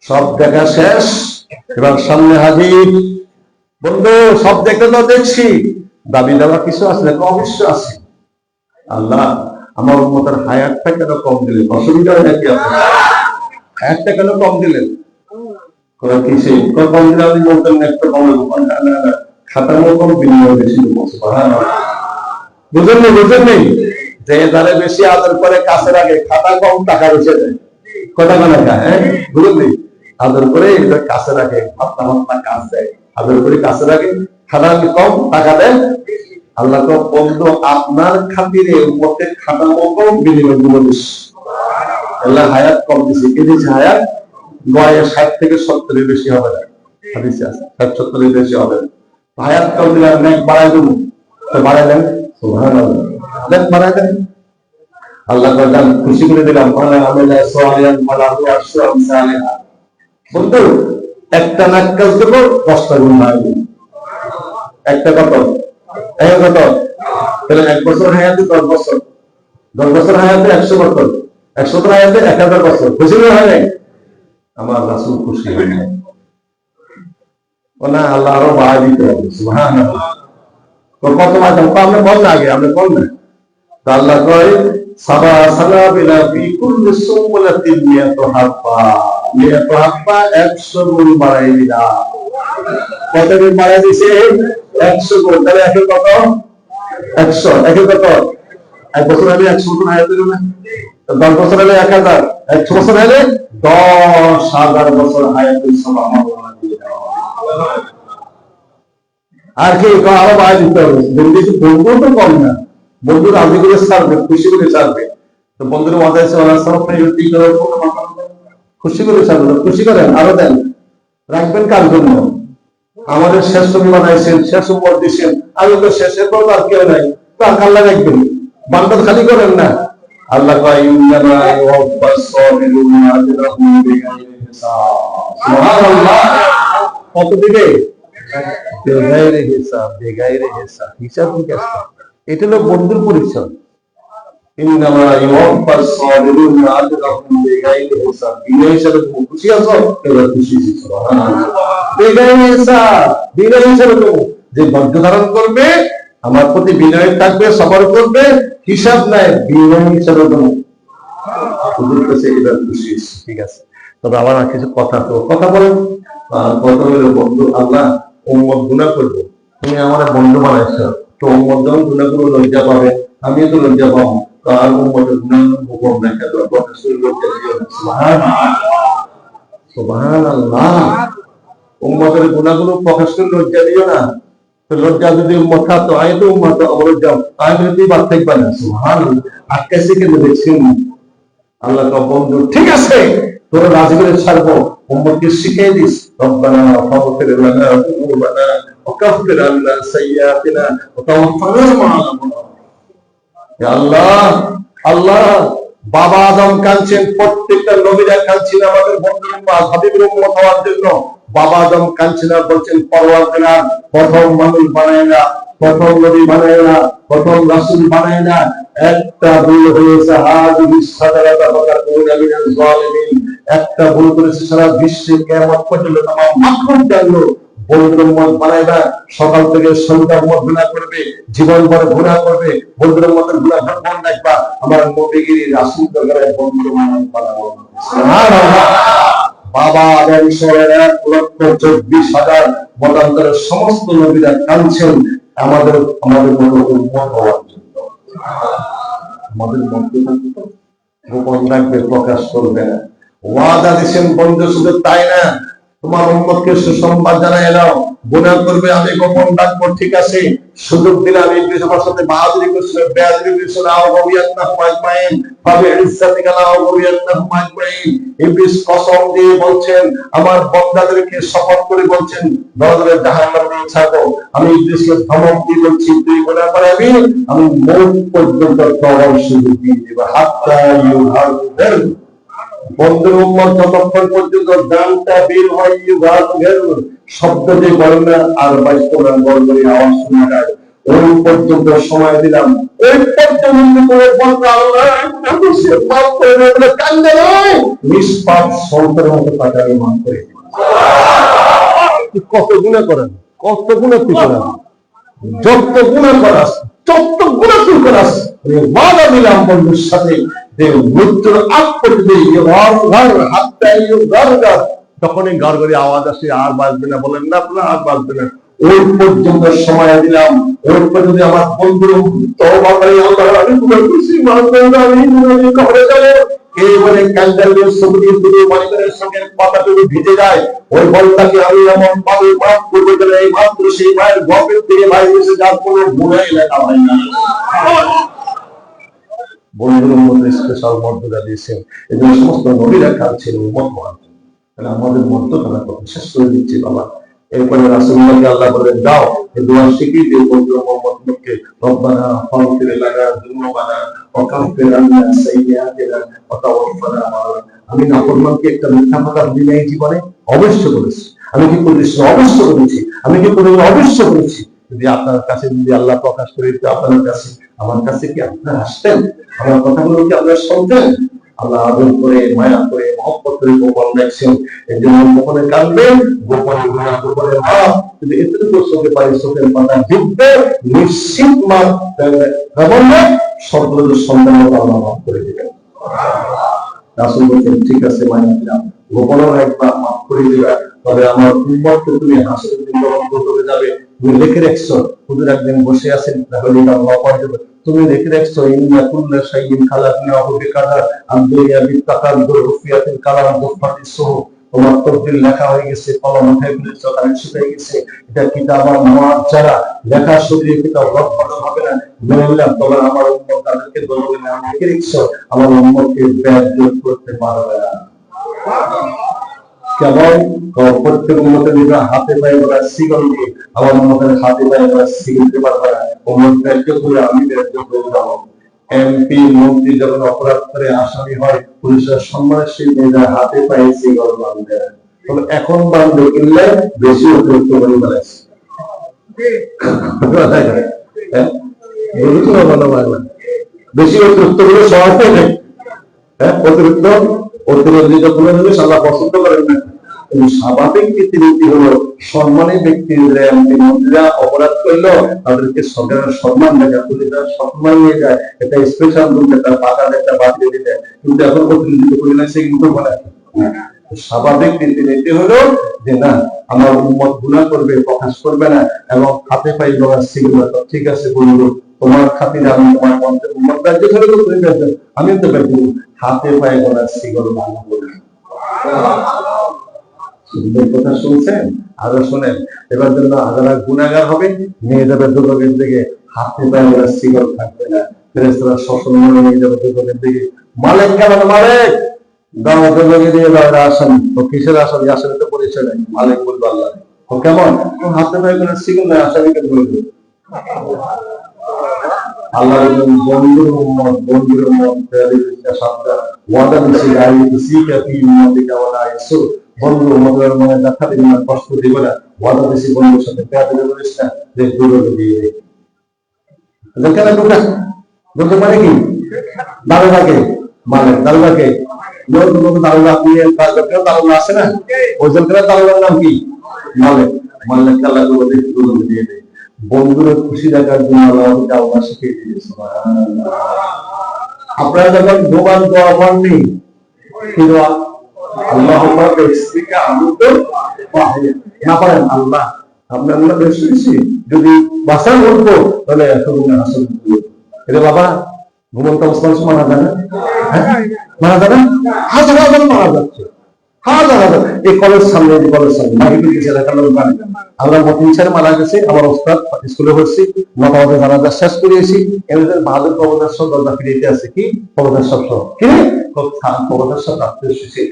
সব দেখা শেষ, এবার সামনে হাজির বন্ধু, সব দেখতে তো দেখছি, দাবি দেওয়া কিছু আছে না? অবশ্যই আছে। আল্লাহ আমার উম্মতের হায়াতটা কেন কম দিলেন? অসুবিধা হয় নাকি? হায়াতটা কেন কম দিলেন? কিসে কম দিলে আপনি বলতেন একটা কম খাতার কম বিনিয়োগ বেশি, বুঝেন নি? বুঝেন নেই যে যারা বেশি আদর করে কাছে রাখে, খাতা কম টাকা বেশি দেয়, কটা টাকা, হ্যাঁ বুঝেন নি? আদর করে কাছে রাখে, হপ্তা হপ্তা কাজ দেয়, আদর করে কাছে রাখে, খাতা কম টাকা দেয়। আল্লাহ তো বন্ধু আপনার খাতিরে উম্মতের খাটামো কম, বিনিময় গুলো বেশি, আল্লাহ হায়াত কম দিছে। কি দিচ্ছে হায়াত? 60 থেকে 70 এর বেশি হবে না, হাদিসে আছে 60-70 এর বেশি হবে না। হায়াত কম দিলে নেক বাড়াই দেবো, তো বাড়াই দেন, সুবহানাল্লাহ, নেক বাড়াই দেন। আল্লাহ বলেন খুশি করে দিলাম, আমিলা সালিহান ফালাহু আশরু আমসালিহা। বন্ধু একটা নেক কাজ দেবো 10টা গুণ বাড়বে, একটা কত কত, তাহলে 1 বছর হায়াতে 10 বছর, 10 বছর হায়াতে 100 বছর, 100 বছর হায়াতে 1000 বছর। খুশি হয় নাই? আমার রাসূল খুশি হয় নাই। ও না, আল্লাহ আরো বাড়াই দিতে হবে, সুবহানাল্লাহ। তো কত মাস আমরা বল না, আগে আমরা বল না, তো আল্লাহ কয় সাবা সালাবিলা ফি কুল্লি সুমলাতিন মিয়াতু হাব্বা, 100 গুণ বাড়াই দিলাম। কত গুণ বাড়াই দিছে? 100 গুণ। তাহলে একে কত? 100, একে কত? 1 বছর হলে 100 বছর হায়াত দিল না, 10 বছর হলে 1000, 100 বছর হলে 10,000 বছর হায়াতের সম্ভাবনা দিয়ে দেওয়া। আর কি আরো বাড়াই দিতে হবে। বন্ধু তো কম না, বন্ধু রাজি করে ছাড়বে, খুশি করে ছাড়বে। তো বন্ধুরা ওয়াদা আছে খুশি করে সাজানো, খুশি করেন, আরো দেন, রাখবেন কার জন্য? আমাদের শেষ ছবি বানাইছেন, শেষ উপর দিচ্ছেন, আমি তো শেষের পর আর কেউ নাই, তো আল্লাহ রাখবেন, বান্দাত খালি করেন না। আল্লাহ কয় ইন্নামা ইউওয়াফাস সাবিরুনা আজরাহুম বিগাইরি হিসাব। সুবহানাল্লাহ। কত দিবে? বিগাইরি হিসাব, বিগাইরি হিসাব, হিসাব কি আছে? এটা হলো বন্ধুর পরিচয়। ইন্নামা ইউওয়াফাস সাবিরুনা আজরাহুম বিগাইরি হিসাব। বিনা হিসাবে তুমি খুশি আছো? এবার খুশি। সুবহানাল্লাহ। বিগাইরি হিসাব, বিনা হিসাবে তুমি যে ধৈর্য ধারণ করবে, আমার প্রতি বিনয় থাকবে, সবর করবে, হিসাব নাই, বিনয় হিসাবে তুমি খুশি। ঠিক আছে, তবে আবার কিছু কথা তো কথা বলেন। কথা হলো বন্ধু, আল্লাহ উম্মত গুনাহ করবো, তুমি আমার বন্ধু বানাইছো, তো উম্মত যখন গুনাহ করবো লজ্জা পাবে, আমিও তো লজ্জা পাবো, তো আর উম্মতের গুনাহ গোপন দেখা দেওয়া কথা শুনে লজ্জা দিও না। সুবহানাল্লাহ। উম্মতের গুনাহগুলো প্রকাশ করে লজ্জা দিও না। তো লজ্জা যদি উম্মত থাকতো, আমি তো উম্মত অবলজ্জা, আমি যদি বাদ থাকবে না। সুবহানাল্লাহ। আটকাইছে কিন্তু দেখছেন আল্লাহ তো বন্ধু, ঠিক আছে তোরা রাজি করে ছাড়বো, উম্মতকে শিখিয়ে দিস, রব্বানা ফাগফির লানা যুনুবানা ওয়া কাফির আন্না সাইয়্যাতিনা ওয়া তাওফানা মা'আল আবরার। ইয়া আল্লাহ, আল্লাহ বাবা আদম কাঁদছেন, প্রত্যেকটা নবীরা কাঁদছেন আমাদের বন্ধুর উম্মত হাবিবের উম্মত হওয়ার জন্য। বাবা আদম কাঁদছেন আর বলছেন, পরওয়ারদিগার প্রথম মানুষ বানায় না, প্রথম নবী বানায় না, প্রথম রাসূল বানায় না, একটা ভুল হয়েছে, হাযিহি সাদারাতা ফাতাকুনা মিনাল যালিমিন, একটা ভুল করেছে, সারা বিশ্বে কিয়ামত পর্যন্ত तमाम মাখলুক জানলো বন্ধুর উম্মত বানায় না। সকাল থেকে সন্ধ্যা উম্মত গুনাহ করবে, জীবন ভর গুনাহ করবে, বন্ধুর উম্মতের গুনাহ ভরপুর রাখবা, আমার নবীগিরি রাসূল দরবারে বন্ধুর উম্মত বানাবো। সুবহানাল্লাহ। বাবা আদম সহ 1,24,000 মতান্তরের সমস্ত নবীরা কাঁদছেন আমাদের মতো উম্মত হওয়ার জন্য। আমাদের মধ্যে গোপন রাখবে, প্রকাশ করবে না। ওয়াদা দিয়েছেন বন্ধু, শুধু তাই না, তোমার উম্মতকে সুসংবাদ জানাই দাও, গুনাহ করবে আমি গোপন রাখবো, ঠিক আছে, সুযোগ দিলে আমি ইবলিসের সাথে বাহাদুরি করছিল, বেয়াদবি করছিল, আওয়াবিয়াতনাহুম আজমাইন ফাবিইজ্জাতিকা লাউবিয়াতনাহুম আজমাইন। ইবলিস কসম দিয়ে বলছেন, আমার বান্দাদেরকে শপথ করে বলছেন, দরজায় জাহান্নামে ছাড়ো। আমি ইবলিসকে ধমক দিয়ে বলছি, তুই গুনাহ করবি, আমি মৌত পর্যন্ত তওবার সুযোগ দিয়ে দেব, হাত্তা ইউহার। বন্ধুর উম্মত যতক্ষণ পর্যন্ত গানটা বের হয়, শব্দ যে করে না আর বাঁচতো না, গড়গড়ি আওয়াজ শোনা যায়, ওই পর্যন্ত সময় দিলাম, ওই পর্যন্ত করে বলতে আল্লাহ মাফ করে দেবে, কান্দে নয়, নিষ্পাপ সন্তানের মতো তাকে আমি মাফ করে দিই। কত গুনাহ করেন, কত গুনাহ তুই করেন, যত গুনাহ করাস, যত গুনাহ তুই করাস, ওয়াদা দিলাম বন্ধুর সাথে যে মৃত্যুর আগ পর্যন্ত তখনই গড়গড়ি আওয়াজ আসে, আর বাঁচবে না, বলেন না আপনারা, আর বাঁচবে না, ওই পর্যন্ত সময় দিলাম, ওই পর্যন্ত আমার বন্ধুর তওবা করে আল্লাহ আমি তোমার খুশি মানবেন না, আমি ঘরে যাব। এই বলে ক্যান্ডেলের ছবি দিয়ে মানিকের সঙ্গে পাতাটুকু ভিজে যায়, ওই বলটাকে আমি এমন ভাবে মাফ করবো যে এই মাত্র সেই ভাইয়ের গপের থেকে ভাই এসে যার কোনো গুনাই লেখা হয় না। বন্ধুর মধ্যে স্পেশাল মর্যাদা দিয়েছেন, এই জন্য সমস্ত নবীরা কাঁদছেন উম্মত হওয়ার জন্য। তাহলে আমাদের মর্যাদা কত শেষ করে দিচ্ছে বাবা। এরপরে রাসূলুল্লাহকে আল্লাহ বলেন, দাও এই দোয়া শিখিয়ে দিও বন্ধুর উম্মতকে, রব্বানা ফাগফির লানা যুনুবানা ওয়া কাফির আন্না সাইয়্যাতিনা ওয়া তাওফানা মা'আল। আমি নাফরমানকে একটা মিথ্যা কথা দিই নাই জীবনে, অবশ্য করেছি। আমি কি করেছি? অবশ্য করেছি। আমি কি করেছি? অবশ্য করেছি। যদি আপনার কাছে যদি আল্লাহ প্রকাশ করে দিতে আপনার কাছে, আমার কাছে কি আপনারা আসতেন? আমার কথাগুলো কি আপনারা শুনতেন? আল্লাহ আদর করে, মায়া করে, মহব্বত করে গোপন রাখছেন। এই জন্য গোপনে কাঁদবেন, গোপনে গুনাহ, গোপনে মাফ। যদি এতটুকু চোখে পাই, চোখের পাতা ডুববে, নিশ্চিত মাফ সর্বদা সন্তান আল্লাহ মাফ করে দেবেন। রাসূল বলেন, ঠিক আছে মায়া দিলাম, গোপনে একবার মাফ করে দিবা, তবে আমার উম্মতকে তুমি হাসরের দিন যখন করে যাবে, তুমি লিখে রাখছো, হুজুর একদিন বসে আছেন, তাহলে আল্লাহ পাঠাবে, তুমি লিখে রাখছো, ইন্না কুল্লা শাইইন খালাকনাহু বিকাদার, আদ-দুনিয়া বিতাকাদ্দুর রুফিয়াতিল কালাম দুফাতিস সুহুফ। তোমার তকদীর লেখা হয়ে গেছে, কলম উঠে ফেলেছো, কালি শুকিয়ে গেছে, এটা কিতাব আর মুআজ্জালা, লেখা শুকিয়ে কিতাব রদ করা হবে না, মেনে নিলাম, তবে আমার উম্মত তাদেরকে বলবেন আমি রিকশা আমার উম্মতকে ব্যাযোগ করতে পারবে না। কেমন প্রত্যেক উম্মতের নিজের হাতে পায়ে ওরা শিকল দিয়ে আমার উম্মতের হাতে পায়ে ওরা শিখতে পারবে না। উম্মত ব্যাযোগ করে আমি ব্যাযোগ করে যাবো। এমপি মন্ত্রী যখন অপরাধ করে আসামি হয়, পুলিশের সম্মানের সেই মেয়েদের হাতে পায়ে শিকল বাঁধবে। তবে এখন বাঁধবে কিনলে বেশি অতিরিক্ত করে ফেলেছে। বেশি অতিরিক্ত করে সহায়তা নেই। অতিরিক্ত অতিরঞ্জিত করে দিলে সাদা পছন্দ করেন না। স্বাভাবিক রীতিনীতি হলো সম্মানী ব্যক্তিরা এমপি মন্ত্রীরা অপরাধ করলো তাদেরকে সরকারের সম্মান দেখা, পুলিশের সম্মান নিয়ে যায়, এটা স্পেশাল রুম, একটা বাধা একটা বাতিল দিতে। কিন্তু এখন অতিরঞ্জিত করে না, সে কিন্তু বলে স্বাভাবিক রীতিনীতি হলো যে না আমার উম্মত গুনাহ করবে, প্রকাশ করবে না এবং হাতে পাই বলা শিখবে। ঠিক আছে বলবো, তোমার খাতিরে আমি তোমার মন্ত্রের উম্মত রাজ্য ধরে তো তুমি বেঁচে, আমি তো বেঁচে হাতে পায়ে বলা শিখল ভালো বলি। সুন্দর কথা শুনছেন, আরো শোনেন। এবার জন্য যারা গুনাহগার হবে নিয়ে যাবে দুর্গের দিকে, হাতে পায়ে বলা শিখল থাকবে না। ফেরেশতারা শ্বশুর মনে নিয়ে যাবে দুর্গের দিকে। মালিক কেমন মালিক দাওয়াত দিয়ে দাও আসামি। ও কিসের আসামি? আসামি তো পরিচয় নেই। মালিক বলবো আল্লাহ। ও কেমন? হাতে পায়ে কোনো শিখল না, আসামিকে বলবে আল্লাহ। বন্ধুর উম্মত বন্ধুর উম্মত সাবধান ওয়াদা দিছি গাড়ি দিছি কাফি উম্মতিকা ওয়ালা ইয়াসু। বন্ধু উম্মতের মনে দেখা দিবে না, কষ্ট দিবে না। ওয়াদা দিছি বন্ধুর সাথে পেয়ার দিতে বলিস না যে দূরে দিয়ে দে। দেখেন ঢুকা বলতে পারে কি দারোগাকে মালিক, দারোগাকে দারোগা দিয়ে দারোগা আছে না, ওই জনকার দারোগার নাম কি? মালিক। মালিক আল্লাহ দূরে দিয়ে দেয়। বন্ধুরা খুশি দেখার জন্য আল্লাহকে আল্লাহ শিখিয়ে দিয়েছে। আপনারা যখন দোকান দোয়া করেননি কি দোয়া? আল্লাহ না পারেন আল্লাহ আপনার মনে বেশি যদি বাসার উঠবো তাহলে এটা বাবা ঘুমন্ত অবস্থান মারা যাবে, মারা যাবে, হাজার হাজার মারা যাচ্ছে, হাজার হাজার। এই কলেজ সামনে কলেজ সামনে আমরা মতিন ছেড়ে মারা গেছে। আমার ওস্তাদ স্কুলে পড়ছি, মোটামুটি জানাজা শেষ করিয়েছি। এদের বাহাদুর প্রবদার দরজা ফিরিয়ে আছে কি প্রবদার সব কি প্রবদার সব রাখতে এসেছি,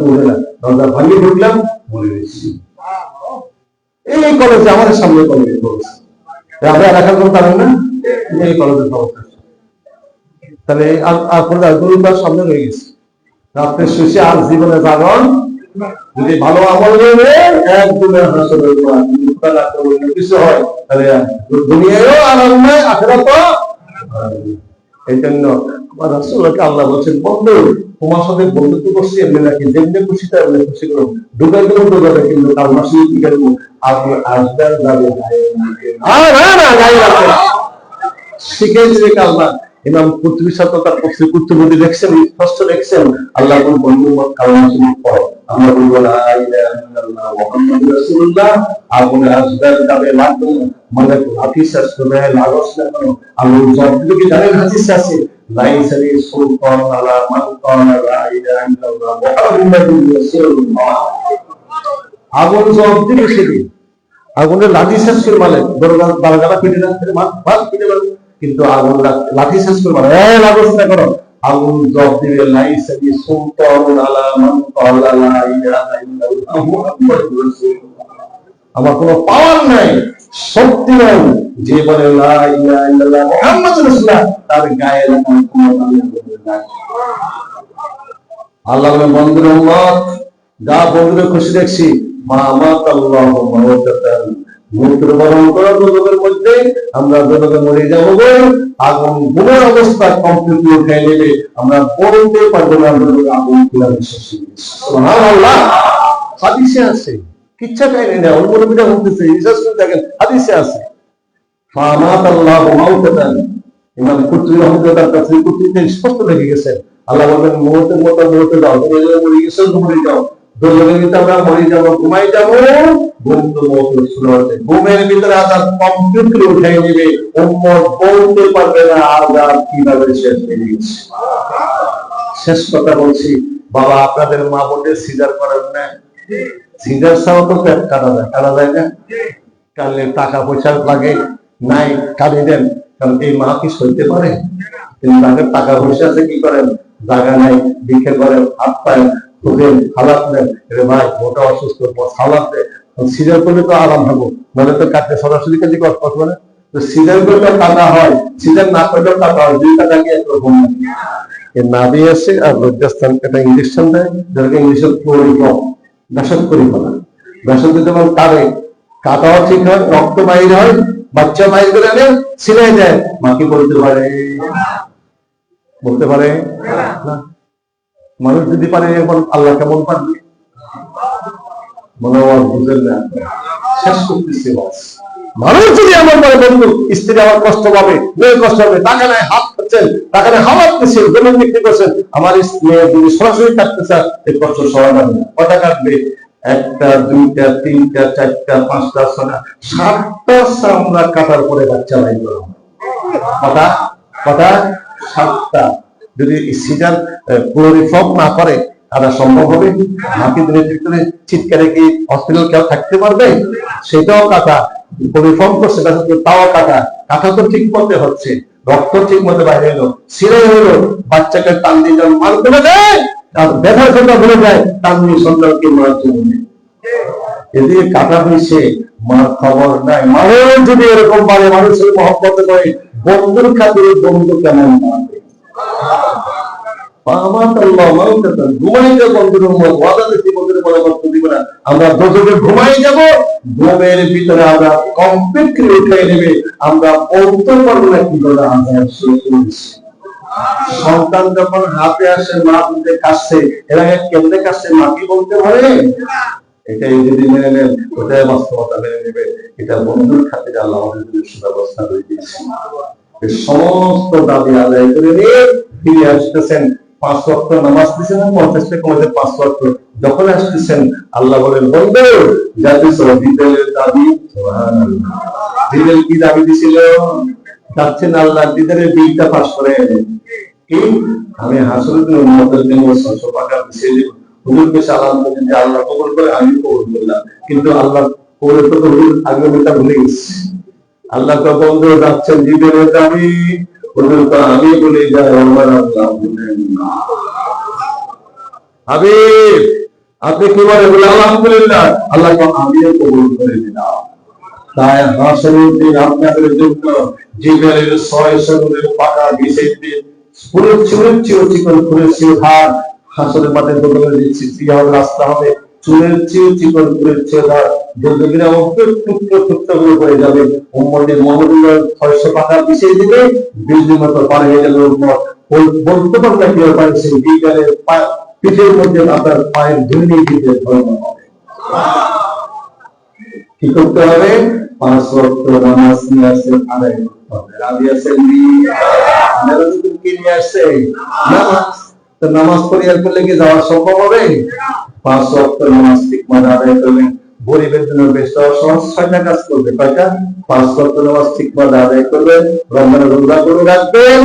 উঠে না দরজা ভাঙিয়ে ঢুকলাম, মরে গেছি। এই কলেজে আমাদের সামনে কলেজে পড়েছে, আমরা এলাকার কোনো পারেন না এই কলেজের খবরটা। তাহলে আর সামনে রয়ে গেছে। রাত্রে শেষে আর জীবনে জাগরণ যদি ভালো আমল করবে একদিনের কিছু হয় তাহলে দুনিয়ায়ও আরাম নয়, আখিরাতেও। এই জন্য আমার রাসূলকে আল্লাহ বলছেন বন্ধু তোমার সাথে বন্ধুত্ব করছি এমনি নাকি যেমনি খুশি তাই এমনি খুশি করো, ঢুকাই গেলেও ঢুকাবে কিন্তু তার মাসে কি করবো আপনি আসবেন যাবে শিখে দিবে আল্লাহ। ইমাম কুতুবী সাথে তার তফসির কুতুবী দেখছেন, স্পষ্ট দেখছেন আল্লাহ কোন বন্ধুমত কালামা শুনে পড়ো। আমরা বলবো লা ইলাহা ইল্লাল্লাহ মুহাম্মাদুর রাসূলুল্লাহ। আপনি আসবেন যাবে লাগবে মানে হাদিস আছে লাগস না কেন আল্লাহ যতটুকু কি জানেন হাদিস আছে লাইসা লি সুলতান আলা মান কানা লা ইলাহা ইল্লাল্লাহ মুহাম্মাদুর রাসূলুল্লাহ। আগুন যতটুকু সেদিন আগুনের লাঠি শেষ করে মালে দরগা পিটে না ভাত পিটে মালে, কিন্তু আগুন লাঠি শেষ করে মালে লাগস না করো আগুন জব দিবে লাইসা লি সুলতান আলা মান কানা লা ইলাহা ইল্লাল্লাহ মুহাম্মাদুর রাসূলুল্লাহ। আমার কোনো পাওয়ার নাই, শক্তি নাই, যে বলে লা ইলাহা ইল্লাল্লাহ মুহাম্মাদুর রাসূলুল্লাহ তার গায়ে লাগানো কোনো নাই। আল্লাহ বলেন বন্ধুর উম্মত যা বন্ধুদের খুশি দেখছি মা মাতাল্লাহু মাওতাতান মৃত্যুর বরণ করার দুজনের মধ্যে আমরা দুজনে মরে যাবো গো। আগুন গুণের অবস্থা কমপ্লিটলি উঠে নেবে, আমরা বলতে পারবো না আগুন কিভাবে শেষ হয়ে গেছে। সুবহানাল্লাহ হাদিসে আছে, কিচ্ছা কাহিনী না, অনুমোদিত হতেছে রিসার্চ করে দেখেন হাদিসে আছে মা মাতাল্লাহু মাওতাতান। ইমাম কুতুবী রহমাতুল্লাহ তার তাফসীর কুতুবীতে স্পষ্ট লিখে গেছেন আল্লাহ বলেন মুহূর্তের মতো মুহূর্তে দাও, তুমি মরে গেছো ঘুমিয়ে যাও, দুজনের ভিতরে আমরা মরে যাবো, ঘুমাই যাবো, বন্ধু মতো শুনতে ঘুমের ভিতরে আজাদ কমপ্লিটলি উঠে নেবে, উম্মত বলতে পারবে না আজাদ কিভাবে শেষ হয়ে গেছে। শেষ কথা বলছি বাবা আপনাদের মা বোনদের সিজার করেন না, সিজার ছাড়াও তো পেট কাটা যায়, কাটা যায় না, কাটলে টাকা পয়সা লাগে নাই কাটিয়ে দেন, কারণ এই মা কি সইতে পারে? কিন্তু তাদের টাকা পয়সা আছে, কি করেন, জায়গা নাই, ভিক্ষে করেন, হাত পায় খুঁজেন, হালাত নেন, ভাই মোটা অসুস্থ, হালাত দেয়। সিজার করলে তো আরাম হবো, মানে তো কাটতে সরাসরি কাজে কথা বলে। তো সিজার করলে কাটা হয়, সিজার না করলেও কাটা হয়, দুই টাকা কি একরকম নাভি আসে আর লজ্জাস্থান একটা ইঞ্জেকশন দেয়, যেটাকে ইংলিশে বেসন করি ফেলা। বেসন দিতে যেমন কাটে, কাটাও ঠিক হয়, রক্ত বাইর হয়, বাচ্চা বাইর করে আনে, সিলাই দেয়। মা কি বলতে পারে? বলতে পারে না। মানুষ যদি পারে, এখন আল্লাহ কেমন পারবে? মনে হয় বুঝেন না। শেষ করতেছে মানুষ যদি এমন পারে, বন্ধু স্ত্রী আমার কষ্ট পাবে, মেয়ে কষ্ট হবে, টাকা নেয় হাত খাচ্ছেন, টাকা নেয় হাওয়াত দিচ্ছেন, জমি বিক্রি করছেন, আমার মেয়ে যদি সরাসরি কাটতে চায়, এই কষ্ট সবাই কাটবে। কটা কাটবে? একটা, দুইটা, তিনটা, চারটা, পাঁচটা, ছটা, সাতটা চামড়া কাটার পরে বাচ্চা বাইর করা হয়। কটা? কটা? সাতটা। যদি সিজার পুরো রিফর্ম না করে, তারা সম্ভব হবে? নাকি দিনের ভিতরে চিৎকারে কি হসপিটাল কেউ থাকতে পারবে? সেটাও কাটা। রিফর্ম করছে, তাও কাটা। কাটা তো ঠিক মতে হচ্ছে, রক্ত ঠিক মতো বাইরে এলো, সিলাই হলো, বাচ্চাকে টান দিয়ে যখন মার করে দেয়, তার ব্যথার কথা ভুলে যায়, টান দিয়ে সন্তানকে মার জন্য। এদিকে কাটা হয়েছে, মার খবর নাই। মানুষ যদি এরকম পারে, মানুষের মহব্বত করে, বন্ধুর খাতিরে বন্ধু কেমন মারবে? আমরা ঘুমাই যাব, ঘুমের ভিতরে আমরা কমপ্লিটলি উঠে নেবে, আমরা বলতে পারবো না কি করে আমরা সন্তান যখন হাতে আসে, মা বুঝে কাশছে, এর আগে কেমনে কাশছে মা কি বলতে পারে? এটাই যদি মেনে নেন, ওটাই বাস্তবতা মেনে নেবে। এটা বন্ধুর খাতিরে আল্লাহ আমাদের সুব্যবস্থা করে দিয়েছে। সমস্ত দাবি আদায় করে নিয়ে ফিরে আসতেছেন। 5 ওয়াক্ত নামাজ দিচ্ছেন, 50 থেকে কমাতে 5 ওয়াক্ত যখন আসতেছেন, আল্লাহ বলেন, বন্ধু যাতে দিতেলের দাবি, দিতেল কি দাবি দিছিল? চাচ্ছেন আল্লাহ দিতেলের বিলটা পাস করে কি আমি হাসরুদ্দিন উম্মতের জন্য 600 টাকা দিছিল। হুজুরকে সালাম করে যে আল্লাহ কবুল করে, আমি কবুল করলাম। কিন্তু আল্লাহ কবুল করতে হুজুর আগে মেটা ভুলে গেছে। আল্লাহ তো বন্ধু যাচ্ছেন দিতেলের দাবি, হুজুর তো আমি বলে যাই, আমার আল্লাহ বলেন না। হাবিব আপনি কি বলে? বলে আলহামদুলিল্লাহ। আল্লাহ তো আমিও কবুল করে দিলাম। তাই হাসরের দিন আপনাদের জন্য জিবরাইল 600 নূরের পাকা বিছিয়ে দিয়ে পুরো চিকন করে ধার হাসরের মাঠে দোকানে দিচ্ছি, রাস্তা হবে চুলের চেয়ে চিকন করে ধার দুর্গিরা টুকরো হয়ে যাবে। উম্মতের মনোযোগ 600 পাকা বিছিয়ে দিবে, বিজলি মতো পার হয়ে গেল। বলতে পারবে কি পারে? সেই বিজ্ঞানের পিঠের মধ্যে আপনার পায়ের ধুলি দিতে ধর্ম হবে। কি করতে হবে? 5 ওয়াক্ত নামাজ নিয়ে আসছে, আদায় করতে হবে। রাবি আছেন কি নিয়ে আসছে? নামাজ। তো নামাজ পড়িয়ার করলে কি যাওয়া সম্ভব হবে? 5 ওয়াক্ত নামাজ ঠিক মতো আদায় করবেন। গরিবের জন্য বেশ সহজ 6টা কাজ করবে। কয়টা? 5 ওয়াক্ত নামাজ ঠিক মতো আদায় করবেন, রমজানের রোজা করে রাখবেন,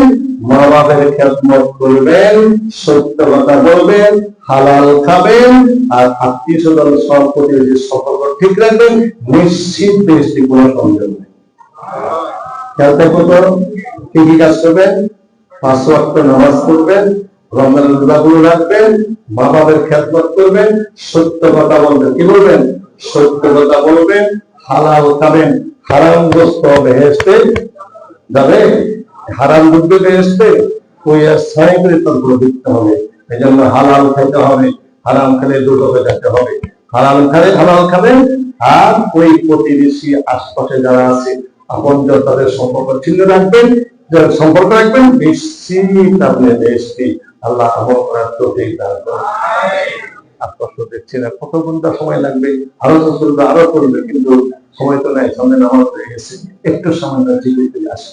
মা বাবার খেদমত করবেন, সত্য কথা বলবেন, হালাল খাবেন, আর আত্মীয় স্বজন সম্পর্কে সম্পর্ক ঠিক রাখবেন। নিশ্চিত বেশি কোনো সন্দেহ নেই। খেলতে কত কি কি কাজ করবেন? 5 ওয়াক্ত নামাজ পড়বেন, রমজানের রোজা করে রাখবেন, মা বাবার খেদমত করবেন, সত্য কথা বলবেন। কি বলবেন? সত্য কথা বলবেন, হালাল খাবেন। হারামগ্রস্ত বেহেশতে যাবে, হারাম বুঝবে বেহেশতে ওই ছায় করে তারপর দেখতে হবে। এই জন্য হালাল খাইতে হবে, হারাম খেলে দুটোকে খেতে হবে। হালাল খালে হালাল খাবেন, আর ওই প্রতিবেশী আশপাশে যারা আছে আপন তাদের সম্পর্ক ছিন্ন রাখবেন, সম্পর্ক রাখবেন। নিশ্চিত আপনি দেশটি আল্লাহ আমল করার তৌফিক দান করুন। কষ্ট দেখছি না, কত ঘন্টা সময় লাগবে, আরো তো করবে, আরো করবে, কিন্তু সময় তো নাই, সামনে নামাজ হয়ে গেছে, একটু সময় আসে।